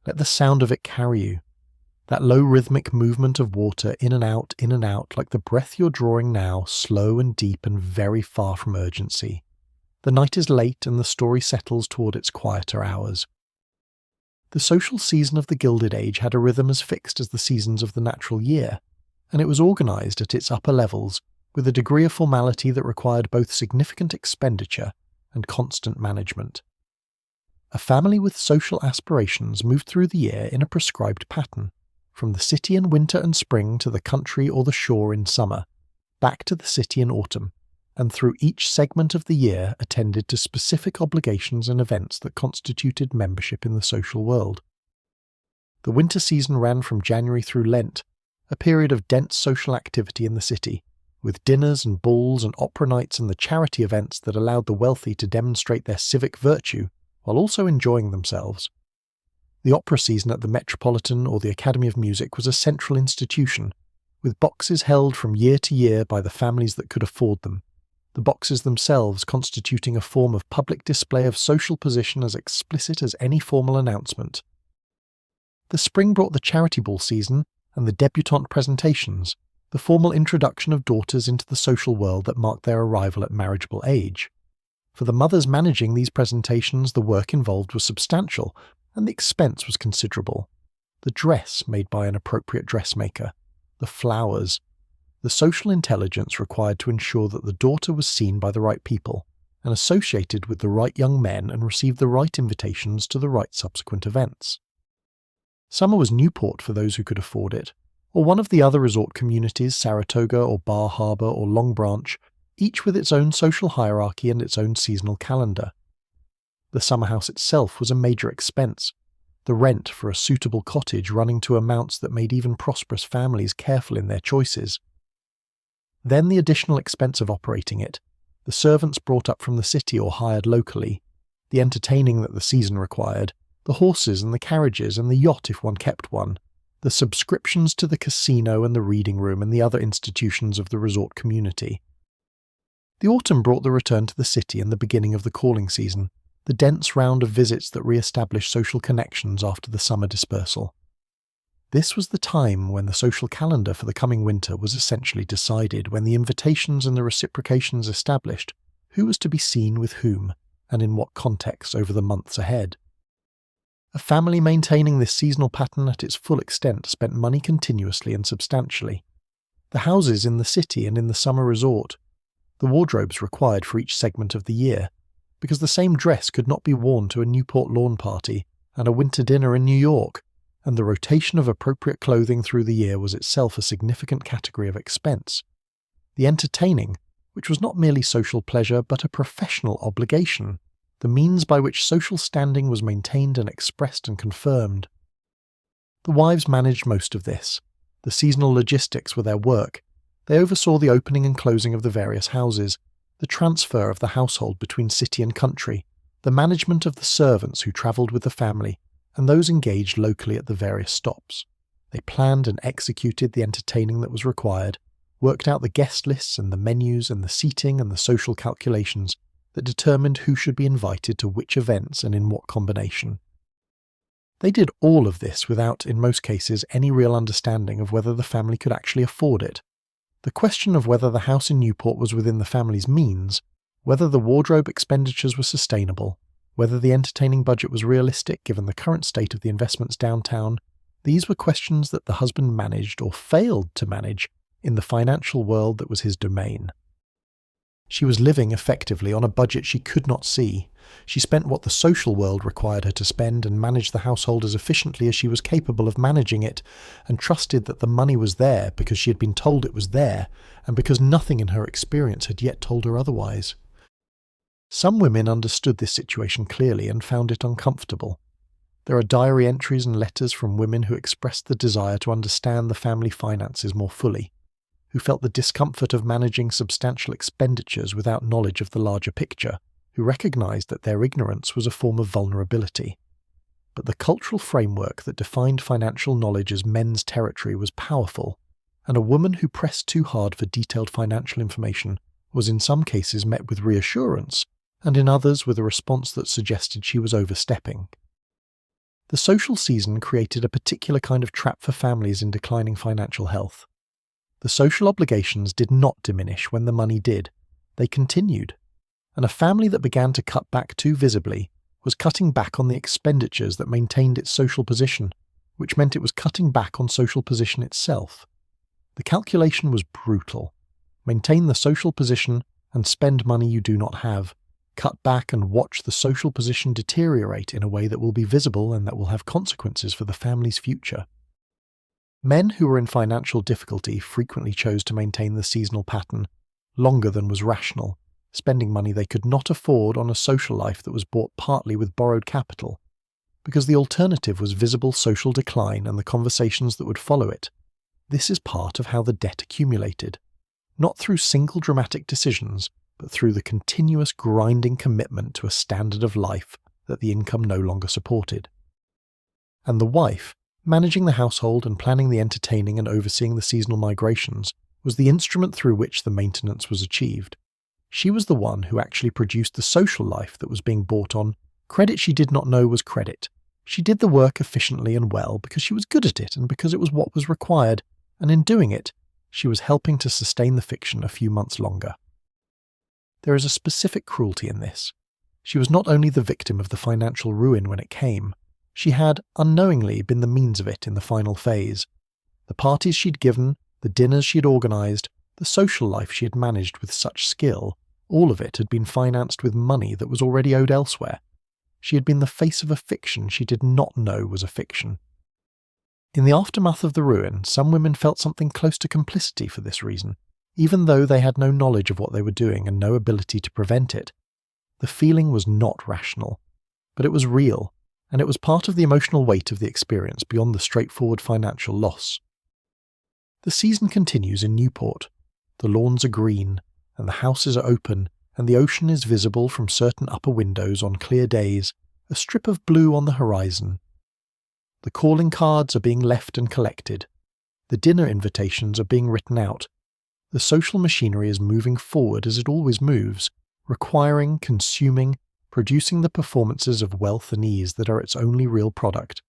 Let the sound of it carry you. That low rhythmic movement of water in and out, like the breath you're drawing now, slow and deep and very far from urgency. The night is late and the story settles toward its quieter hours. The social season of the Gilded Age had a rhythm as fixed as the seasons of the natural year, and it was organised at its upper levels with a degree of formality that required both significant expenditure and constant management. A family with social aspirations moved through the year in a prescribed pattern, from the city in winter and spring to the country or the shore in summer, back to the city in autumn, and through each segment of the year attended to specific obligations and events that constituted membership in the social world. The winter season ran from January through Lent, a period of dense social activity in the city, with dinners and balls and opera nights and the charity events that allowed the wealthy to demonstrate their civic virtue while also enjoying themselves. The opera season at the Metropolitan or the Academy of Music was a central institution, with boxes held from year to year by the families that could afford them, the boxes themselves constituting a form of public display of social position as explicit as any formal announcement. The spring brought the charity ball season and the debutante presentations, the formal introduction of daughters into the social world that marked their arrival at marriageable age. For the mothers managing these presentations, the work involved was substantial, and the expense was considerable. The dress made by an appropriate dressmaker, the flowers, the social intelligence required to ensure that the daughter was seen by the right people and associated with the right young men and received the right invitations to the right subsequent events. Summer was Newport for those who could afford it, or one of the other resort communities, Saratoga or Bar Harbor or Long Branch, each with its own social hierarchy and its own seasonal calendar. The summer house itself was a major expense, the rent for a suitable cottage running to amounts that made even prosperous families careful in their choices. Then the additional expense of operating it, the servants brought up from the city or hired locally, the entertaining that the season required, the horses and the carriages and the yacht if one kept one, the subscriptions to the casino and the reading room and the other institutions of the resort community. The autumn brought the return to the city and the beginning of the calling season, the dense round of visits that re-established social connections after the summer dispersal. This was the time when the social calendar for the coming winter was essentially decided, when the invitations and the reciprocations established who was to be seen with whom and in what context over the months ahead. A family maintaining this seasonal pattern at its full extent spent money continuously and substantially. The houses in the city and in the summer resort, the wardrobes required for each segment of the year, because the same dress could not be worn to a Newport lawn party and a winter dinner in New York, and the rotation of appropriate clothing through the year was itself a significant category of expense. The entertaining, which was not merely social pleasure but a professional obligation, the means by which social standing was maintained and expressed and confirmed. The wives managed most of this. The seasonal logistics were their work. They oversaw the opening and closing of the various houses, the transfer of the household between city and country, the management of the servants who travelled with the family, and those engaged locally at the various stops. They planned and executed the entertaining that was required, worked out the guest lists and the menus and the seating and the social calculations that determined who should be invited to which events and in what combination. They did all of this without, in most cases, any real understanding of whether the family could actually afford it. The question of whether the house in Newport was within the family's means, whether the wardrobe expenditures were sustainable, whether the entertaining budget was realistic given the current state of the investments downtown, these were questions that the husband managed or failed to manage in the financial world that was his domain. She was living effectively on a budget she could not see. She spent what the social world required her to spend and managed the household as efficiently as she was capable of managing it, and trusted that the money was there because she had been told it was there, and because nothing in her experience had yet told her otherwise. Some women understood this situation clearly and found it uncomfortable. There are diary entries and letters from women who expressed the desire to understand the family finances more fully, who felt the discomfort of managing substantial expenditures without knowledge of the larger picture, who recognized that their ignorance was a form of vulnerability. But the cultural framework that defined financial knowledge as men's territory was powerful, and a woman who pressed too hard for detailed financial information was in some cases met with reassurance, and in others with a response that suggested she was overstepping. The social season created a particular kind of trap for families in declining financial health. The social obligations did not diminish when the money did. They continued. And a family that began to cut back too visibly was cutting back on the expenditures that maintained its social position, which meant it was cutting back on social position itself. The calculation was brutal. Maintain the social position and spend money you do not have. Cut back and watch the social position deteriorate in a way that will be visible and that will have consequences for the family's future. Men who were in financial difficulty frequently chose to maintain the seasonal pattern longer than was rational, spending money they could not afford on a social life that was bought partly with borrowed capital, because the alternative was visible social decline and the conversations that would follow it. This is part of how the debt accumulated, not through single dramatic decisions, but through the continuous grinding commitment to a standard of life that the income no longer supported. And the wife, managing the household and planning the entertaining and overseeing the seasonal migrations, was the instrument through which the maintenance was achieved. She was the one who actually produced the social life that was being bought on credit she did not know was credit. She did the work efficiently and well because she was good at it and because it was what was required, and in doing it, she was helping to sustain the fiction a few months longer. There is a specific cruelty in this. She was not only the victim of the financial ruin when it came, she had, unknowingly, been the means of it in the final phase. The parties she'd given, The dinners she had organised, the social life she had managed with such skill, all of it had been financed with money that was already owed elsewhere. She had been the face of a fiction she did not know was a fiction. In the aftermath of the ruin, some women felt something close to complicity for this reason, even though they had no knowledge of what they were doing and no ability to prevent it. The feeling was not rational, but it was real, and it was part of the emotional weight of the experience beyond the straightforward financial loss. The season continues in Newport. The lawns are green, and the houses are open, and the ocean is visible from certain upper windows on clear days, a strip of blue on the horizon. The calling cards are being left and collected. The dinner invitations are being written out. The social machinery is moving forward as it always moves, requiring, consuming, producing the performances of wealth and ease that are its only real product.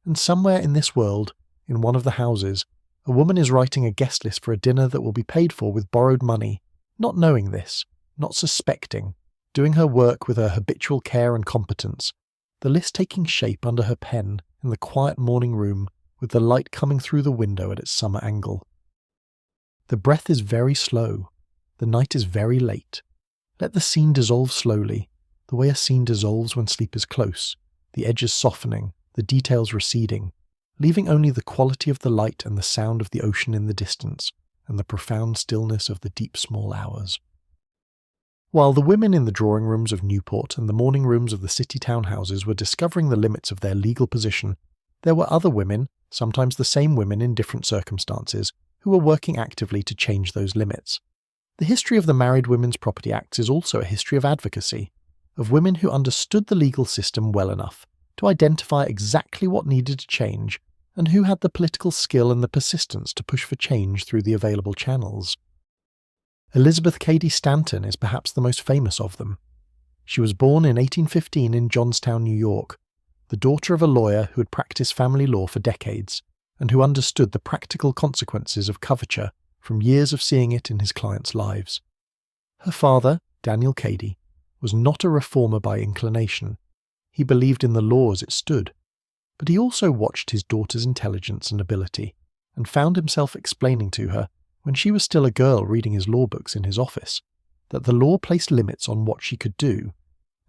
And somewhere in this world, in one of the houses, a woman is writing a guest list for a dinner that will be paid for with borrowed money, not knowing this, not suspecting, doing her work with her habitual care and competence, the list taking shape under her pen in the quiet morning room with the light coming through the window at its summer angle. The breath is very slow. The night is very late. Let the scene dissolve slowly, the way a scene dissolves when sleep is close, the edges softening, the details receding, leaving only the quality of the light and the sound of the ocean in the distance, and the profound stillness of the deep small hours. While the women in the drawing rooms of Newport and the morning rooms of the city townhouses were discovering the limits of their legal position, there were other women, sometimes the same women in different circumstances, who were working actively to change those limits. The history of the Married Women's Property Acts is also a history of advocacy, of women who understood the legal system well enough to identify exactly what needed to change and who had the political skill and the persistence to push for change through the available channels. Elizabeth Cady Stanton is perhaps the most famous of them. She was born in 1815 in Johnstown, New York, the daughter of a lawyer who had practiced family law for decades and who understood the practical consequences of coverture from years of seeing it in his clients' lives. Her father, Daniel Cady, was not a reformer by inclination. He believed in the law as it stood, but he also watched his daughter's intelligence and ability and found himself explaining to her, when she was still a girl reading his law books in his office, that the law placed limits on what she could do,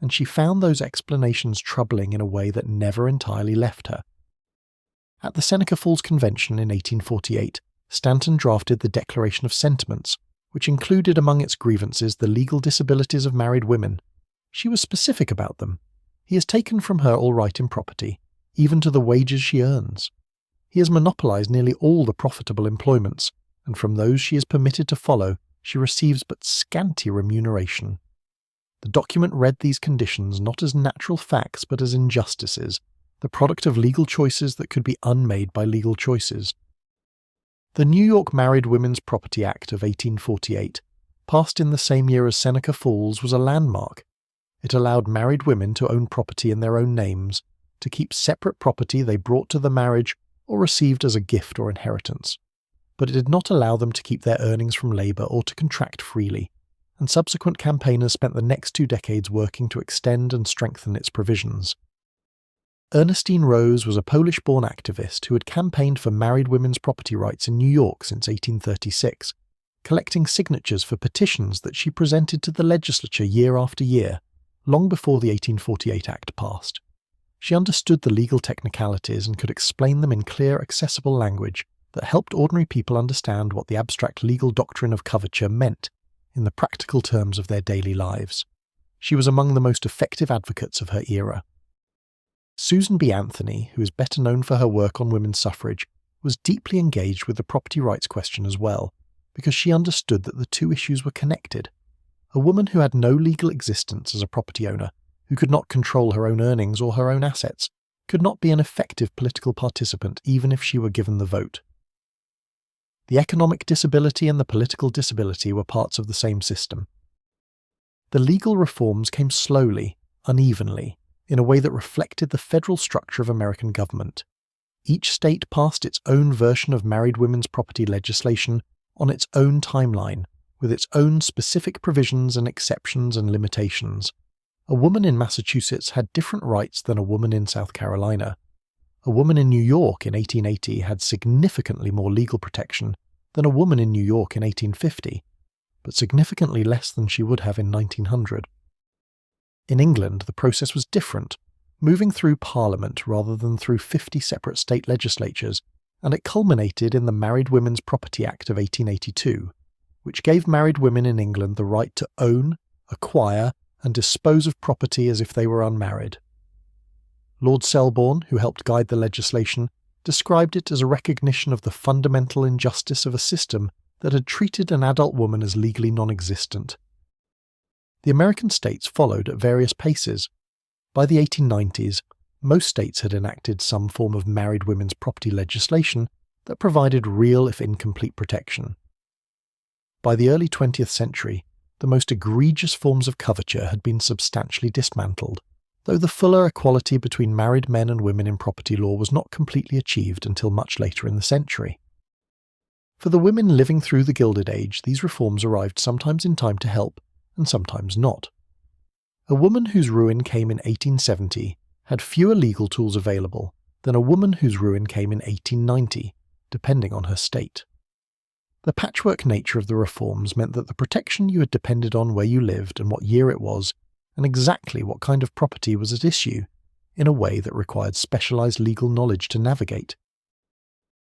and she found those explanations troubling in a way that never entirely left her. At the Seneca Falls Convention in 1848, Stanton drafted the Declaration of Sentiments, which included among its grievances the legal disabilities of married women. She was specific about them. He has taken from her all right in property, even to the wages she earns. He has monopolized nearly all the profitable employments, and from those she is permitted to follow, she receives but scanty remuneration. The document read these conditions not as natural facts but as injustices, the product of legal choices that could be unmade by legal choices. The New York Married Women's Property Act of 1848, passed in the same year as Seneca Falls, was a landmark. It allowed married women to own property in their own names, to keep separate property they brought to the marriage or received as a gift or inheritance. But it did not allow them to keep their earnings from labour or to contract freely, and subsequent campaigners spent the next 2 decades working to extend and strengthen its provisions. Ernestine Rose was a Polish-born activist who had campaigned for married women's property rights in New York since 1836, collecting signatures for petitions that she presented to the legislature year after year, long before the 1848 Act passed. She understood the legal technicalities and could explain them in clear, accessible language that helped ordinary people understand what the abstract legal doctrine of coverture meant in the practical terms of their daily lives. She was among the most effective advocates of her era. Susan B. Anthony, who is better known for her work on women's suffrage, was deeply engaged with the property rights question as well, because she understood that the two issues were connected. A woman who had no legal existence as a property owner, who could not control her own earnings or her own assets, could not be an effective political participant even if she were given the vote. The economic disability and the political disability were parts of the same system. The legal reforms came slowly, unevenly, in a way that reflected the federal structure of American government. Each state passed its own version of married women's property legislation on its own timeline, with its own specific provisions and exceptions and limitations. A woman in Massachusetts had different rights than a woman in South Carolina. A woman in New York in 1880 had significantly more legal protection than a woman in New York in 1850, but significantly less than she would have in 1900. In England, the process was different, moving through Parliament rather than through 50 separate state legislatures, and it culminated in the Married Women's Property Act of 1882, which gave married women in England the right to own, acquire, and dispose of property as if they were unmarried. Lord Selborne, who helped guide the legislation, described it as a recognition of the fundamental injustice of a system that had treated an adult woman as legally non-existent. The American states followed at various paces. By the 1890s, most states had enacted some form of married women's property legislation that provided real if incomplete protection. By the early 20th century, the most egregious forms of coverture had been substantially dismantled, though the fuller equality between married men and women in property law was not completely achieved until much later in the century. For the women living through the Gilded Age, these reforms arrived sometimes in time to help, and sometimes not. A woman whose ruin came in 1870 had fewer legal tools available than a woman whose ruin came in 1890, depending on her state. The patchwork nature of the reforms meant that the protection you had depended on where you lived and what year it was, and exactly what kind of property was at issue, in a way that required specialized legal knowledge to navigate.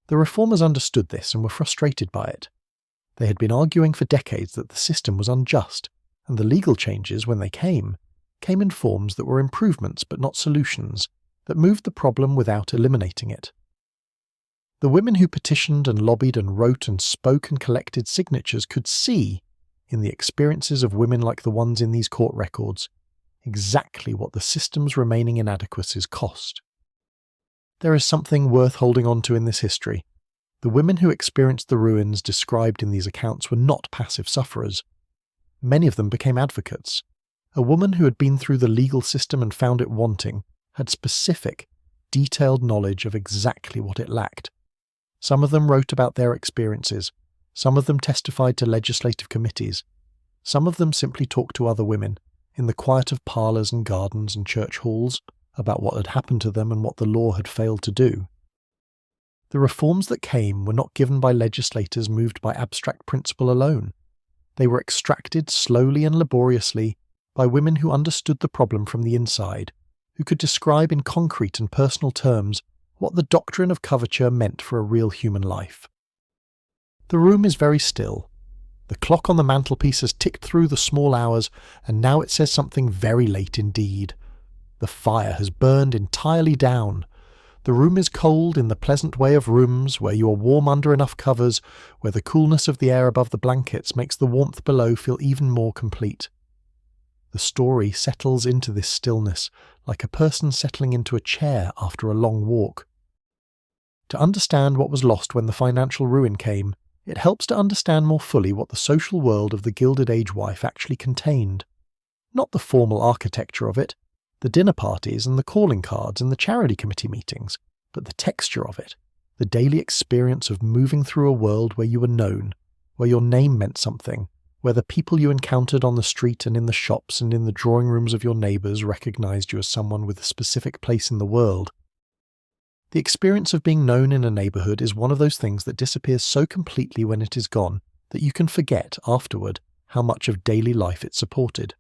The reformers understood this and were frustrated by it. They had been arguing for decades that the system was unjust, and the legal changes, when they came in forms that were improvements but not solutions, that moved the problem without eliminating it. The women who petitioned and lobbied and wrote and spoke and collected signatures could see, in the experiences of women like the ones in these court records, exactly what the system's remaining inadequacies cost. There is something worth holding on to in this history. The women who experienced the ruins described in these accounts were not passive sufferers. Many of them became advocates. A woman who had been through the legal system and found it wanting had specific, detailed knowledge of exactly what it lacked. Some of them wrote about their experiences. Some of them testified to legislative committees. Some of them simply talked to other women, in the quiet of parlours and gardens and church halls, about what had happened to them and what the law had failed to do. The reforms that came were not given by legislators moved by abstract principle alone. They were extracted slowly and laboriously by women who understood the problem from the inside, who could describe in concrete and personal terms what the doctrine of coverture meant for a real human life. The room is very still. The clock on the mantelpiece has ticked through the small hours, and now it says something very late indeed. The fire has burned entirely down. The room is cold in the pleasant way of rooms, where you are warm under enough covers, where the coolness of the air above the blankets makes the warmth below feel even more complete. The story settles into this stillness, like a person settling into a chair after a long walk. To understand what was lost when the financial ruin came, it helps to understand more fully what the social world of the Gilded Age wife actually contained. Not the formal architecture of it, the dinner parties and the calling cards and the charity committee meetings, but the texture of it, the daily experience of moving through a world where you were known, where your name meant something, where the people you encountered on the street and in the shops and in the drawing rooms of your neighbours recognised you as someone with a specific place in the world. The experience of being known in a neighbourhood is one of those things that disappears so completely when it is gone that you can forget afterward how much of daily life it supported.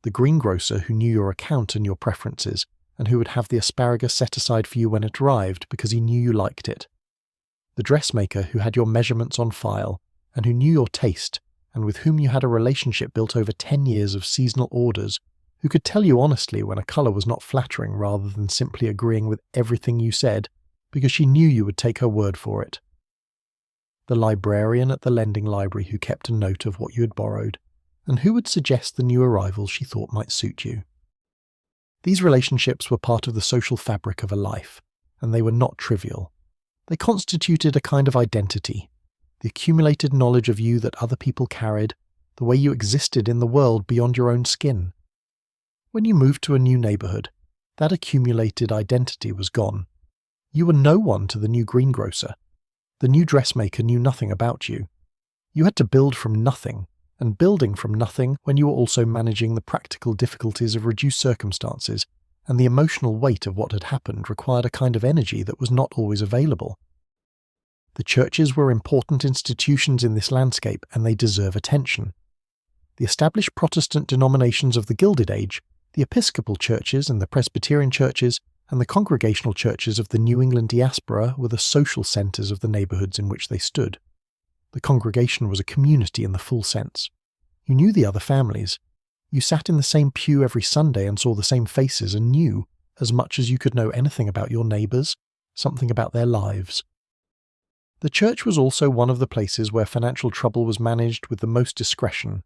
The greengrocer who knew your account and your preferences, and who would have the asparagus set aside for you when it arrived because he knew you liked it. The dressmaker who had your measurements on file, and who knew your taste, and with whom you had a relationship built over 10 years of seasonal orders, who could tell you honestly when a colour was not flattering rather than simply agreeing with everything you said, because she knew you would take her word for it. The librarian at the lending library who kept a note of what you had borrowed, and who would suggest the new arrival she thought might suit you. These relationships were part of the social fabric of a life, and they were not trivial. They constituted a kind of identity, the accumulated knowledge of you that other people carried, the way you existed in the world beyond your own skin. When you moved to a new neighbourhood, that accumulated identity was gone. You were no one to the new greengrocer. The new dressmaker knew nothing about you. You had to build from nothing, and building from nothing when you were also managing the practical difficulties of reduced circumstances and the emotional weight of what had happened required a kind of energy that was not always available. The churches were important institutions in this landscape, and they deserve attention. The established Protestant denominations of the Gilded Age, the Episcopal churches and the Presbyterian churches, and the Congregational churches of the New England diaspora were the social centres of the neighbourhoods in which they stood. The congregation was a community in the full sense. You knew the other families. You sat in the same pew every Sunday and saw the same faces and knew, as much as you could know anything about your neighbours, something about their lives. The church was also one of the places where financial trouble was managed with the most discretion,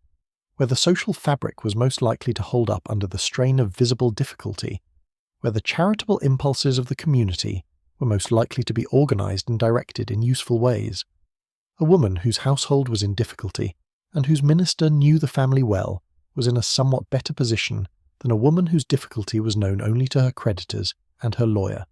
where the social fabric was most likely to hold up under the strain of visible difficulty, where the charitable impulses of the community were most likely to be organised and directed in useful ways. A woman whose household was in difficulty, and whose minister knew the family well, was in a somewhat better position than a woman whose difficulty was known only to her creditors and her lawyer.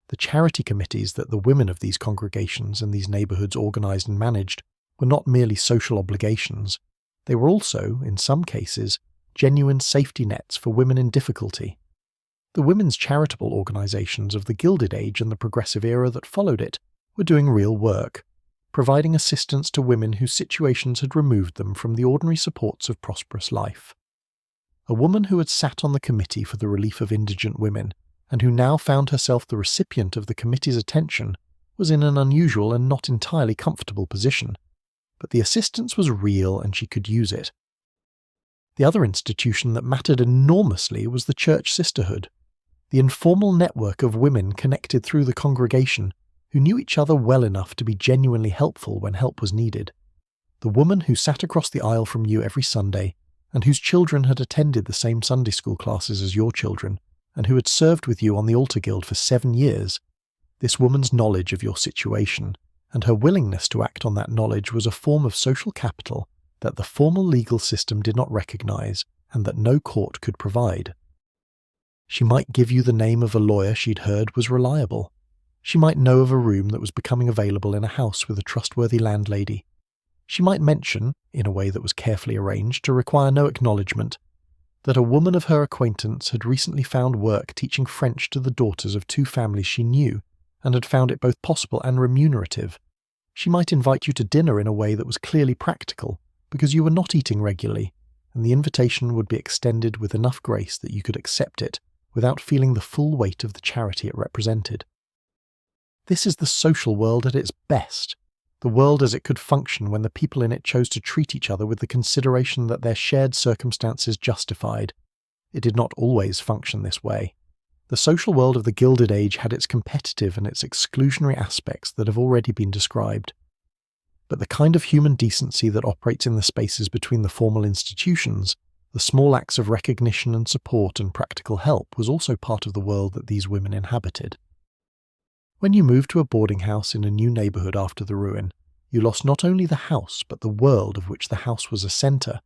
The charity committees that the women of these congregations and these neighbourhoods organised and managed were not merely social obligations. They were also, in some cases, genuine safety nets for women in difficulty. The women's charitable organisations of the Gilded Age and the progressive era that followed it were doing real work, providing assistance to women whose situations had removed them from the ordinary supports of prosperous life. A woman who had sat on the committee for the relief of indigent women, and who now found herself the recipient of the committee's attention, was in an unusual and not entirely comfortable position. But the assistance was real and she could use it. The other institution that mattered enormously was the church sisterhood, the informal network of women connected through the congregation who knew each other well enough to be genuinely helpful when help was needed. The woman who sat across the aisle from you every Sunday, and whose children had attended the same Sunday school classes as your children, and who had served with you on the altar guild for 7 years. This woman's knowledge of your situation, and her willingness to act on that knowledge, was a form of social capital that the formal legal system did not recognise and that no court could provide. She might give you the name of a lawyer she'd heard was reliable. She might know of a room that was becoming available in a house with a trustworthy landlady. She might mention, in a way that was carefully arranged to require no acknowledgement, that a woman of her acquaintance had recently found work teaching French to the daughters of 2 families she knew, and had found it both possible and remunerative. She might invite you to dinner in a way that was clearly practical, because you were not eating regularly, and the invitation would be extended with enough grace that you could accept it without feeling the full weight of the charity it represented. This is the social world at its best, the world as it could function when the people in it chose to treat each other with the consideration that their shared circumstances justified. It did not always function this way. The social world of the Gilded Age had its competitive and its exclusionary aspects that have already been described. But the kind of human decency that operates in the spaces between the formal institutions, the small acts of recognition and support and practical help, was also part of the world that these women inhabited. When you moved to a boarding house in a new neighbourhood after the ruin, you lost not only the house but the world of which the house was a centre.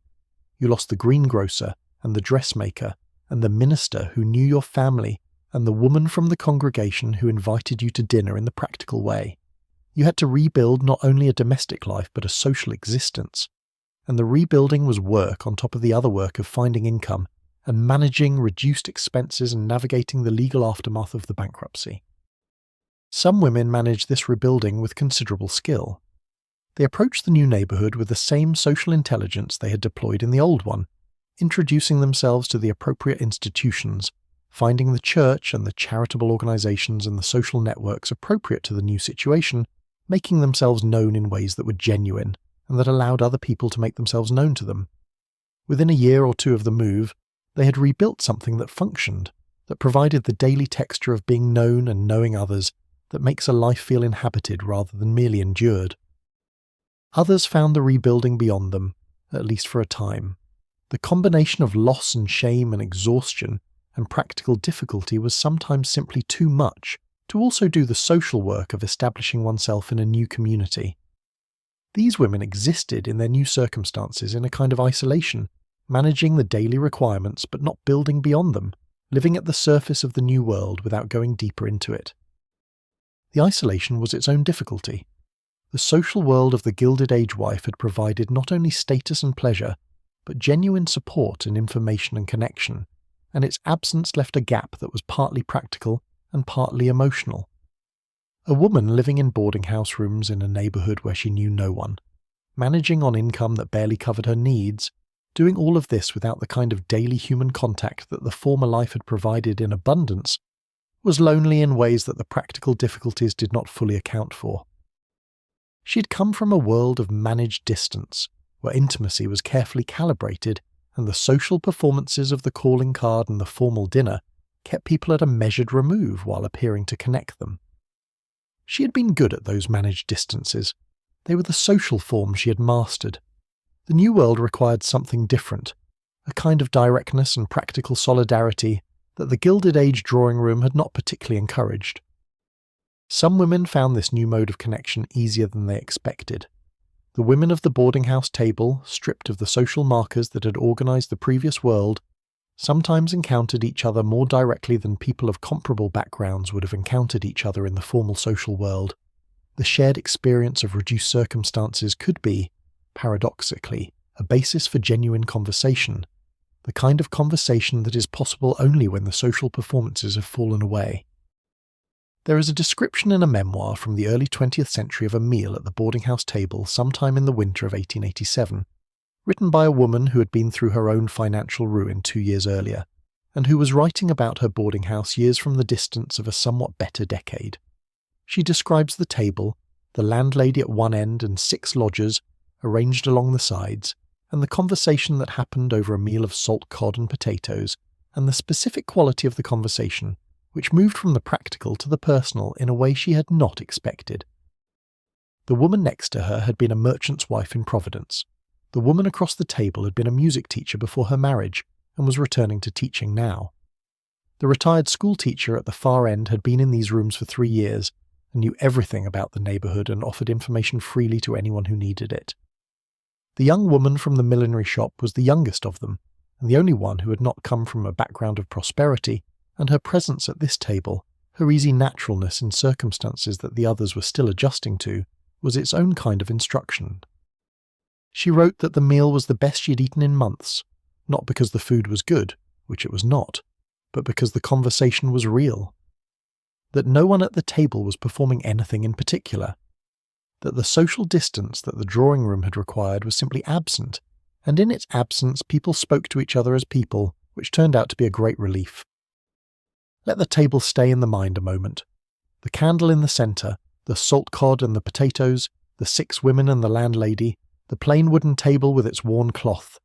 You lost the greengrocer and the dressmaker and the minister who knew your family and the woman from the congregation who invited you to dinner in the practical way. You had to rebuild not only a domestic life but a social existence, and the rebuilding was work on top of the other work of finding income and managing reduced expenses and navigating the legal aftermath of the bankruptcy. Some women managed this rebuilding with considerable skill. They approached the new neighbourhood with the same social intelligence they had deployed in the old one, introducing themselves to the appropriate institutions, finding the church and the charitable organisations and the social networks appropriate to the new situation, making themselves known in ways that were genuine and that allowed other people to make themselves known to them. Within a year or 2 of the move, they had rebuilt something that functioned, that provided the daily texture of being known and knowing others, that makes a life feel inhabited rather than merely endured. Others found the rebuilding beyond them, at least for a time. The combination of loss and shame and exhaustion and practical difficulty was sometimes simply too much to also do the social work of establishing oneself in a new community. These women existed in their new circumstances in a kind of isolation, managing the daily requirements but not building beyond them, living at the surface of the new world without going deeper into it. The isolation was its own difficulty. The social world of the Gilded Age wife had provided not only status and pleasure, but genuine support and information and connection, and its absence left a gap that was partly practical and partly emotional. A woman living in boarding house rooms in a neighbourhood where she knew no one, managing on income that barely covered her needs, doing all of this without the kind of daily human contact that the former life had provided in abundance, was lonely in ways that the practical difficulties did not fully account for. She had come from a world of managed distance, where intimacy was carefully calibrated, and the social performances of the calling card and the formal dinner kept people at a measured remove while appearing to connect them. She had been good at those managed distances. They were the social form she had mastered. The new world required something different, a kind of directness and practical solidarity that the Gilded Age drawing room had not particularly encouraged. Some women found this new mode of connection easier than they expected. The women of the boarding house table, stripped of the social markers that had organised the previous world, sometimes encountered each other more directly than people of comparable backgrounds would have encountered each other in the formal social world. The shared experience of reduced circumstances could be, paradoxically, a basis for genuine conversation, the kind of conversation that is possible only when the social performances have fallen away. There is a description in a memoir from the early 20th century of a meal at the boarding house table sometime in the winter of 1887, written by a woman who had been through her own financial ruin 2 years earlier, and who was writing about her boarding house years from the distance of a somewhat better decade. She describes the table, the landlady at one end and 6 lodgers arranged along the sides, and the conversation that happened over a meal of salt cod and potatoes, and the specific quality of the conversation, which moved from the practical to the personal in a way she had not expected. The woman next to her had been a merchant's wife in Providence. The woman across the table had been a music teacher before her marriage, and was returning to teaching now. The retired school teacher at the far end had been in these rooms for 3 years, and knew everything about the neighbourhood and offered information freely to anyone who needed it. The young woman from the millinery shop was the youngest of them, and the only one who had not come from a background of prosperity, and her presence at this table, her easy naturalness in circumstances that the others were still adjusting to, was its own kind of instruction. She wrote that the meal was the best she had eaten in months, not because the food was good, which it was not, but because the conversation was real. That no one at the table was performing anything in particular. That the social distance that the drawing room had required was simply absent, and in its absence people spoke to each other as people, which turned out to be a great relief. Let the table stay in the mind a moment. The candle in the centre, the salt cod and the potatoes, the 6 women and the landlady, the plain wooden table with its worn cloth,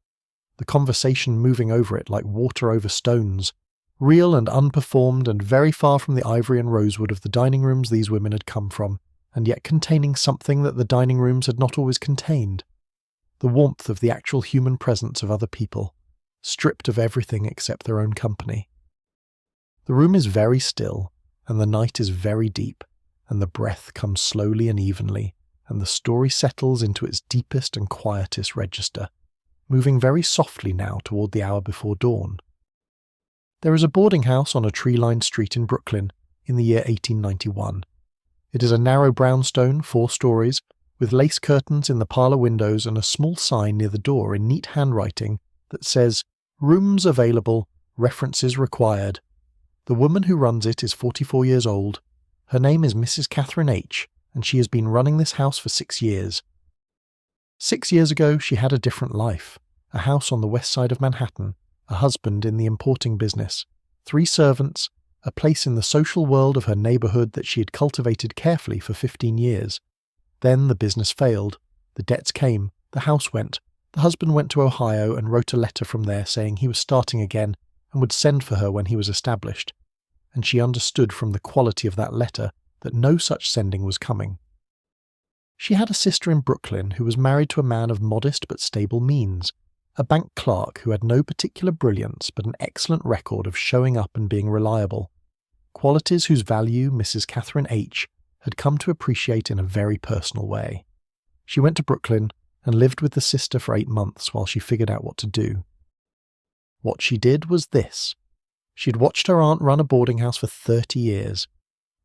the conversation moving over it like water over stones, real and unperformed and very far from the ivory and rosewood of the dining rooms these women had come from, and yet containing something that the dining rooms had not always contained. The warmth of the actual human presence of other people, stripped of everything except their own company. The room is very still, and the night is very deep, and the breath comes slowly and evenly, and the story settles into its deepest and quietest register, moving very softly now toward the hour before dawn. There is a boarding house on a tree-lined street in Brooklyn in the year 1891. It is a narrow brownstone, 4 stories, with lace curtains in the parlour windows and a small sign near the door in neat handwriting that says, "Rooms available, references required." The woman who runs it is 44 years old. Her name is Mrs. Catherine H., and she has been running this house for 6 years. 6 years ago she had a different life, a house on the west side of Manhattan, a husband in the importing business, 3 servants, a place in the social world of her neighbourhood that she had cultivated carefully for 15 years. Then the business failed, the debts came, the house went, the husband went to Ohio and wrote a letter from there saying he was starting again and would send for her when he was established, and she understood from the quality of that letter that no such sending was coming. She had a sister in Brooklyn who was married to a man of modest but stable means, a bank clerk who had no particular brilliance but an excellent record of showing up and being reliable, qualities whose value Mrs. Catherine H. had come to appreciate in a very personal way. She went to Brooklyn and lived with the sister for 8 months while she figured out what to do. What she did was this. She'd watched her aunt run a boarding house for 30 years.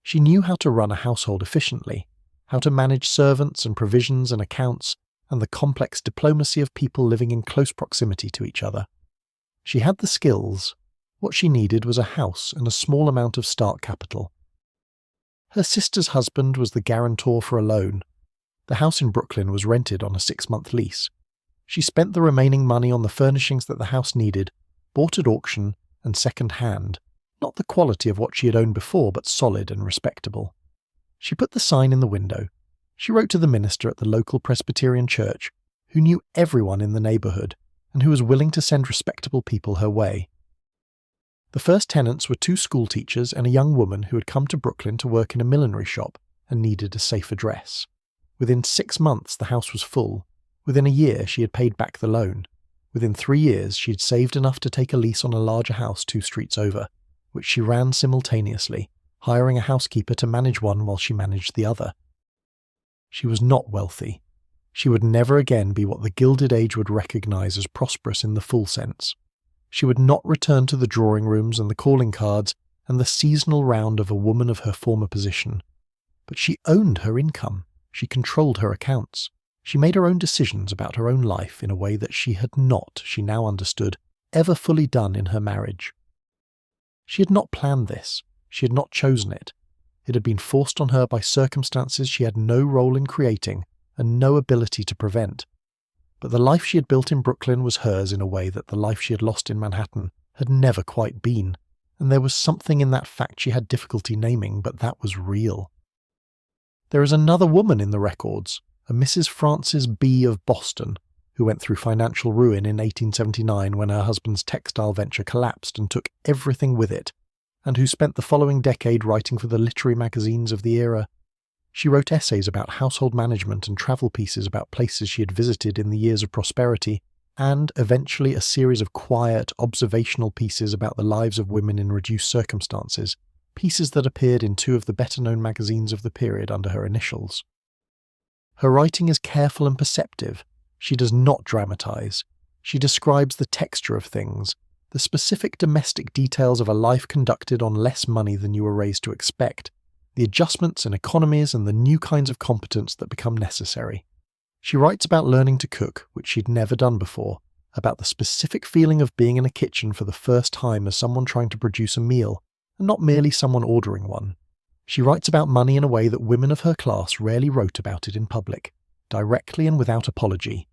She knew how to run a household efficiently, how to manage servants and provisions and accounts, and the complex diplomacy of people living in close proximity to each other. She had the skills. What she needed was a house and a small amount of start capital. Her sister's husband was the guarantor for a loan. The house in Brooklyn was rented on a 6-month lease. She spent the remaining money on the furnishings that the house needed, bought at auction and second-hand, not the quality of what she had owned before, but solid and respectable. She put the sign in the window. She wrote to the minister at the local Presbyterian church, who knew everyone in the neighbourhood and who was willing to send respectable people her way. The first tenants were 2 school teachers and a young woman who had come to Brooklyn to work in a millinery shop and needed a safe address. Within 6 months the house was full. Within a year she had paid back the loan. Within 3 years she had saved enough to take a lease on a larger house 2 streets over, which she ran simultaneously, hiring a housekeeper to manage one while she managed the other. She was not wealthy. She would never again be what the Gilded Age would recognise as prosperous in the full sense. She would not return to the drawing rooms and the calling cards and the seasonal round of a woman of her former position. But she owned her income. She controlled her accounts. She made her own decisions about her own life in a way that she had not, she now understood, ever fully done in her marriage. She had not planned this. She had not chosen it. It had been forced on her by circumstances she had no role in creating and no ability to prevent. But the life she had built in Brooklyn was hers in a way that the life she had lost in Manhattan had never quite been, and there was something in that fact she had difficulty naming, but that was real. There is another woman in the records, a Mrs. Frances B. of Boston, who went through financial ruin in 1879 when her husband's textile venture collapsed and took everything with it, and who spent the following decade writing for the literary magazines of the era. She wrote essays about household management and travel pieces about places she had visited in the years of prosperity, and eventually a series of quiet, observational pieces about the lives of women in reduced circumstances, pieces that appeared in 2 of the better-known magazines of the period under her initials. Her writing is careful and perceptive. She does not dramatize. She describes the texture of things, the specific domestic details of a life conducted on less money than you were raised to expect, the adjustments and economies and the new kinds of competence that become necessary. She writes about learning to cook, which she'd never done before, about the specific feeling of being in a kitchen for the first time as someone trying to produce a meal, and not merely someone ordering one. She writes about money in a way that women of her class rarely wrote about it in public, directly and without apology.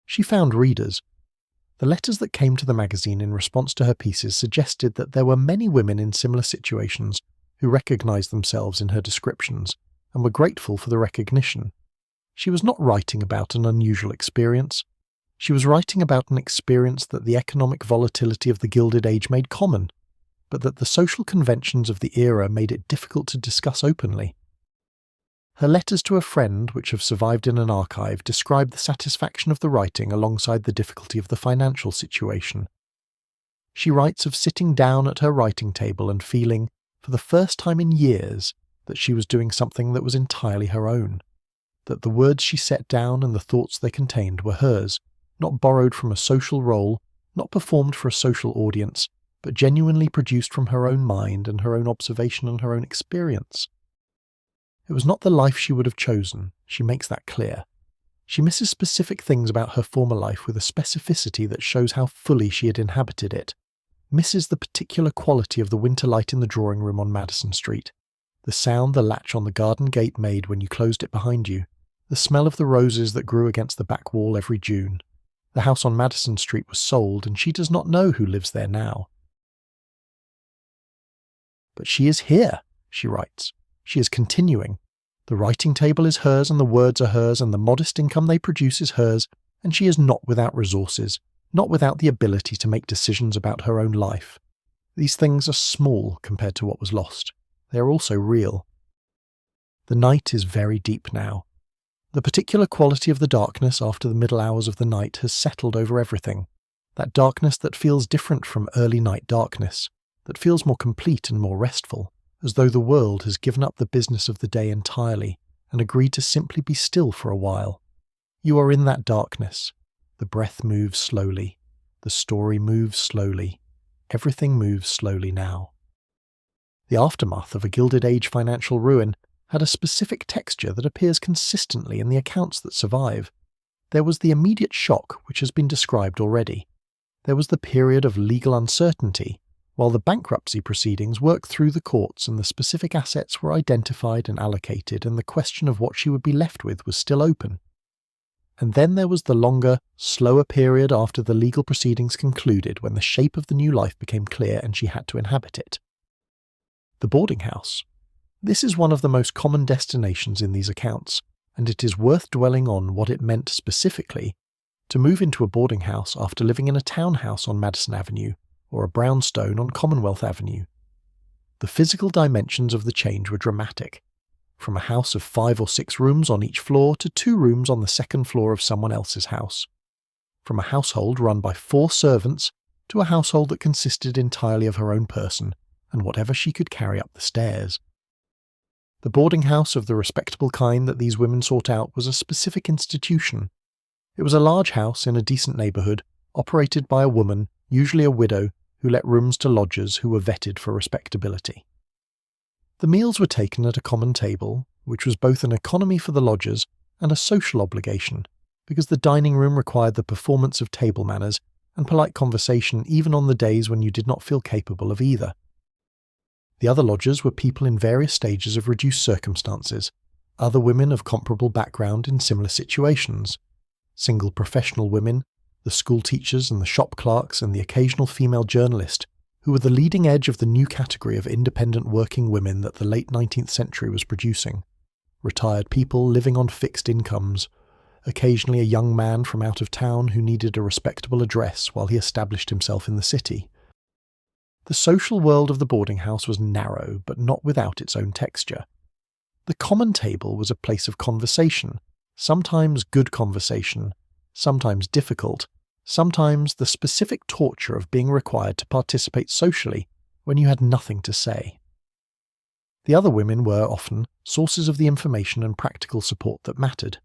She found readers. The letters that came to the magazine in response to her pieces suggested that there were many women in similar situations who recognized themselves in her descriptions and were grateful for the recognition. She was not writing about an unusual experience. She was writing about an experience that the economic volatility of the Gilded Age made common, but that the social conventions of the era made it difficult to discuss openly. Her letters to a friend, which have survived in an archive, describe the satisfaction of the writing alongside the difficulty of the financial situation. She writes of sitting down at her writing table and feeling, for the first time in years, that she was doing something that was entirely her own, that the words she set down and the thoughts they contained were hers, not borrowed from a social role, not performed for a social audience, but genuinely produced from her own mind and her own observation and her own experience. It was not the life she would have chosen, she makes that clear. She misses specific things about her former life with a specificity that shows how fully she had inhabited it, misses the particular quality of the winter light in the drawing room on Madison Street, the sound the latch on the garden gate made when you closed it behind you, the smell of the roses that grew against the back wall every June. The house on Madison Street was sold, and she does not know who lives there now. But she is here, she writes. She is continuing. The writing table is hers and the words are hers and the modest income they produce is hers, and she is not without resources, not without the ability to make decisions about her own life. These things are small compared to what was lost. They are also real. The night is very deep now. The particular quality of the darkness after the middle hours of the night has settled over everything. That darkness that feels different from early night darkness, that feels more complete and more restful, as though the world has given up the business of the day entirely and agreed to simply be still for a while. You are in that darkness. The breath moves slowly. The story moves slowly. Everything moves slowly now. The aftermath of a Gilded Age financial ruin had a specific texture that appears consistently in the accounts that survive. There was the immediate shock which has been described already. there was the period of legal uncertainty, while the bankruptcy proceedings worked through the courts and the specific assets were identified and allocated, and the question of what she would be left with was still open. And then there was the longer, slower period after the legal proceedings concluded, when the shape of the new life became clear and she had to inhabit it. The boarding house. This is one of the most common destinations in these accounts, and it is worth dwelling on what it meant specifically to move into a boarding house after living in a townhouse on Madison Avenue or a brownstone on Commonwealth Avenue. The physical dimensions of the change were dramatic, from a house of 5 or 6 rooms on each floor to 2 rooms on the second floor of someone else's house, from a household run by 4 servants to a household that consisted entirely of her own person and whatever she could carry up the stairs. The boarding house of the respectable kind that these women sought out was a specific institution. It was a large house in a decent neighbourhood, operated by a woman, usually a widow, who let rooms to lodgers who were vetted for respectability. The meals were taken at a common table, which was both an economy for the lodgers and a social obligation, because the dining room required the performance of table manners and polite conversation even on the days when you did not feel capable of either. The other lodgers were people in various stages of reduced circumstances, other women of comparable background in similar situations, single professional women, the school teachers and the shop clerks and the occasional female journalist, who were the leading edge of the new category of independent working women that the late 19th century was producing. Retired people living on fixed incomes, occasionally a young man from out of town who needed a respectable address while he established himself in the city. The social world of the boarding house was narrow, but not without its own texture. The common table was a place of conversation, sometimes good conversation, sometimes difficult, sometimes the specific torture of being required to participate socially when you had nothing to say. The other women were often sources of the information and practical support that mattered.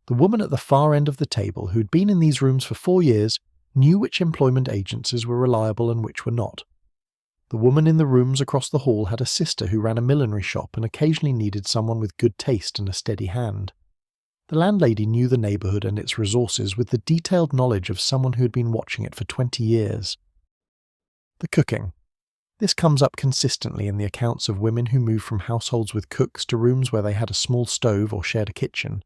The woman at the far end of the table, who'd been in these rooms for 4 years, knew which employment agencies were reliable and which were not. The woman in the rooms across the hall had a sister who ran a millinery shop and occasionally needed someone with good taste and a steady hand. The landlady knew the neighbourhood and its resources with the detailed knowledge of someone who had been watching it for 20 years. The cooking. This comes up consistently in the accounts of women who moved from households with cooks to rooms where they had a small stove or shared a kitchen.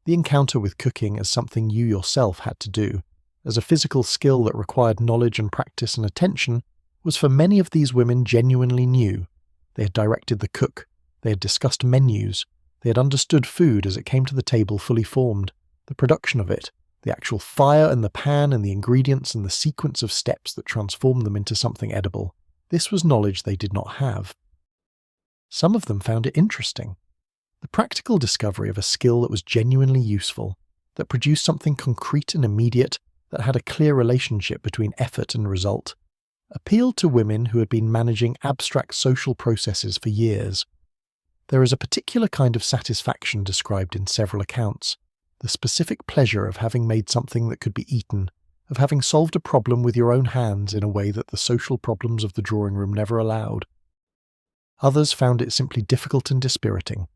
The encounter with cooking as something you yourself had to do, as a physical skill that required knowledge and practice and attention, was for many of these women genuinely new. They had directed the cook, they had discussed menus, they had understood food as it came to the table fully formed, the production of it, the actual fire and the pan and the ingredients and the sequence of steps that transformed them into something edible. This was knowledge they did not have. Some of them found it interesting. The practical discovery of a skill that was genuinely useful, that produced something concrete and immediate, that had a clear relationship between effort and result, appealed to women who had been managing abstract social processes for years. There is a particular kind of satisfaction described in several accounts, the specific pleasure of having made something that could be eaten, of having solved a problem with your own hands in a way that the social problems of the drawing room never allowed. Others found it simply difficult and dispiriting,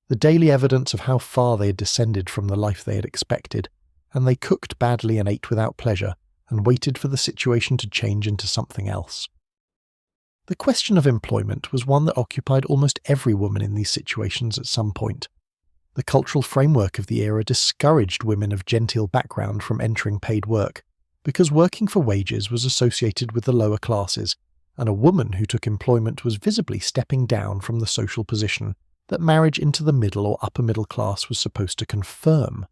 the daily evidence of how far they had descended from the life they had expected, and they cooked badly and ate without pleasure, and waited for the situation to change into something else. The question of employment was one that occupied almost every woman in these situations at some point. The cultural framework of the era discouraged women of genteel background from entering paid work, because working for wages was associated with the lower classes, and a woman who took employment was visibly stepping down from the social position that marriage into the middle or upper middle class was supposed to confirm.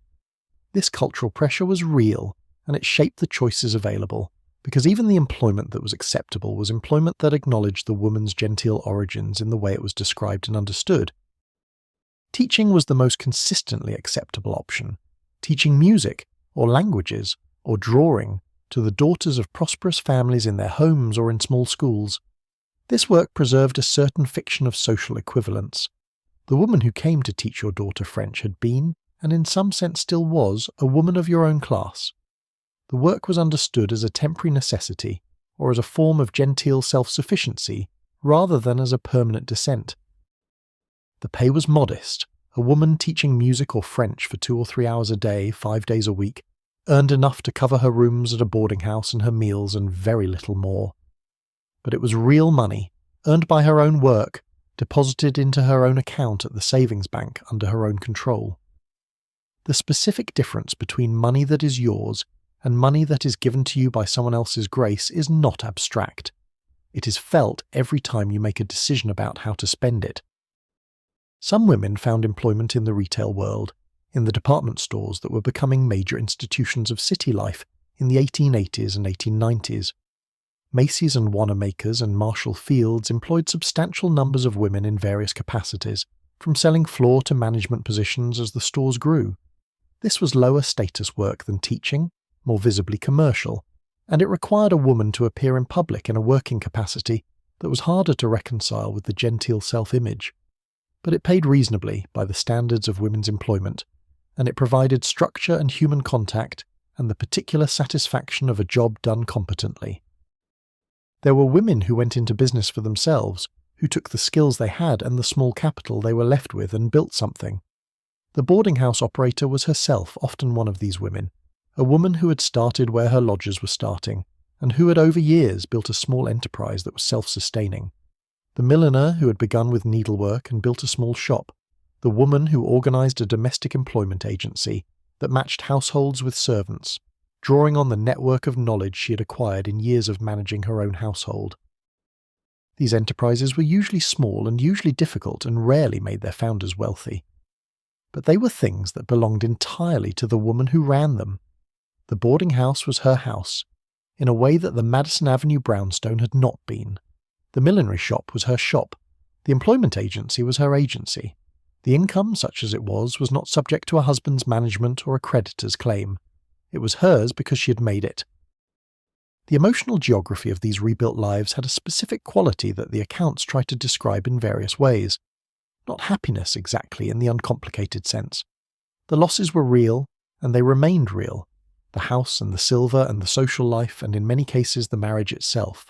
This cultural pressure was real, and it shaped the choices available, because even the employment that was acceptable was employment that acknowledged the woman's genteel origins in the way it was described and understood. Teaching was the most consistently acceptable option. Teaching music, or languages, or drawing, to the daughters of prosperous families in their homes or in small schools. This work preserved a certain fiction of social equivalence. The woman who came to teach your daughter French had been, and in some sense still was, a woman of your own class. The work was understood as a temporary necessity, or as a form of genteel self-sufficiency, rather than as a permanent descent. The pay was modest. A woman teaching music or French for 2 or 3 hours a day, 5 days a week, earned enough to cover her rooms at a boarding house and her meals and very little more. But it was real money, earned by her own work, deposited into her own account at the savings bank under her own control. The specific difference between money that is yours and money that is given to you by someone else's grace is not abstract. It is felt every time you make a decision about how to spend it. Some women found employment in the retail world, in the department stores that were becoming major institutions of city life in the 1880s and 1890s. Macy's and Wanamaker's and Marshall Field's employed substantial numbers of women in various capacities, from selling floor to management positions as the stores grew. This was lower status work than teaching, more visibly commercial, and it required a woman to appear in public in a working capacity that was harder to reconcile with the genteel self-image. But it paid reasonably by the standards of women's employment, and it provided structure and human contact and the particular satisfaction of a job done competently. There were women who went into business for themselves, who took the skills they had and the small capital they were left with and built something. The boarding house operator was herself often one of these women, a woman who had started where her lodgers were starting, and who had over years built a small enterprise that was self-sustaining. The milliner who had begun with needlework and built a small shop, the woman who organised a domestic employment agency that matched households with servants, drawing on the network of knowledge she had acquired in years of managing her own household. These enterprises were usually small and usually difficult and rarely made their founders wealthy. But they were things that belonged entirely to the woman who ran them. The boarding house was her house, in a way that the Madison Avenue brownstone had not been. The millinery shop was her shop. The employment agency was her agency. The income, such as it was not subject to a husband's management or a creditor's claim. It was hers because she had made it. The emotional geography of these rebuilt lives had a specific quality that the accounts try to describe in various ways. Not happiness exactly in the uncomplicated sense. The losses were real, and they remained real. The house and the silver and the social life, and in many cases the marriage itself.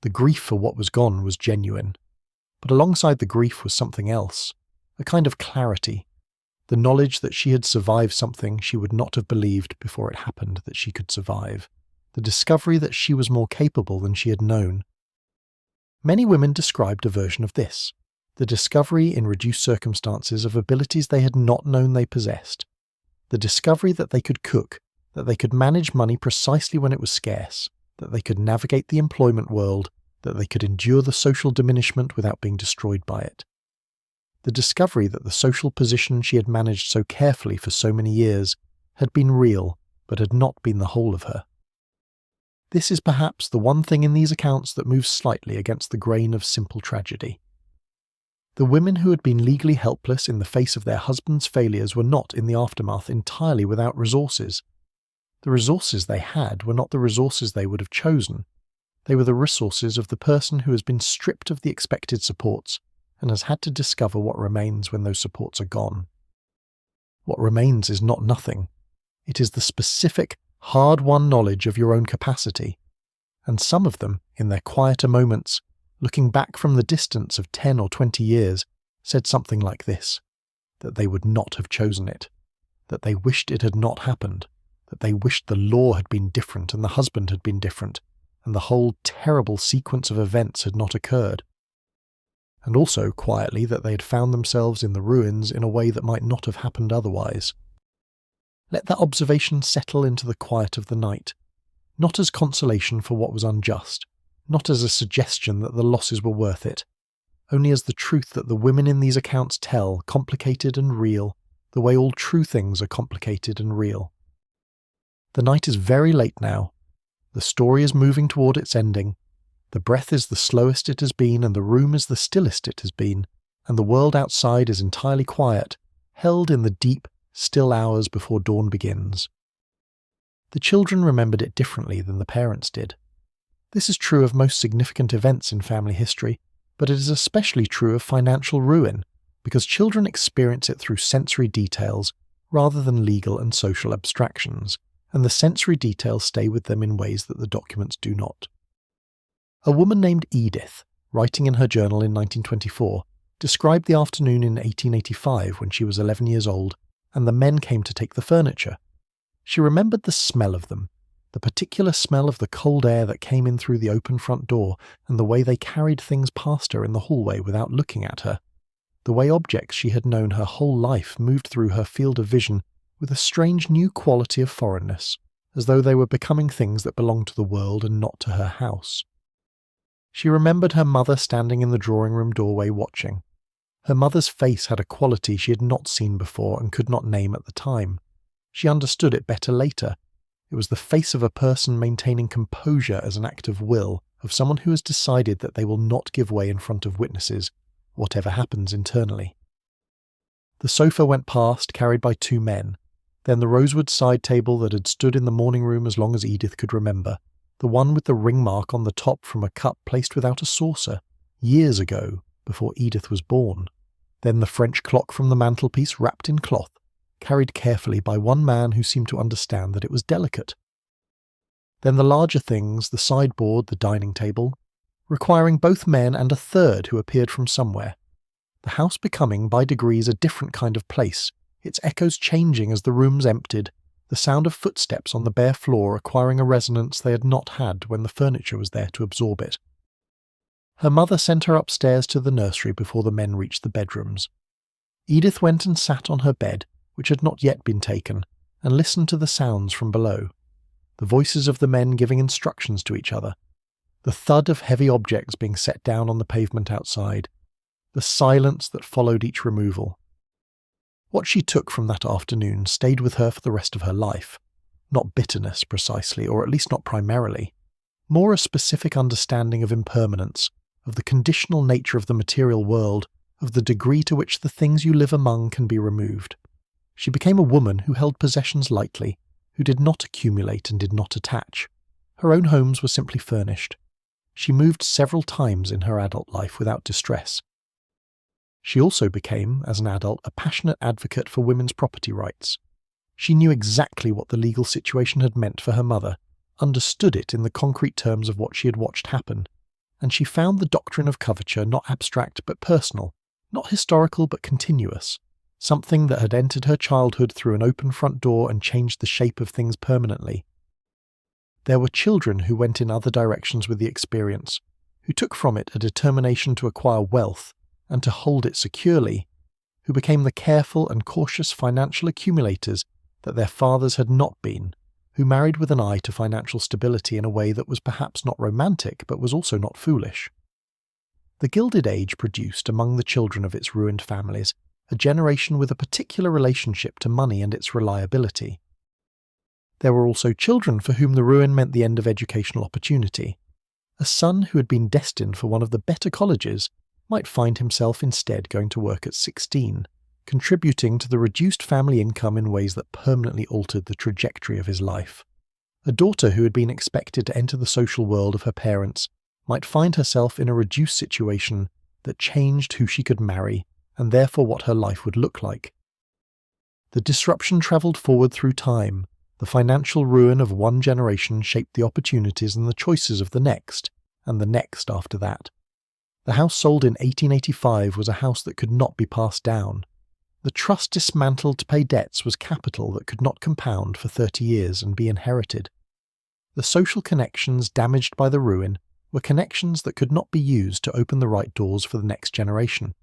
The grief for what was gone was genuine. But alongside the grief was something else, a kind of clarity, the knowledge that she had survived something she would not have believed before it happened that she could survive, the discovery that she was more capable than she had known. Many women described a version of this, the discovery in reduced circumstances of abilities they had not known they possessed, the discovery that they could cook, that they could manage money precisely when it was scarce, that they could navigate the employment world, that they could endure the social diminishment without being destroyed by it. The discovery that the social position she had managed so carefully for so many years had been real, but had not been the whole of her. This is perhaps the one thing in these accounts that moves slightly against the grain of simple tragedy. The women who had been legally helpless in the face of their husbands' failures were not, in the aftermath, entirely without resources. The resources they had were not the resources they would have chosen. They were the resources of the person who has been stripped of the expected supports and has had to discover what remains when those supports are gone. What remains is not nothing. It is the specific, hard-won knowledge of your own capacity, and some of them, in their quieter moments, looking back from the distance of 10 or 20 years, said something like this, that they would not have chosen it, that they wished it had not happened, that they wished the law had been different and the husband had been different, and the whole terrible sequence of events had not occurred. And also, quietly, that they had found themselves in the ruins in a way that might not have happened otherwise. Let that observation settle into the quiet of the night, not as consolation for what was unjust, not as a suggestion that the losses were worth it, only as the truth that the women in these accounts tell, complicated and real, the way all true things are complicated and real. The night is very late now. The story is moving toward its ending. The breath is the slowest it has been, and the room is the stillest it has been, and the world outside is entirely quiet, held in the deep, still hours before dawn begins. The children remembered it differently than the parents did. This is true of most significant events in family history, but it is especially true of financial ruin, because children experience it through sensory details rather than legal and social abstractions, and the sensory details stay with them in ways that the documents do not. A woman named Edith, writing in her journal in 1924, described the afternoon in 1885 when she was 11 years old, and the men came to take the furniture. She remembered the smell of them, the particular smell of the cold air that came in through the open front door, and the way they carried things past her in the hallway without looking at her. The way objects she had known her whole life moved through her field of vision with a strange new quality of foreignness, as though they were becoming things that belonged to the world and not to her house. She remembered her mother standing in the drawing room doorway watching. Her mother's face had a quality she had not seen before and could not name at the time. She understood it better later. It was the face of a person maintaining composure as an act of will, of someone who has decided that they will not give way in front of witnesses, whatever happens internally. The sofa went past, carried by two men. Then the rosewood side table that had stood in the morning room as long as Edith could remember, the one with the ring mark on the top from a cup placed without a saucer, years ago, before Edith was born. Then the French clock from the mantelpiece wrapped in cloth, carried carefully by one man who seemed to understand that it was delicate. Then the larger things, the sideboard, the dining table, requiring both men and a third who appeared from somewhere. The house becoming, by degrees, a different kind of place, its echoes changing as the rooms emptied, the sound of footsteps on the bare floor acquiring a resonance they had not had when the furniture was there to absorb it. Her mother sent her upstairs to the nursery before the men reached the bedrooms. Edith went and sat on her bed, which had not yet been taken, and listened to the sounds from below. The voices of the men giving instructions to each other, the thud of heavy objects being set down on the pavement outside, the silence that followed each removal. What she took from that afternoon stayed with her for the rest of her life. Not bitterness, precisely, or at least not primarily. More a specific understanding of impermanence, of the conditional nature of the material world, of the degree to which the things you live among can be removed. She became a woman who held possessions lightly, who did not accumulate and did not attach. Her own homes were simply furnished. She moved several times in her adult life without distress. She also became, as an adult, a passionate advocate for women's property rights. She knew exactly what the legal situation had meant for her mother, understood it in the concrete terms of what she had watched happen, and she found the doctrine of coverture not abstract but personal, not historical but continuous, something that had entered her childhood through an open front door and changed the shape of things permanently. There were children who went in other directions with the experience, who took from it a determination to acquire wealth and to hold it securely, who became the careful and cautious financial accumulators that their fathers had not been, who married with an eye to financial stability in a way that was perhaps not romantic but was also not foolish. The Gilded Age produced, among the children of its ruined families, a generation with a particular relationship to money and its reliability. There were also children for whom the ruin meant the end of educational opportunity. A son who had been destined for one of the better colleges might find himself instead going to work at 16, contributing to the reduced family income in ways that permanently altered the trajectory of his life. A daughter who had been expected to enter the social world of her parents might find herself in a reduced situation that changed who she could marry and therefore what her life would look like. The disruption travelled forward through time. The financial ruin of one generation shaped the opportunities and the choices of the next, and the next after that. The house sold in 1885 was a house that could not be passed down. The trust dismantled to pay debts was capital that could not compound for 30 years and be inherited. The social connections damaged by the ruin were connections that could not be used to open the right doors for the next generation.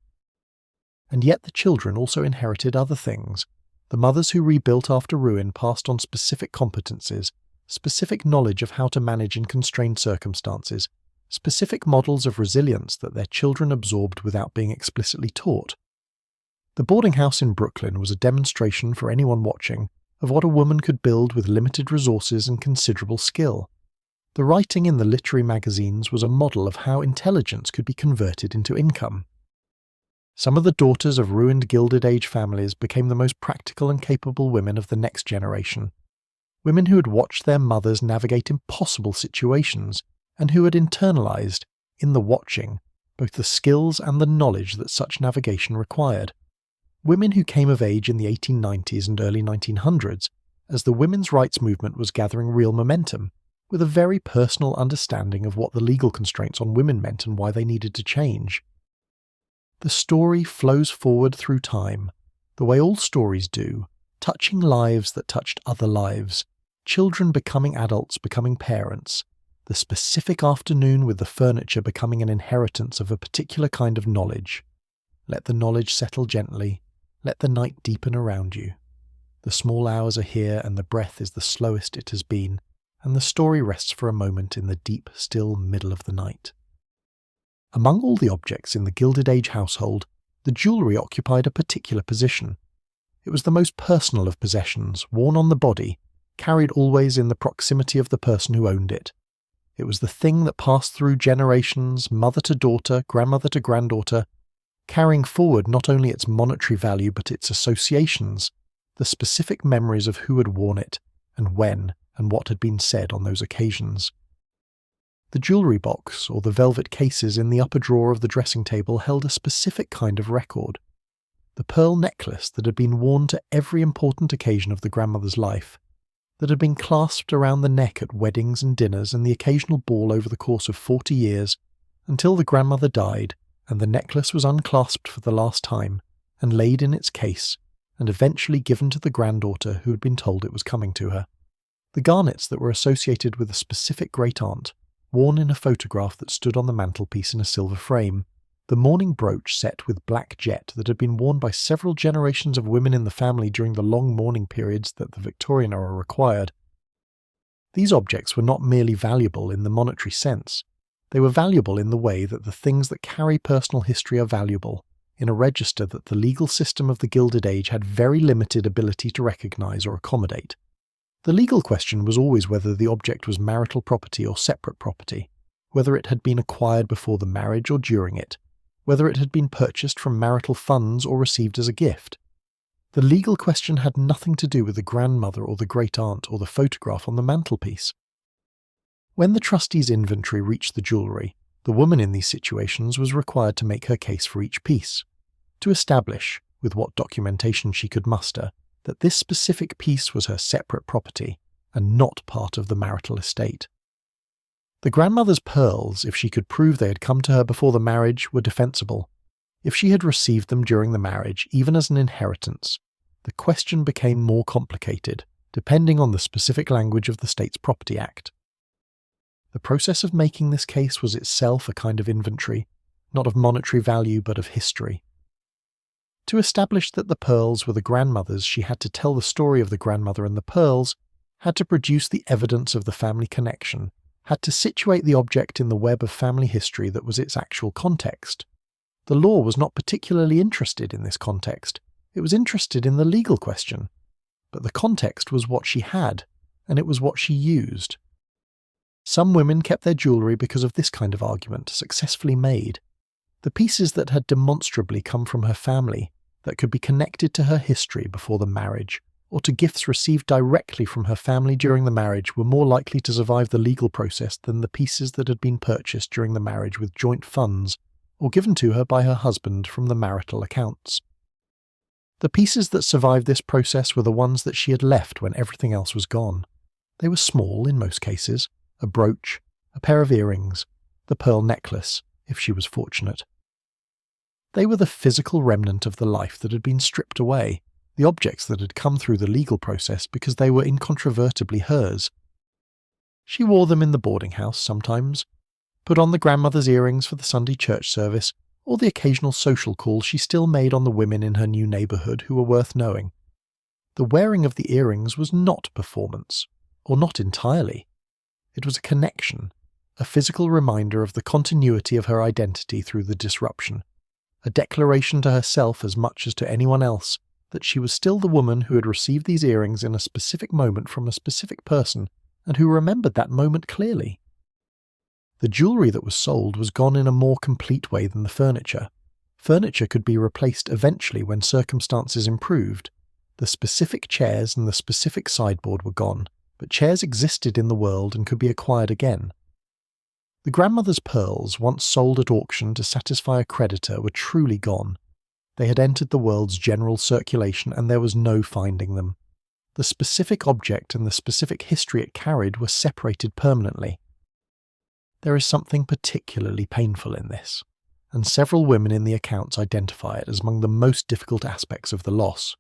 And yet the children also inherited other things. The mothers who rebuilt after ruin passed on specific competencies, specific knowledge of how to manage in constrained circumstances, specific models of resilience that their children absorbed without being explicitly taught. The boarding house in Brooklyn was a demonstration for anyone watching of what a woman could build with limited resources and considerable skill. The writing in the literary magazines was a model of how intelligence could be converted into income. Some of the daughters of ruined Gilded Age families became the most practical and capable women of the next generation. Women who had watched their mothers navigate impossible situations and who had internalized, in the watching, both the skills and the knowledge that such navigation required. Women who came of age in the 1890s and early 1900s as the women's rights movement was gathering real momentum, with a very personal understanding of what the legal constraints on women meant and why they needed to change. The story flows forward through time, the way all stories do, touching lives that touched other lives, children becoming adults, becoming parents, the specific afternoon with the furniture becoming an inheritance of a particular kind of knowledge. Let the knowledge settle gently, let the night deepen around you. The small hours are here and the breath is the slowest it has been, and the story rests for a moment in the deep, still middle of the night. Among all the objects in the Gilded Age household, the jewellery occupied a particular position. It was the most personal of possessions, worn on the body, carried always in the proximity of the person who owned it. It was the thing that passed through generations, mother to daughter, grandmother to granddaughter, carrying forward not only its monetary value but its associations, the specific memories of who had worn it, and when, and what had been said on those occasions. The jewellery box, or the velvet cases in the upper drawer of the dressing table, held a specific kind of record. The pearl necklace that had been worn to every important occasion of the grandmother's life, that had been clasped around the neck at weddings and dinners and the occasional ball over the course of 40 years, until the grandmother died, and the necklace was unclasped for the last time, and laid in its case, and eventually given to the granddaughter who had been told it was coming to her. The garnets that were associated with a specific great-aunt, worn in a photograph that stood on the mantelpiece in a silver frame, the mourning brooch set with black jet that had been worn by several generations of women in the family during the long mourning periods that the Victorian era required. These objects were not merely valuable in the monetary sense. They were valuable in the way that the things that carry personal history are valuable, in a register that the legal system of the Gilded Age had very limited ability to recognise or accommodate. The legal question was always whether the object was marital property or separate property, whether it had been acquired before the marriage or during it, whether it had been purchased from marital funds or received as a gift. The legal question had nothing to do with the grandmother or the great-aunt or the photograph on the mantelpiece. When the trustee's inventory reached the jewellery, the woman in these situations was required to make her case for each piece, to establish, with what documentation she could muster, that this specific piece was her separate property and not part of the marital estate. The grandmother's pearls, if she could prove they had come to her before the marriage, were defensible. If she had received them during the marriage, even as an inheritance, the question became more complicated, depending on the specific language of the State's Property Act. The process of making this case was itself a kind of inventory, not of monetary value but of history. To establish that the pearls were the grandmother's, she had to tell the story of the grandmother and the pearls, had to produce the evidence of the family connection, had to situate the object in the web of family history that was its actual context. The law was not particularly interested in this context. It was interested in the legal question. But the context was what she had, and it was what she used. Some women kept their jewellery because of this kind of argument, successfully made. The pieces that had demonstrably come from her family, that could be connected to her history before the marriage, or to gifts received directly from her family during the marriage, were more likely to survive the legal process than the pieces that had been purchased during the marriage with joint funds, or given to her by her husband from the marital accounts. The pieces that survived this process were the ones that she had left when everything else was gone. They were small in most cases, a brooch, a pair of earrings, the pearl necklace, if she was fortunate. They were the physical remnant of the life that had been stripped away, the objects that had come through the legal process because they were incontrovertibly hers. She wore them in the boarding house sometimes, put on the grandmother's earrings for the Sunday church service, or the occasional social call she still made on the women in her new neighbourhood who were worth knowing. The wearing of the earrings was not performance, or not entirely. It was a connection, a physical reminder of the continuity of her identity through the disruption, a declaration to herself as much as to anyone else that she was still the woman who had received these earrings in a specific moment from a specific person and who remembered that moment clearly. The jewellery that was sold was gone in a more complete way than the furniture. Furniture could be replaced eventually when circumstances improved. The specific chairs and the specific sideboard were gone, but chairs existed in the world and could be acquired again. The grandmother's pearls, once sold at auction to satisfy a creditor, were truly gone. They had entered the world's general circulation and there was no finding them. The specific object and the specific history it carried were separated permanently. There is something particularly painful in this, and several women in the accounts identify it as among the most difficult aspects of the loss.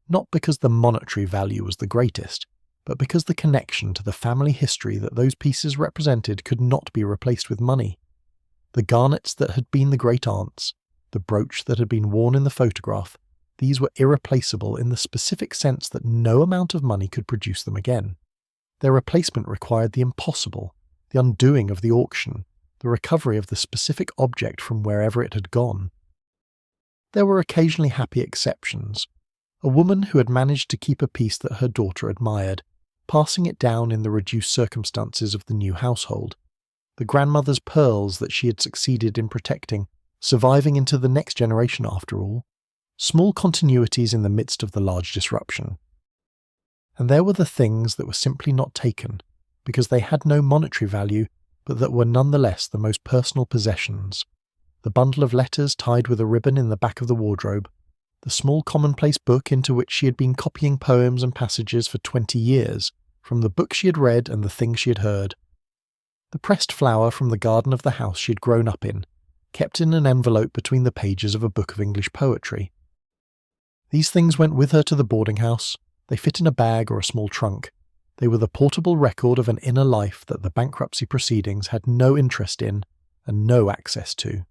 not because the monetary value was the greatest, but because the connection to the family history that those pieces represented could not be replaced with money. The garnets that had been the great-aunts, the brooch that had been worn in the photograph, these were irreplaceable in the specific sense that no amount of money could produce them again. Their replacement required the impossible, the undoing of the auction, the recovery of the specific object from wherever it had gone. There were occasionally happy exceptions. A woman who had managed to keep a piece that her daughter admired, passing it down in the reduced circumstances of the new household. The grandmother's pearls that she had succeeded in protecting, surviving into the next generation after all. Small continuities in the midst of the large disruption. And there were the things that were simply not taken, because they had no monetary value, but that were nonetheless the most personal possessions. The bundle of letters tied with a ribbon in the back of the wardrobe, the small commonplace book into which she had been copying poems and passages for 20 years, from the book she had read and the things she had heard. The pressed flower from the garden of the house she had grown up in, kept in an envelope between the pages of a book of English poetry. These things went with her to the boarding house. They fit in a bag or a small trunk. They were the portable record of an inner life that the bankruptcy proceedings had no interest in and no access to.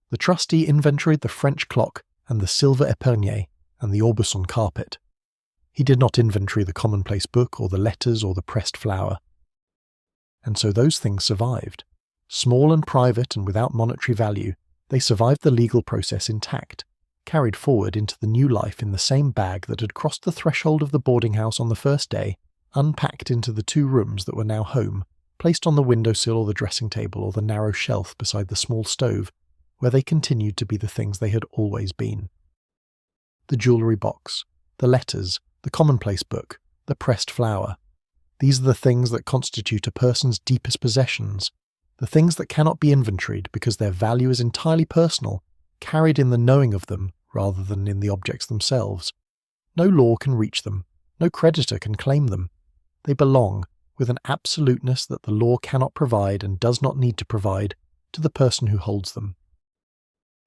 The trustee inventoried the French clock and the silver épergne and the Aubusson carpet. He did not inventory the commonplace book or the letters or the pressed flower. And so those things survived. Small and private and without monetary value, they survived the legal process intact, carried forward into the new life in the same bag that had crossed the threshold of the boarding house on the first day, unpacked into the 2 rooms that were now home, placed on the windowsill or the dressing table or the narrow shelf beside the small stove, where they continued to be the things they had always been. The jewellery box, the letters, the commonplace book, the pressed flower. These are the things that constitute a person's deepest possessions, the things that cannot be inventoried because their value is entirely personal, carried in the knowing of them rather than in the objects themselves. No law can reach them, no creditor can claim them. They belong, with an absoluteness that the law cannot provide and does not need to provide, to the person who holds them.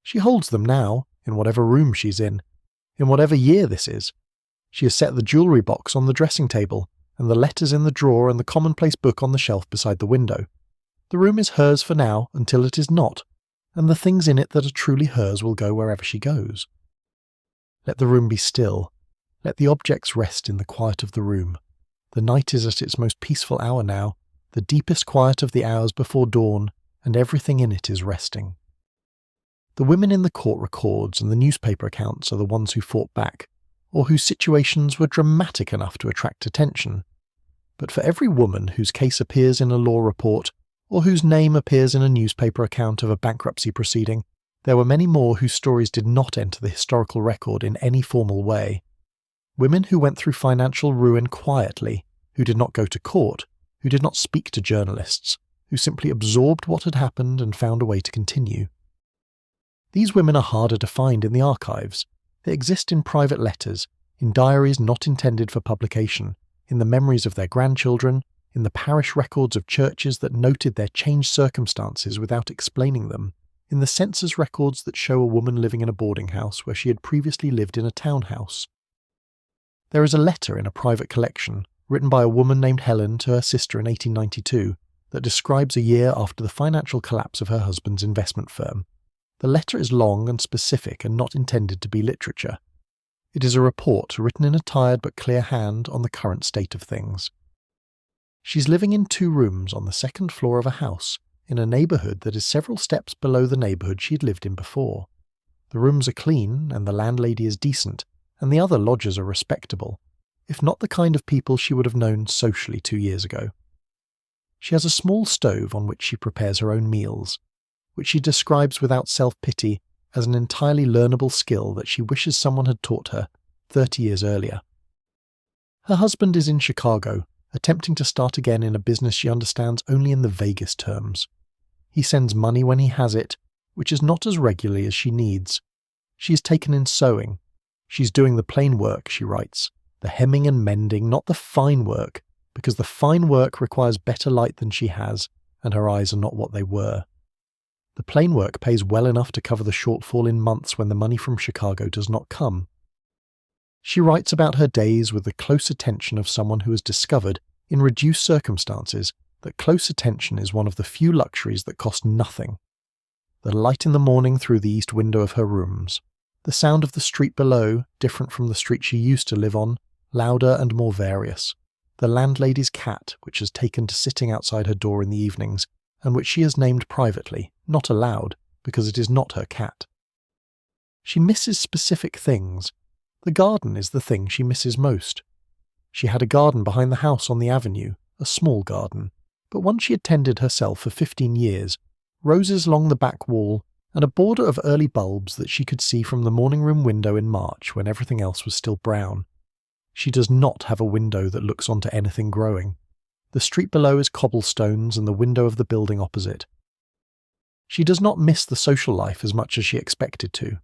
She holds them now, in whatever room she's in whatever year this is. She has set the jewellery box on the dressing table, and the letters in the drawer and the commonplace book on the shelf beside the window. The room is hers for now until it is not, and the things in it that are truly hers will go wherever she goes. Let the room be still. Let the objects rest in the quiet of the room. The night is at its most peaceful hour now, the deepest quiet of the hours before dawn, and everything in it is resting. The women in the court records and the newspaper accounts are the ones who fought back, or whose situations were dramatic enough to attract attention. But for every woman whose case appears in a law report, or whose name appears in a newspaper account of a bankruptcy proceeding, there were many more whose stories did not enter the historical record in any formal way. Women who went through financial ruin quietly, who did not go to court, who did not speak to journalists, who simply absorbed what had happened and found a way to continue. These women are harder to find in the archives. They exist in private letters, in diaries not intended for publication, in the memories of their grandchildren, in the parish records of churches that noted their changed circumstances without explaining them, in the census records that show a woman living in a boarding house where she had previously lived in a townhouse. There is a letter in a private collection, written by a woman named Helen to her sister in 1892, that describes a year after the financial collapse of her husband's investment firm. The letter is long and specific and not intended to be literature. It is a report written in a tired but clear hand on the current state of things. She's living in 2 rooms on the 2nd floor of a house, in a neighbourhood that is several steps below the neighbourhood she'd lived in before. The rooms are clean, and the landlady is decent, and the other lodgers are respectable, if not the kind of people she would have known socially 2 years ago. She has a small stove on which she prepares her own meals, which she describes without self-pity as an entirely learnable skill that she wishes someone had taught her 30 years earlier. Her husband is in Chicago, attempting to start again in a business she understands only in the vaguest terms. He sends money when he has it, which is not as regularly as she needs. She is taken in sewing. She's doing the plain work, she writes, the hemming and mending, not the fine work, because the fine work requires better light than she has, and her eyes are not what they were. The plain work pays well enough to cover the shortfall in months when the money from Chicago does not come. She writes about her days with the close attention of someone who has discovered, in reduced circumstances, that close attention is one of the few luxuries that cost nothing. The light in the morning through the east window of her rooms, the sound of the street below, different from the street she used to live on, louder and more various, the landlady's cat, which has taken to sitting outside her door in the evenings, and which she has named privately, not aloud, because it is not her cat. She misses specific things. The garden is the thing she misses most. She had a garden behind the house on the avenue, a small garden, but one she had tended herself for 15 years, roses along the back wall, and a border of early bulbs that she could see from the morning room window in March when everything else was still brown. She does not have a window that looks onto anything growing. The street below is cobblestones and the window of the building opposite. She does not miss the social life as much as she expected to.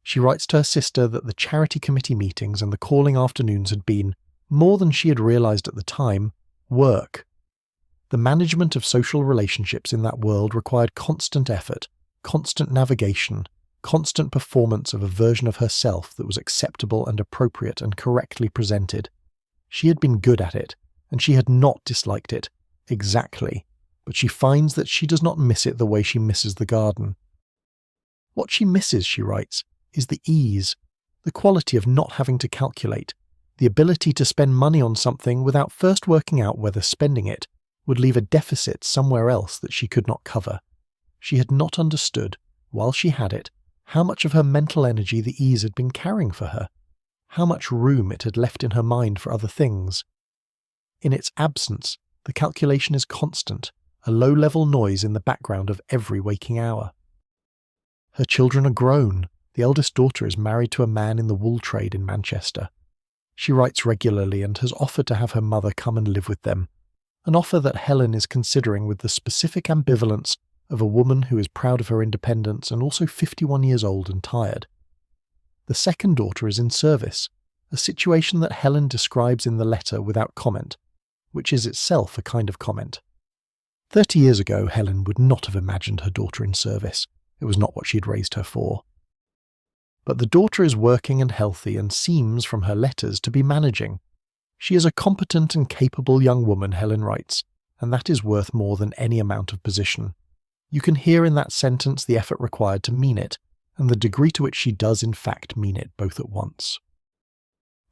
She writes to her sister that the charity committee meetings and the calling afternoons had been, more than she had realised at the time, work. The management of social relationships in that world required constant effort, constant navigation, constant performance of a version of herself that was acceptable and appropriate and correctly presented. She had been good at it, and she had not disliked it, exactly, but she finds that she does not miss it the way she misses the garden. What she misses, she writes, is the ease, the quality of not having to calculate, the ability to spend money on something without first working out whether spending it would leave a deficit somewhere else that she could not cover. She had not understood, while she had it, how much of her mental energy the ease had been carrying for her, how much room it had left in her mind for other things. In its absence, the calculation is constant, a low-level noise in the background of every waking hour. Her children are grown. The eldest daughter is married to a man in the wool trade in Manchester. She writes regularly and has offered to have her mother come and live with them, an offer that Helen is considering with the specific ambivalence of a woman who is proud of her independence and also 51 years old and tired. The second daughter is in service, a situation that Helen describes in the letter without comment, which is itself a kind of comment. 30 years ago, Helen would not have imagined her daughter in service. It was not what she had raised her for. But the daughter is working and healthy and seems, from her letters, to be managing. She is a competent and capable young woman, Helen writes, and that is worth more than any amount of position. You can hear in that sentence the effort required to mean it, and the degree to which she does in fact mean it both at once.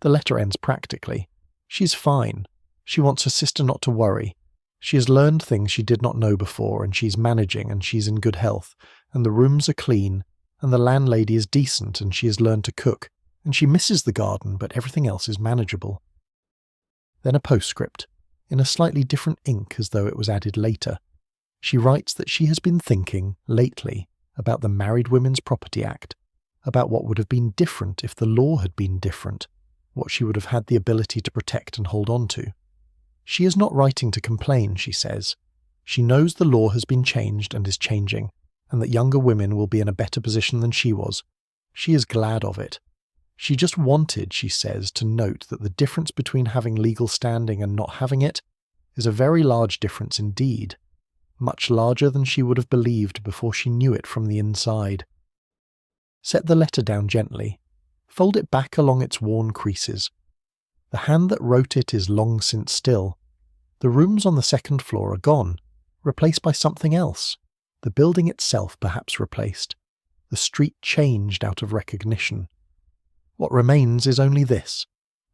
The letter ends practically. She's fine. She wants her sister not to worry. She has learned things she did not know before, and she's managing, and she's in good health, and the rooms are clean, and the landlady is decent, and she has learned to cook, and she misses the garden, but everything else is manageable. Then a postscript, in a slightly different ink as though it was added later. She writes that she has been thinking, lately, about the Married Women's Property Act, about what would have been different if the law had been different, what she would have had the ability to protect and hold on to. She is not writing to complain, she says. She knows the law has been changed and is changing, and that younger women will be in a better position than she was. She is glad of it. She just wanted, she says, to note that the difference between having legal standing and not having it is a very large difference indeed, much larger than she would have believed before she knew it from the inside. Set the letter down gently. Fold it back along its worn creases. The hand that wrote it is long since still. The rooms on the second floor are gone, replaced by something else. The building itself perhaps replaced. The street changed out of recognition. What remains is only this,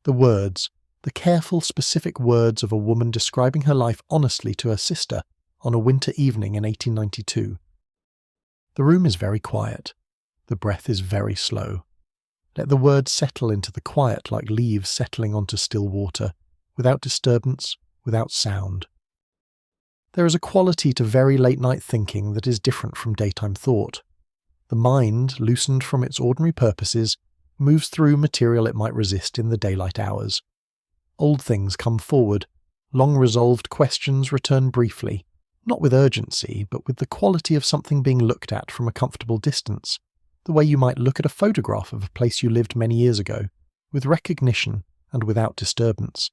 the words, the careful, specific words of a woman describing her life honestly to her sister on a winter evening in 1892. The room is very quiet. The breath is very slow. Let the words settle into the quiet like leaves settling onto still water, without disturbance, without sound. There is a quality to very late-night thinking that is different from daytime thought. The mind, loosened from its ordinary purposes, moves through material it might resist in the daylight hours. Old things come forward, long-resolved questions return briefly, not with urgency, but with the quality of something being looked at from a comfortable distance, the way you might look at a photograph of a place you lived many years ago, with recognition and without disturbance.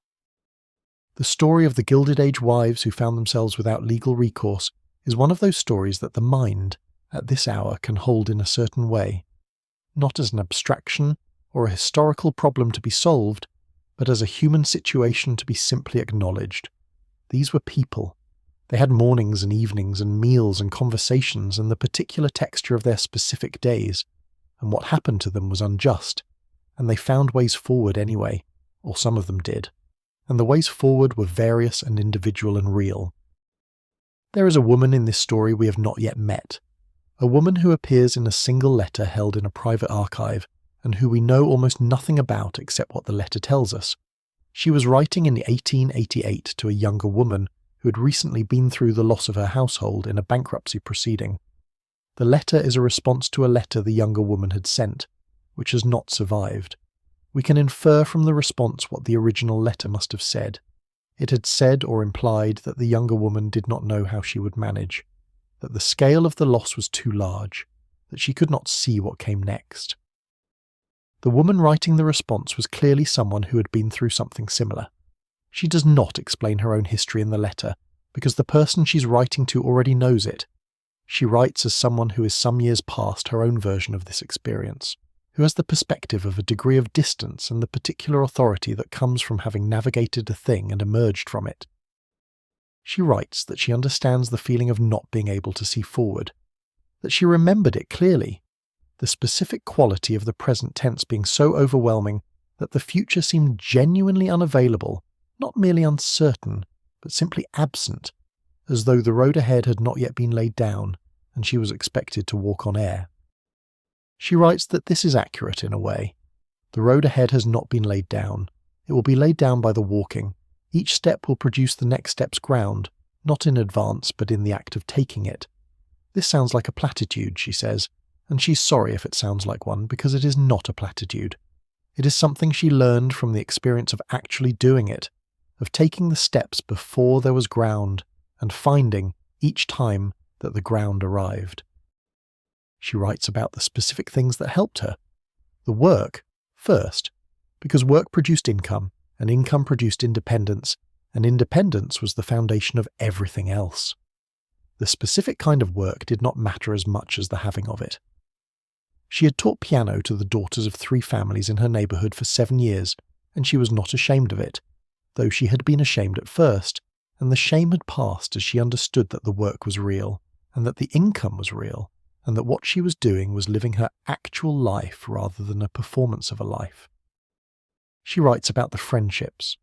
The story of the Gilded Age wives who found themselves without legal recourse is one of those stories that the mind, at this hour, can hold in a certain way, not as an abstraction or a historical problem to be solved, but as a human situation to be simply acknowledged. These were people. They had mornings and evenings and meals and conversations and the particular texture of their specific days, and what happened to them was unjust, and they found ways forward anyway, or some of them did, and the ways forward were various and individual and real. There is a woman in this story we have not yet met, a woman who appears in a single letter held in a private archive, and who we know almost nothing about except what the letter tells us. She was writing in 1888 to a younger woman who had recently been through the loss of her household in a bankruptcy proceeding. The letter is a response to a letter the younger woman had sent, which has not survived. We can infer from the response what the original letter must have said. It had said or implied that the younger woman did not know how she would manage, that the scale of the loss was too large, that she could not see what came next. The woman writing the response was clearly someone who had been through something similar. She does not explain her own history in the letter, because the person she's writing to already knows it. She writes as someone who is some years past her own version of this experience, who has the perspective of a degree of distance and the particular authority that comes from having navigated a thing and emerged from it. She writes that she understands the feeling of not being able to see forward, that she remembered it clearly, the specific quality of the present tense being so overwhelming that the future seemed genuinely unavailable, not merely uncertain, but simply absent, as though the road ahead had not yet been laid down, and she was expected to walk on air. She writes that this is accurate in a way. The road ahead has not been laid down. It will be laid down by the walking. Each step will produce the next step's ground, not in advance, but in the act of taking it. This sounds like a platitude, she says, and she's sorry if it sounds like one, because it is not a platitude. It is something she learned from the experience of actually doing it, of taking the steps before there was ground, and finding, each time, that the ground arrived. She writes about the specific things that helped her. The work, first, because work produced income, and income produced independence, and independence was the foundation of everything else. The specific kind of work did not matter as much as the having of it. She had taught piano to the daughters of 3 families in her neighbourhood for 7 years, and she was not ashamed of it, though she had been ashamed at first, and the shame had passed as she understood that the work was real, and that the income was real, and that what she was doing was living her actual life rather than a performance of a life. She writes about the friendships,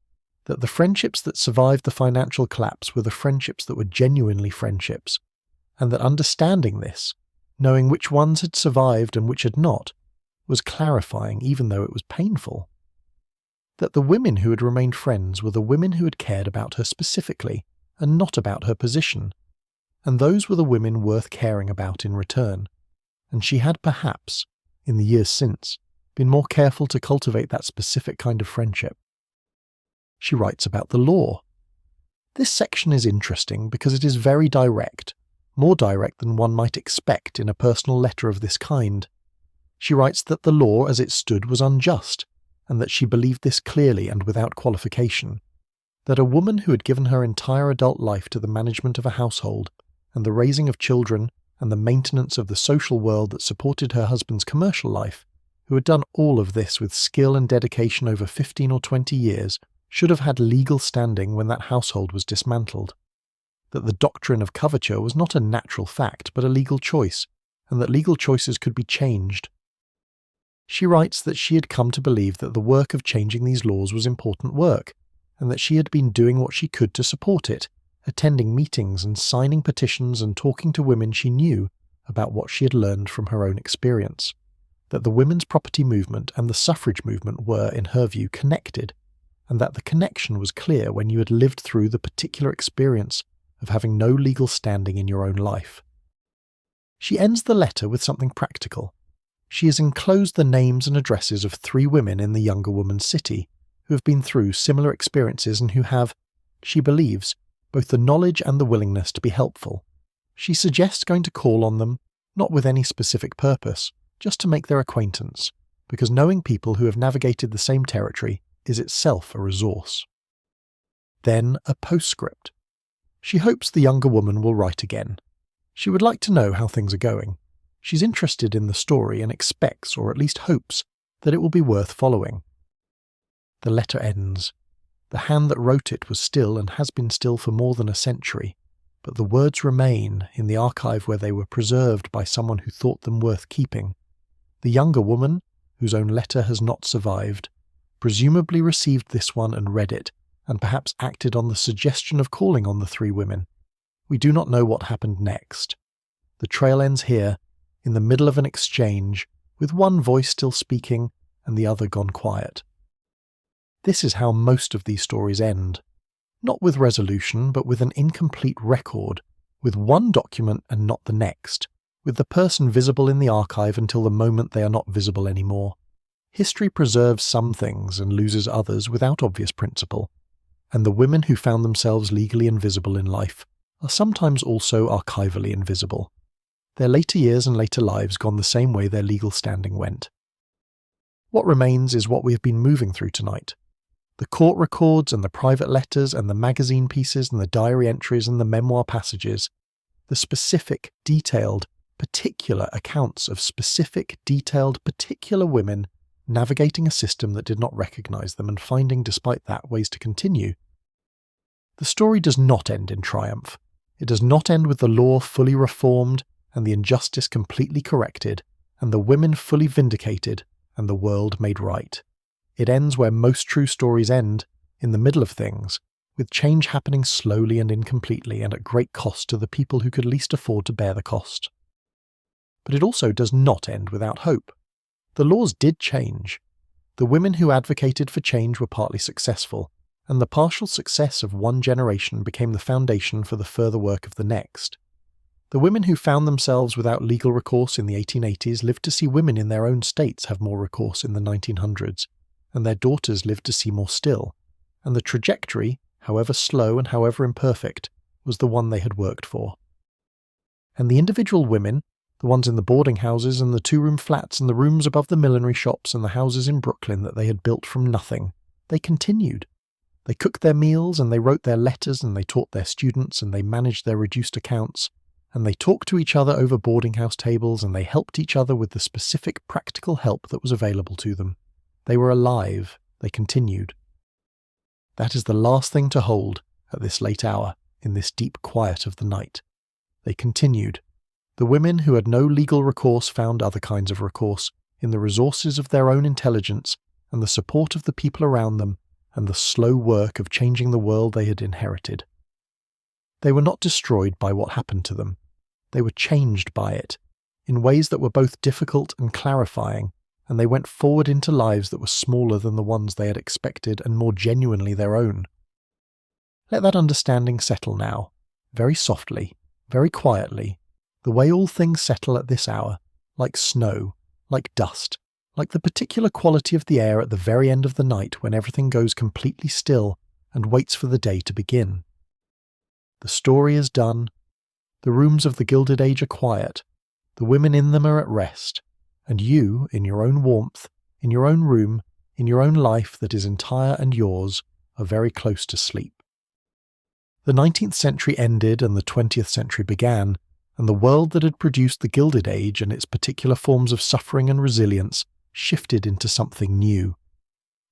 that the friendships that survived the financial collapse were the friendships that were genuinely friendships, and that understanding this, knowing which ones had survived and which had not, was clarifying even though it was painful. That the women who had remained friends were the women who had cared about her specifically, and not about her position, and those were the women worth caring about in return, and she had perhaps, in the years since, been more careful to cultivate that specific kind of friendship. She writes about the law. This section is interesting because it is very direct, more direct than one might expect in a personal letter of this kind. She writes that the law as it stood was unjust, and that she believed this clearly and without qualification, that a woman who had given her entire adult life to the management of a household, and the raising of children, and the maintenance of the social world that supported her husband's commercial life, who had done all of this with skill and dedication over 15 or 20 years, should have had legal standing when that household was dismantled. That the doctrine of coverture was not a natural fact but a legal choice, and that legal choices could be changed. She writes that she had come to believe that the work of changing these laws was important work, and that she had been doing what she could to support it, attending meetings and signing petitions and talking to women she knew about what she had learned from her own experience. That the women's property movement and the suffrage movement were, in her view, connected, and that the connection was clear when you had lived through the particular experience of having no legal standing in your own life. She ends the letter with something practical. She has enclosed the names and addresses of 3 women in the younger woman's city who have been through similar experiences and who have, she believes, both the knowledge and the willingness to be helpful. She suggests going to call on them, not with any specific purpose, just to make their acquaintance, because knowing people who have navigated the same territory is itself a resource. Then a postscript. She hopes the younger woman will write again. She would like to know how things are going. She's interested in the story and expects, or at least hopes, that it will be worth following. The letter ends. The hand that wrote it was still and has been still for more than a century, but the words remain in the archive where they were preserved by someone who thought them worth keeping. The younger woman, whose own letter has not survived, presumably received this one and read it, and perhaps acted on the suggestion of calling on the three women. We do not know what happened next. The trail ends here, in the middle of an exchange, with one voice still speaking and the other gone quiet. This is how most of these stories end. Not with resolution, but with an incomplete record, with one document and not the next, with the person visible in the archive until the moment they are not visible anymore. History preserves some things and loses others without obvious principle, and the women who found themselves legally invisible in life are sometimes also archivally invisible. Their later years and later lives gone the same way their legal standing went. What remains is what we have been moving through tonight. The court records and the private letters and the magazine pieces and the diary entries and the memoir passages, the specific, detailed, particular accounts of specific, detailed, particular women navigating a system that did not recognize them and finding, despite that, ways to continue. The story does not end in triumph. It does not end with the law fully reformed and the injustice completely corrected and the women fully vindicated and the world made right. It ends where most true stories end, in the middle of things, with change happening slowly and incompletely and at great cost to the people who could least afford to bear the cost. But it also does not end without hope. The laws did change. The women who advocated for change were partly successful, and the partial success of one generation became the foundation for the further work of the next. The women who found themselves without legal recourse in the 1880s lived to see women in their own states have more recourse in the 1900s, and their daughters lived to see more still, and the trajectory, however slow and however imperfect, was the one they had worked for. And the individual women, the ones in the boarding houses and the two-room flats and the rooms above the millinery shops and the houses in Brooklyn that they had built from nothing, they continued. They cooked their meals and they wrote their letters and they taught their students and they managed their reduced accounts, and they talked to each other over boarding house tables and they helped each other with the specific practical help that was available to them. They were alive, they continued. That is the last thing to hold at this late hour, in this deep quiet of the night. They continued. The women who had no legal recourse found other kinds of recourse, in the resources of their own intelligence and the support of the people around them and the slow work of changing the world they had inherited. They were not destroyed by what happened to them. They were changed by it, in ways that were both difficult and clarifying, and they went forward into lives that were smaller than the ones they had expected and more genuinely their own. Let that understanding settle now, very softly, very quietly, the way all things settle at this hour, like snow, like dust, like the particular quality of the air at the very end of the night when everything goes completely still and waits for the day to begin. The story is done. The rooms of the Gilded Age are quiet. The women in them are at rest. And you, in your own warmth, in your own room, in your own life that is entire and yours, are very close to sleep. The 19th century ended and the 20th century began, and the world that had produced the Gilded Age and its particular forms of suffering and resilience shifted into something new.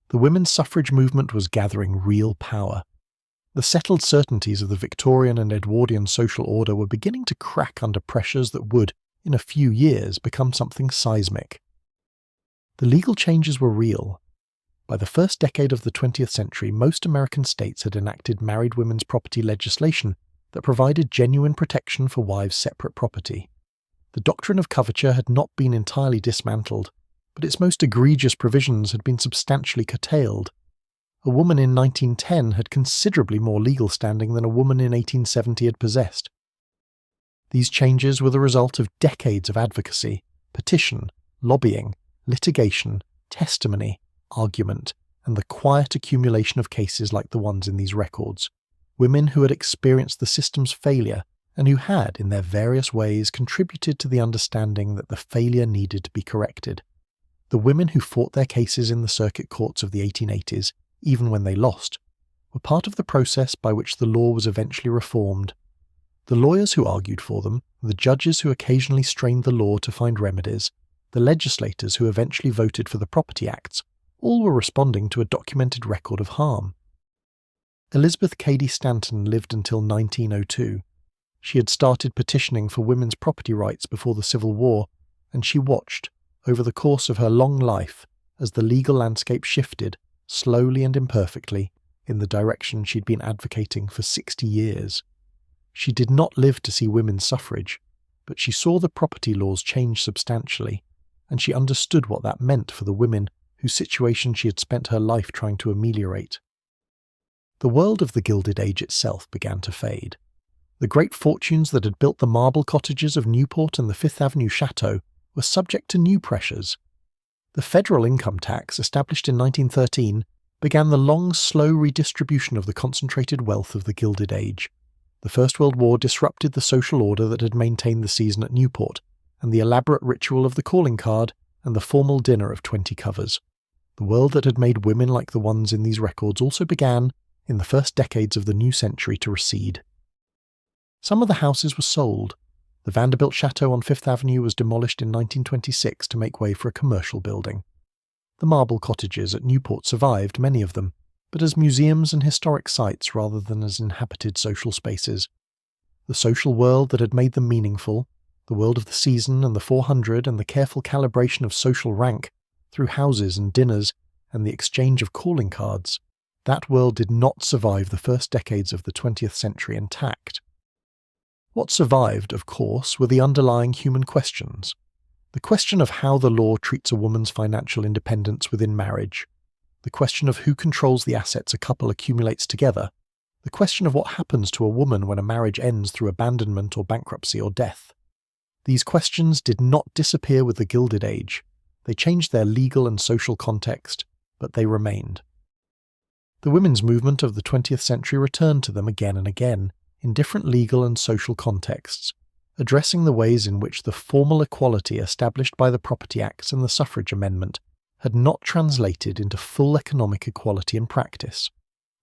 The women's suffrage movement was gathering real power. The settled certainties of the Victorian and Edwardian social order were beginning to crack under pressures that would, in a few years, become something seismic. The legal changes were real. By the first decade of the 20th century, most American states had enacted married women's property legislation that provided genuine protection for wives' separate property. The doctrine of coverture had not been entirely dismantled, but its most egregious provisions had been substantially curtailed. A woman in 1910 had considerably more legal standing than a woman in 1870 had possessed. These changes were the result of decades of advocacy, petition, lobbying, litigation, testimony, argument, and the quiet accumulation of cases like the ones in these records. Women who had experienced the system's failure and who had, in their various ways, contributed to the understanding that the failure needed to be corrected. The women who fought their cases in the circuit courts of the 1880s, even when they lost, were part of the process by which the law was eventually reformed. The lawyers who argued for them, the judges who occasionally strained the law to find remedies, the legislators who eventually voted for the Property Acts, all were responding to a documented record of harm. Elizabeth Cady Stanton lived until 1902. She had started petitioning for women's property rights before the Civil War, and she watched, over the course of her long life, as the legal landscape shifted, slowly and imperfectly, in the direction she'd been advocating for 60 years. She did not live to see women's suffrage, but she saw the property laws change substantially, and she understood what that meant for the women whose situation she had spent her life trying to ameliorate. The world of the Gilded Age itself began to fade. The great fortunes that had built the marble cottages of Newport and the Fifth Avenue Chateau were subject to new pressures. The federal income tax, established in 1913, began the long, slow redistribution of the concentrated wealth of the Gilded Age. The First World War disrupted the social order that had maintained the season at Newport, and the elaborate ritual of the calling card and the formal dinner of 20 covers. The world that had made women like the ones in these records also began, in the first decades of the new century, to recede. Some of the houses were sold. The Vanderbilt Chateau on Fifth Avenue was demolished in 1926 to make way for a commercial building. The marble cottages at Newport survived, many of them, but as museums and historic sites rather than as inhabited social spaces. The social world that had made them meaningful, the world of the season and the 400 and the careful calibration of social rank through houses and dinners and the exchange of calling cards, that world did not survive the first decades of the 20th century intact. What survived, of course, were the underlying human questions. The question of how the law treats a woman's financial independence within marriage, the question of who controls the assets a couple accumulates together, the question of what happens to a woman when a marriage ends through abandonment or bankruptcy or death. These questions did not disappear with the Gilded Age. They changed their legal and social context, but they remained. The women's movement of the 20th century returned to them again and again, in different legal and social contexts, addressing the ways in which the formal equality established by the Property Acts and the Suffrage Amendment had not translated into full economic equality in practice.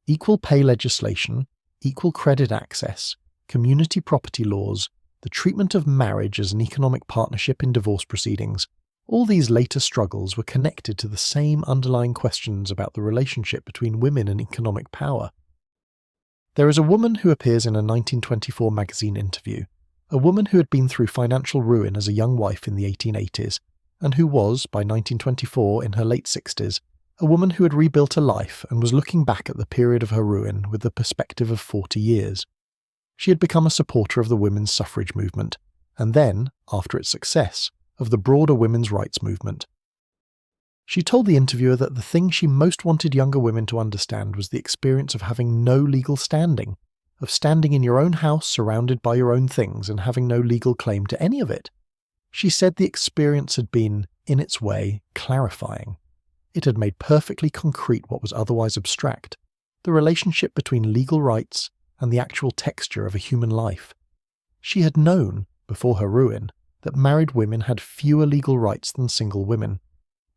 Equal pay legislation, equal credit access, community property laws, the treatment of marriage as an economic partnership in divorce proceedings, all these later struggles were connected to the same underlying questions about the relationship between women and economic power. There is a woman who appears in a 1924 magazine interview, a woman who had been through financial ruin as a young wife in the 1880s, and who was, by 1924, in her late 60s, a woman who had rebuilt a life and was looking back at the period of her ruin with the perspective of 40 years. She had become a supporter of the women's suffrage movement, and then, after its success, of the broader women's rights movement. She told the interviewer that the thing she most wanted younger women to understand was the experience of having no legal standing, of standing in your own house surrounded by your own things and having no legal claim to any of it. She said the experience had been, in its way, clarifying. It had made perfectly concrete what was otherwise abstract, the relationship between legal rights and the actual texture of a human life. She had known, before her ruin, that married women had fewer legal rights than single women.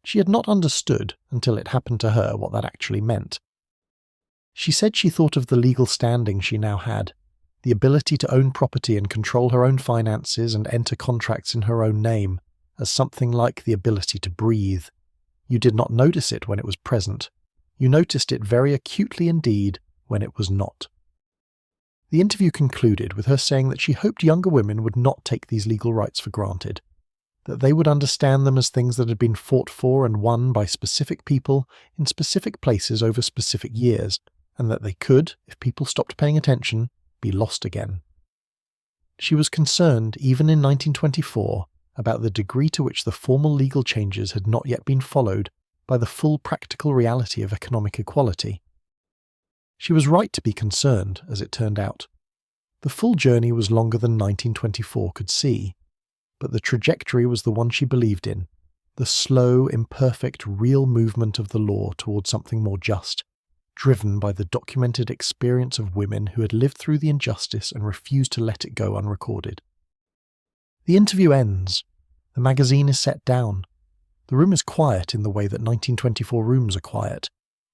She had not understood, until it happened to her, what that actually meant. She said she thought of the legal standing she now had, the ability to own property and control her own finances and enter contracts in her own name, as something like the ability to breathe. You did not notice it when it was present. You noticed it very acutely indeed when it was not. The interview concluded with her saying that she hoped younger women would not take these legal rights for granted, that they would understand them as things that had been fought for and won by specific people in specific places over specific years, and that they could, if people stopped paying attention, be lost again. She was concerned, even in 1924, about the degree to which the formal legal changes had not yet been followed by the full practical reality of economic equality. She was right to be concerned, as it turned out. The full journey was longer than 1924 could see, but the trajectory was the one she believed in, the slow, imperfect, real movement of the law towards something more just, driven by the documented experience of women who had lived through the injustice and refused to let it go unrecorded. The interview ends. The magazine is set down. The room is quiet in the way that 1924 rooms are quiet.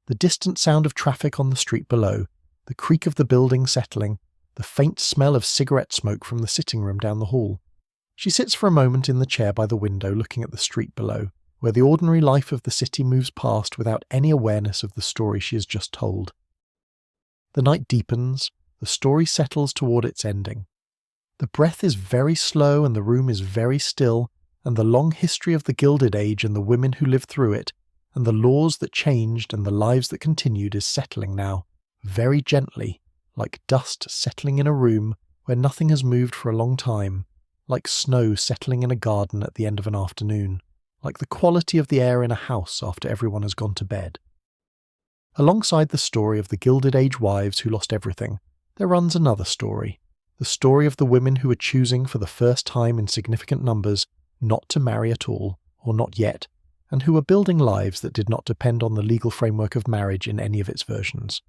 The distant sound of traffic on the street below, the creak of the building settling, the faint smell of cigarette smoke from the sitting room down the hall. She sits for a moment in the chair by the window looking at the street below, where the ordinary life of the city moves past without any awareness of the story she has just told. The night deepens, the story settles toward its ending. The breath is very slow and the room is very still, and the long history of the Gilded Age and the women who lived through it, and the laws that changed and the lives that continued is settling now, very gently, like dust settling in a room where nothing has moved for a long time, like snow settling in a garden at the end of an afternoon, like the quality of the air in a house after everyone has gone to bed. Alongside the story of the Gilded Age wives who lost everything, there runs another story, the story of the women who are choosing for the first time in significant numbers not to marry at all, or not yet, and who are building lives that did not depend on the legal framework of marriage in any of its versions.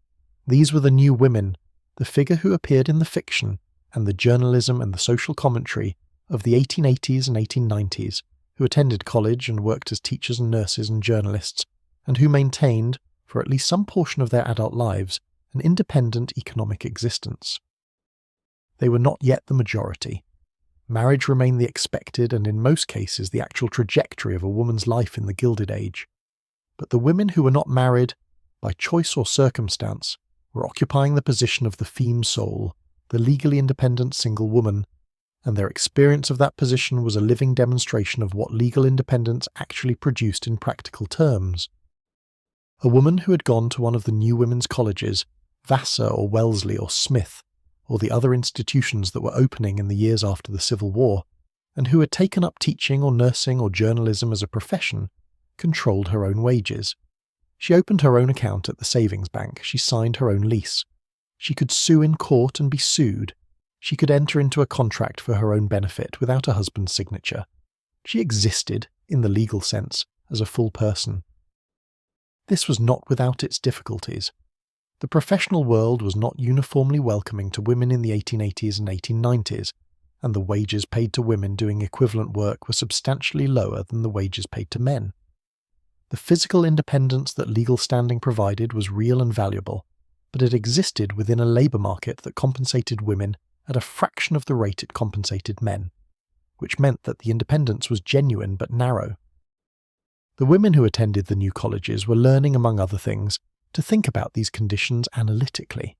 These were the new women, the figure who appeared in the fiction and the journalism and the social commentary of the 1880s and 1890s, who attended college and worked as teachers and nurses and journalists, and who maintained, for at least some portion of their adult lives, an independent economic existence. They were not yet the majority. Marriage remained the expected and in most cases the actual trajectory of a woman's life in the Gilded Age. But the women who were not married, by choice or circumstance, were occupying the position of the femme sole, the legally independent single woman, and their experience of that position was a living demonstration of what legal independence actually produced in practical terms. A woman who had gone to one of the new women's colleges, Vassar or Wellesley or Smith, or the other institutions that were opening in the years after the Civil War, and who had taken up teaching or nursing or journalism as a profession, controlled her own wages. She opened her own account at the savings bank, she signed her own lease. She could sue in court and be sued. She could enter into a contract for her own benefit without a husband's signature. She existed, in the legal sense, as a full person. This was not without its difficulties. The professional world was not uniformly welcoming to women in the 1880s and 1890s, and the wages paid to women doing equivalent work were substantially lower than the wages paid to men. The physical independence that legal standing provided was real and valuable, but it existed within a labour market that compensated women at a fraction of the rate it compensated men, which meant that the independence was genuine but narrow. The women who attended the new colleges were learning, among other things, to think about these conditions analytically.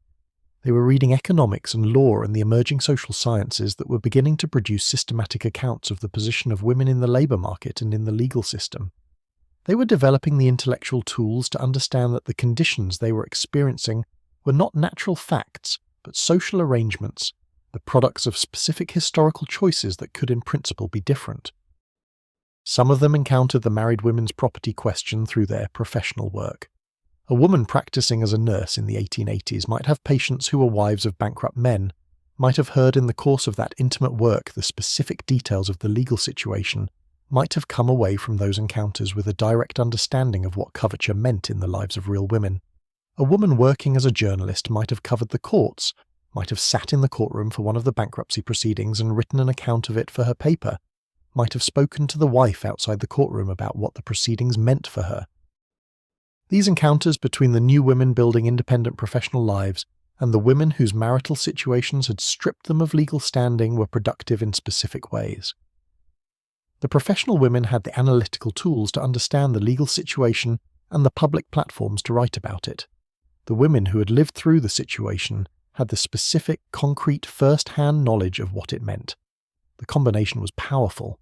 They were reading economics and law and the emerging social sciences that were beginning to produce systematic accounts of the position of women in the labour market and in the legal system. They were developing the intellectual tools to understand that the conditions they were experiencing were not natural facts, but social arrangements, the products of specific historical choices that could in principle be different. Some of them encountered the married women's property question through their professional work. A woman practicing as a nurse in the 1880s might have patients who were wives of bankrupt men, might have heard in the course of that intimate work the specific details of the legal situation, might have come away from those encounters with a direct understanding of what coverture meant in the lives of real women. A woman working as a journalist might have covered the courts, might have sat in the courtroom for one of the bankruptcy proceedings and written an account of it for her paper, might have spoken to the wife outside the courtroom about what the proceedings meant for her. These encounters between the new women building independent professional lives and the women whose marital situations had stripped them of legal standing were productive in specific ways. The professional women had the analytical tools to understand the legal situation and the public platforms to write about it. The women who had lived through the situation had the specific, concrete, first-hand knowledge of what it meant. The combination was powerful.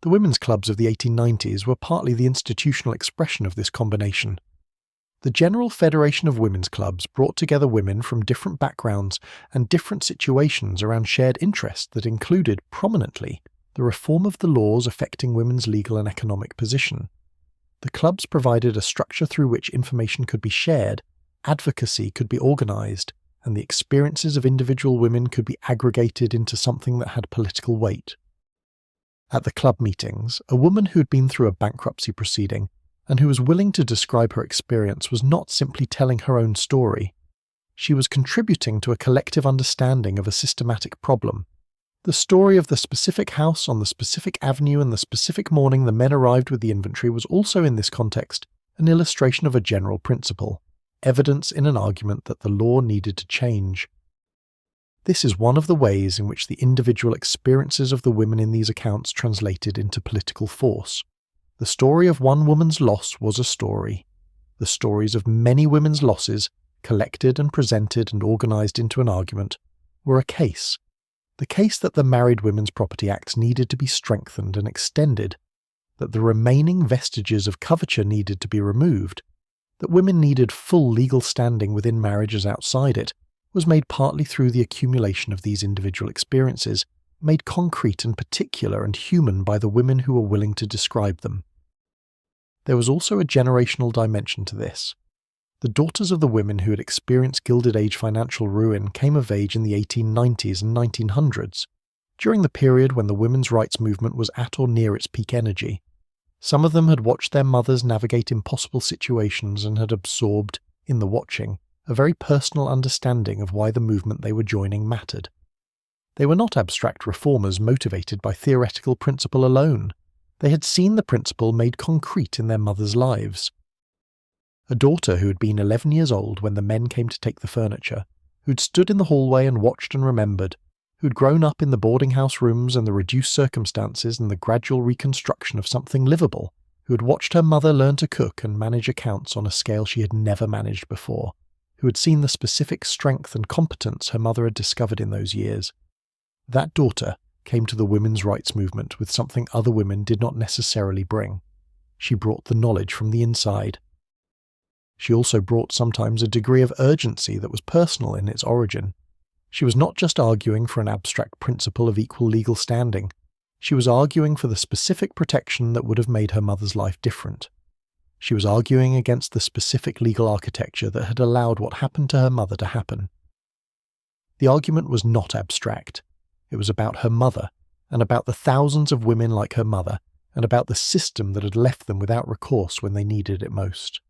The women's clubs of the 1890s were partly the institutional expression of this combination. The General Federation of Women's Clubs brought together women from different backgrounds and different situations around shared interests that included, prominently, the reform of the laws affecting women's legal and economic position. The clubs provided a structure through which information could be shared, advocacy could be organised, and the experiences of individual women could be aggregated into something that had political weight. At the club meetings, a woman who had been through a bankruptcy proceeding and who was willing to describe her experience was not simply telling her own story. She was contributing to a collective understanding of a systematic problem. The story of the specific house on the specific avenue and the specific morning the men arrived with the inventory was also in this context an illustration of a general principle, evidence in an argument that the law needed to change. This is one of the ways in which the individual experiences of the women in these accounts translated into political force. The story of one woman's loss was a story. The stories of many women's losses, collected and presented and organised into an argument, were a case. The case that the Married Women's Property Acts needed to be strengthened and extended, that the remaining vestiges of coverture needed to be removed, that women needed full legal standing within marriage as outside it, was made partly through the accumulation of these individual experiences, made concrete and particular and human by the women who were willing to describe them. There was also a generational dimension to this. The daughters of the women who had experienced Gilded Age financial ruin came of age in the 1890s and 1900s, during the period when the women's rights movement was at or near its peak energy. Some of them had watched their mothers navigate impossible situations and had absorbed, in the watching, a very personal understanding of why the movement they were joining mattered. They were not abstract reformers motivated by theoretical principle alone. They had seen the principle made concrete in their mothers' lives. A daughter who had been 11 years old when the men came to take the furniture, who'd stood in the hallway and watched and remembered, who'd grown up in the boarding house rooms and the reduced circumstances and the gradual reconstruction of something livable, who had watched her mother learn to cook and manage accounts on a scale she had never managed before, who had seen the specific strength and competence her mother had discovered in those years. That daughter came to the women's rights movement with something other women did not necessarily bring. She brought the knowledge from the inside. She also brought sometimes a degree of urgency that was personal in its origin. She was not just arguing for an abstract principle of equal legal standing. She was arguing for the specific protection that would have made her mother's life different. She was arguing against the specific legal architecture that had allowed what happened to her mother to happen. The argument was not abstract. It was about her mother, and about the thousands of women like her mother, and about the system that had left them without recourse when they needed it most.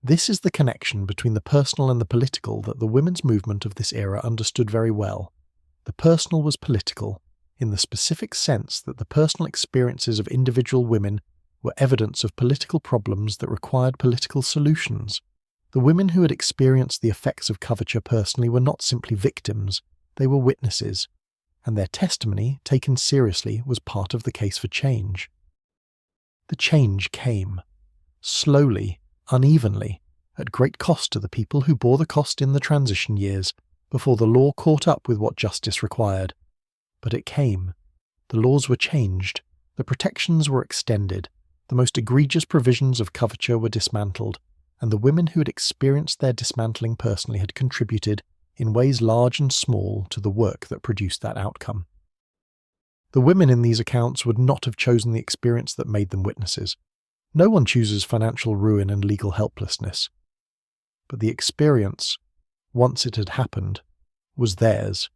This is the connection between the personal and the political that the women's movement of this era understood very well. The personal was political, in the specific sense that the personal experiences of individual women were evidence of political problems that required political solutions. The women who had experienced the effects of coverture personally were not simply victims, they were witnesses, and their testimony, taken seriously, was part of the case for change. The change came. Slowly, unevenly, at great cost to the people who bore the cost in the transition years, before the law caught up with what justice required. But it came. The laws were changed. The protections were extended. The most egregious provisions of coverture were dismantled, and the women who had experienced their dismantling personally had contributed, in ways large and small, to the work that produced that outcome. The women in these accounts would not have chosen the experience that made them witnesses. No one chooses financial ruin and legal helplessness. But the experience, once it had happened, was theirs,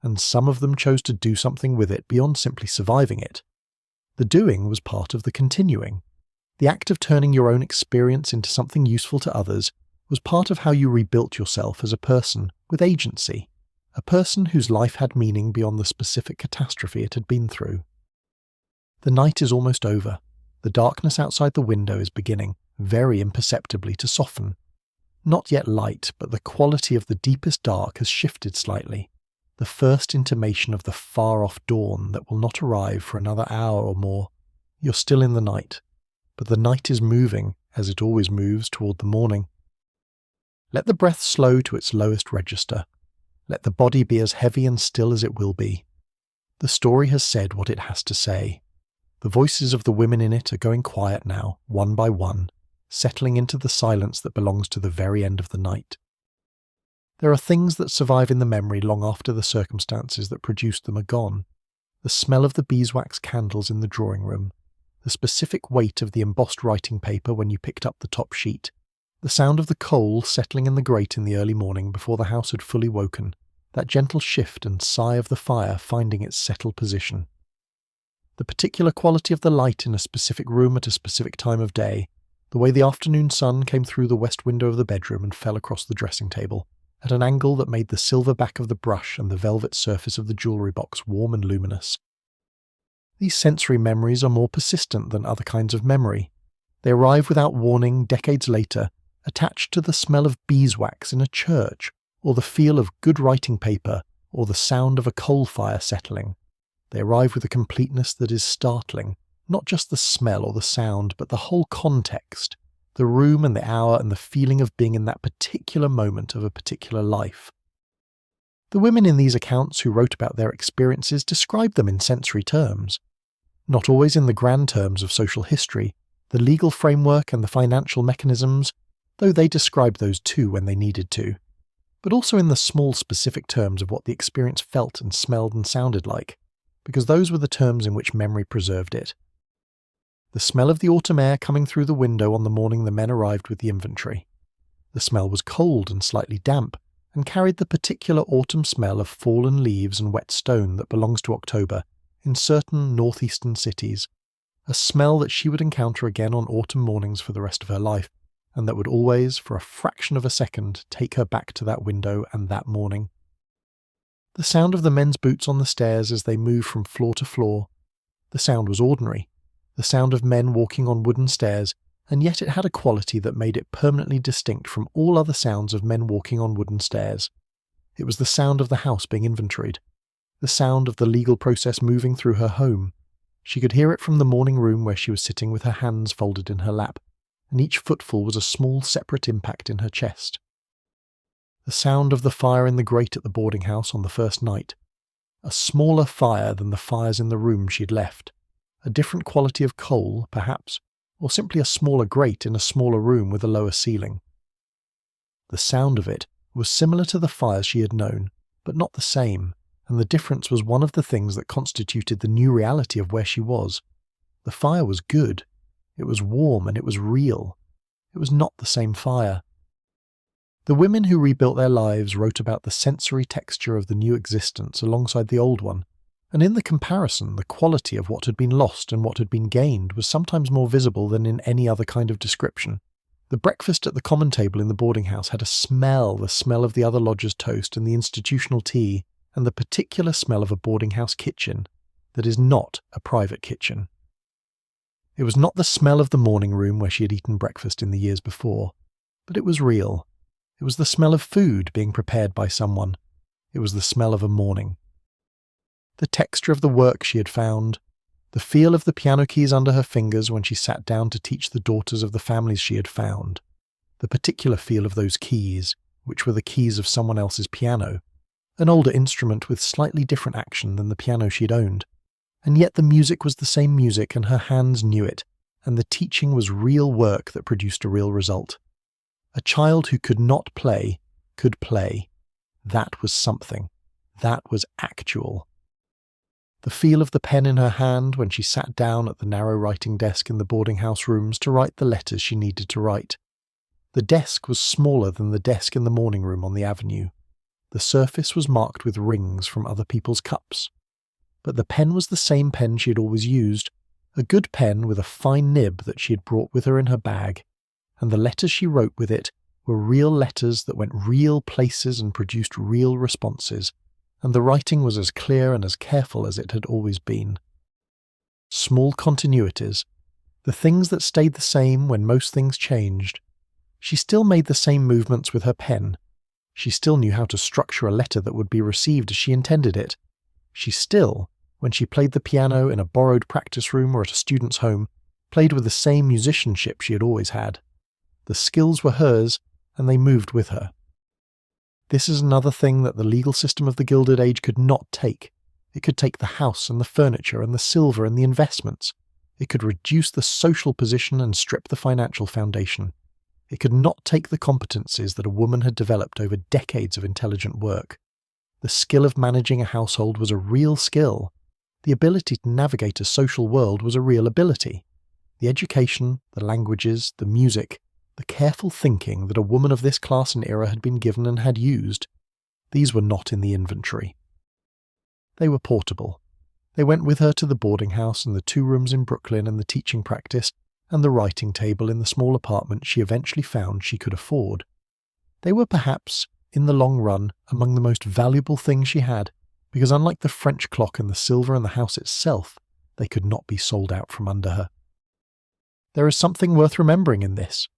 and some of them chose to do something with it beyond simply surviving it. The doing was part of the continuing. The act of turning your own experience into something useful to others was part of how you rebuilt yourself as a person with agency, a person whose life had meaning beyond the specific catastrophe it had been through. The night is almost over. The darkness outside the window is beginning, very imperceptibly, to soften. Not yet light, but the quality of the deepest dark has shifted slightly. The first intimation of the far-off dawn that will not arrive for another hour or more. You're still in the night, but the night is moving, as it always moves, toward the morning. Let the breath slow to its lowest register. Let the body be as heavy and still as it will be. The story has said what it has to say. The voices of the women in it are going quiet now, one by one, settling into the silence that belongs to the very end of the night. There are things that survive in the memory long after the circumstances that produced them are gone. The smell of the beeswax candles in the drawing room, the specific weight of the embossed writing paper when you picked up the top sheet, the sound of the coal settling in the grate in the early morning before the house had fully woken, that gentle shift and sigh of the fire finding its settled position. The particular quality of the light in a specific room at a specific time of day, the way the afternoon sun came through the west window of the bedroom and fell across the dressing table, at an angle that made the silver back of the brush and the velvet surface of the jewellery box warm and luminous. These sensory memories are more persistent than other kinds of memory. They arrive without warning decades later, attached to the smell of beeswax in a church, or the feel of good writing paper, or the sound of a coal fire settling. They arrive with a completeness that is startling, not just the smell or the sound, but the whole context, the room and the hour and the feeling of being in that particular moment of a particular life. The women in these accounts who wrote about their experiences described them in sensory terms, not always in the grand terms of social history, the legal framework and the financial mechanisms, though they described those too when they needed to, but also in the small specific terms of what the experience felt and smelled and sounded like, because those were the terms in which memory preserved it. The smell of the autumn air coming through the window on the morning the men arrived with the inventory. The smell was cold and slightly damp, and carried the particular autumn smell of fallen leaves and wet stone that belongs to October in certain northeastern cities, a smell that she would encounter again on autumn mornings for the rest of her life, and that would always, for a fraction of a second, take her back to that window and that morning. The sound of the men's boots on the stairs as they moved from floor to floor. The sound was ordinary, the sound of men walking on wooden stairs, and yet it had a quality that made it permanently distinct from all other sounds of men walking on wooden stairs. It was the sound of the house being inventoried, the sound of the legal process moving through her home. She could hear it from the morning room where she was sitting with her hands folded in her lap, and each footfall was a small separate impact in her chest. The sound of the fire in the grate at the boarding house on the first night, a smaller fire than the fires in the room she had left, a different quality of coal, perhaps, or simply a smaller grate in a smaller room with a lower ceiling. The sound of it was similar to the fires she had known, but not the same, and the difference was one of the things that constituted the new reality of where she was. The fire was good. It was warm and it was real. It was not the same fire. The women who rebuilt their lives wrote about the sensory texture of the new existence alongside the old one, and in the comparison, the quality of what had been lost and what had been gained was sometimes more visible than in any other kind of description. The breakfast at the common table in the boarding house had a smell, the smell of the other lodgers' toast and the institutional tea, and the particular smell of a boarding house kitchen that is not a private kitchen. It was not the smell of the morning room where she had eaten breakfast in the years before, but it was real. It was the smell of food being prepared by someone. It was the smell of a morning. The texture of the work she had found, the feel of the piano keys under her fingers when she sat down to teach the daughters of the families she had found, the particular feel of those keys, which were the keys of someone else's piano, an older instrument with slightly different action than the piano she had owned, and yet the music was the same music and her hands knew it, and the teaching was real work that produced a real result. A child who could not play could play. That was something. That was actual. The feel of the pen in her hand when she sat down at the narrow writing desk in the boarding house rooms to write the letters she needed to write. The desk was smaller than the desk in the morning room on the avenue. The surface was marked with rings from other people's cups. But the pen was the same pen she had always used, a good pen with a fine nib that she had brought with her in her bag, and the letters she wrote with it were real letters that went real places and produced real responses, and the writing was as clear and as careful as it had always been. Small continuities, the things that stayed the same when most things changed. She still made the same movements with her pen. She still knew how to structure a letter that would be received as she intended it. She still, when she played the piano in a borrowed practice room or at a student's home, played with the same musicianship she had always had. The skills were hers, and they moved with her. This is another thing that the legal system of the Gilded Age could not take. It could take the house and the furniture and the silver and the investments. It could reduce the social position and strip the financial foundation. It could not take the competencies that a woman had developed over decades of intelligent work. The skill of managing a household was a real skill. The ability to navigate a social world was a real ability. The education, the languages, the music, the careful thinking that a woman of this class and era had been given and had used, these were not in the inventory. They were portable. They went with her to the boarding house and the 2 rooms in Brooklyn and the teaching practice and the writing table in the small apartment she eventually found she could afford. They were perhaps, in the long run, among the most valuable things she had, because unlike the French clock and the silver and the house itself, they could not be sold out from under her. There is something worth remembering in this.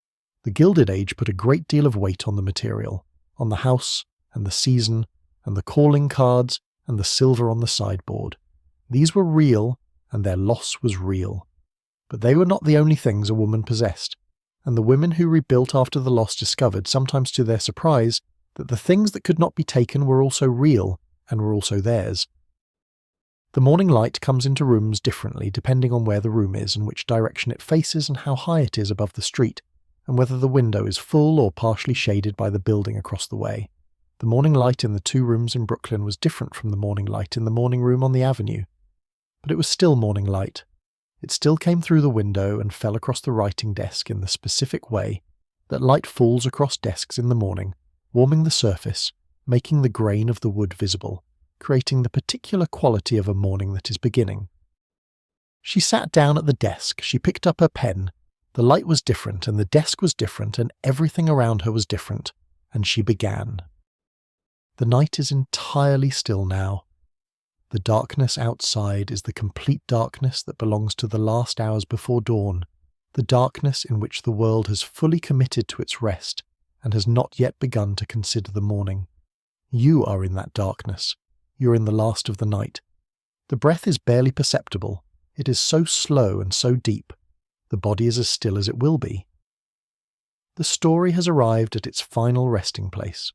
The Gilded Age put a great deal of weight on the material, on the house and the season and the calling cards, and the silver on the sideboard. These were real, and their loss was real. But they were not the only things a woman possessed, and the women who rebuilt after the loss discovered, sometimes to their surprise, that the things that could not be taken were also real, and were also theirs. The morning light comes into rooms differently depending on where the room is and which direction it faces and how high it is above the street, and whether the window is full or partially shaded by the building across the way. The morning light in the 2 rooms in Brooklyn was different from the morning light in the morning room on the avenue. But it was still morning light. It still came through the window and fell across the writing desk in the specific way that light falls across desks in the morning, warming the surface, making the grain of the wood visible, creating the particular quality of a morning that is beginning. She sat down at the desk, she picked up her pen. The light was different, and the desk was different, and everything around her was different, and she began. The night is entirely still now. The darkness outside is the complete darkness that belongs to the last hours before dawn, the darkness in which the world has fully committed to its rest and has not yet begun to consider the morning. You are in that darkness. You're in the last of the night. The breath is barely perceptible. It is so slow and so deep. The body is as still as it will be. The story has arrived at its final resting place.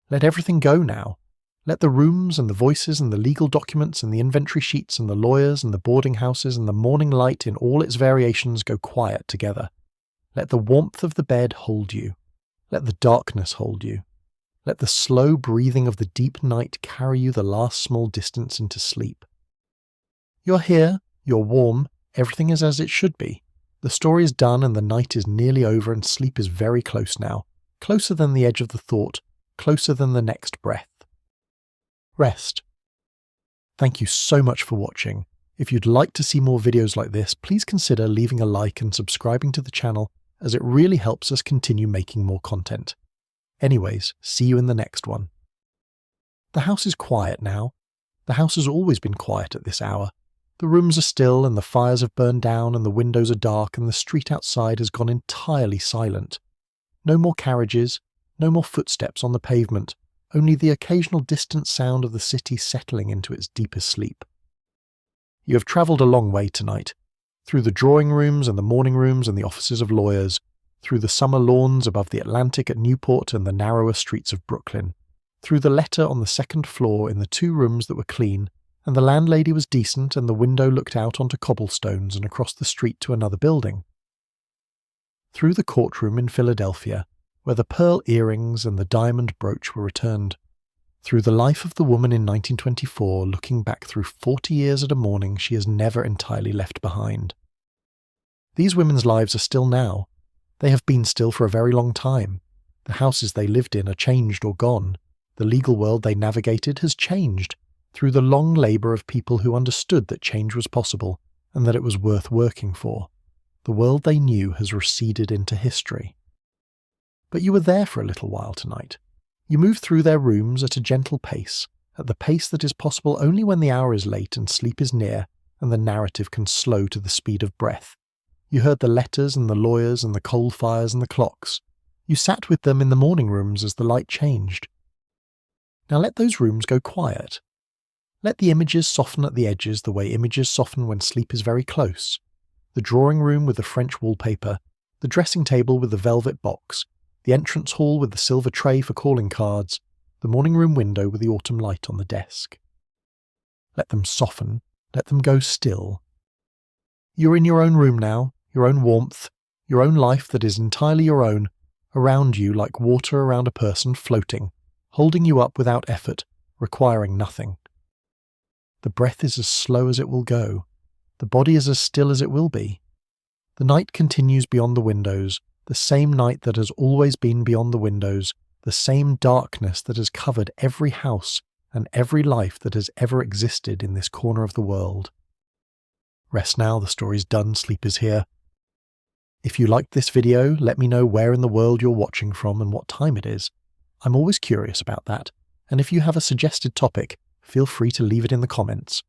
Let everything go now. Let the rooms and the voices and the legal documents and the inventory sheets and the lawyers and the boarding houses and the morning light in all its variations go quiet together. Let the warmth of the bed hold you. Let the darkness hold you. Let the slow breathing of the deep night carry you the last small distance into sleep. You're here, you're warm, everything is as it should be. The story is done and the night is nearly over and sleep is very close now, closer than the edge of the thought, closer than the next breath. Rest. Thank you so much for watching. If you'd like to see more videos like this, please consider leaving a like and subscribing to the channel, as it really helps us continue making more content. Anyways, see you in the next one. The house is quiet now. The house has always been quiet at this hour. The rooms are still and the fires have burned down and the windows are dark and the street outside has gone entirely silent. No more carriages, no more footsteps on the pavement, only the occasional distant sound of the city settling into its deepest sleep. You have travelled a long way tonight, through the drawing rooms and the morning rooms and the offices of lawyers, through the summer lawns above the Atlantic at Newport and the narrower streets of Brooklyn, through the letter on the 2nd floor in the 2 rooms that were clean, and the landlady was decent and the window looked out onto cobblestones and across the street to another building. Through the courtroom in Philadelphia, where the pearl earrings and the diamond brooch were returned. Through the life of the woman in 1924, looking back through 40 years at a morning she has never entirely left behind. These women's lives are still now. They have been still for a very long time. The houses they lived in are changed or gone. The legal world they navigated has changed, through the long labour of people who understood that change was possible, and that it was worth working for. The world they knew has receded into history. But you were there for a little while tonight. You moved through their rooms at a gentle pace, at the pace that is possible only when the hour is late and sleep is near, and the narrative can slow to the speed of breath. You heard the letters and the lawyers and the coal fires and the clocks. You sat with them in the morning rooms as the light changed. Now let those rooms go quiet. Let the images soften at the edges the way images soften when sleep is very close. The drawing room with the French wallpaper, the dressing table with the velvet box, the entrance hall with the silver tray for calling cards, the morning room window with the autumn light on the desk. Let them soften, let them go still. You're in your own room now, your own warmth, your own life that is entirely your own, around you like water around a person floating, holding you up without effort, requiring nothing. The breath is as slow as it will go. The body is as still as it will be. The night continues beyond the windows, the same night that has always been beyond the windows, the same darkness that has covered every house and every life that has ever existed in this corner of the world. Rest now, the story's done, sleep is here. If you liked this video, let me know where in the world you're watching from and what time it is. I'm always curious about that, and if you have a suggested topic, feel free to leave it in the comments.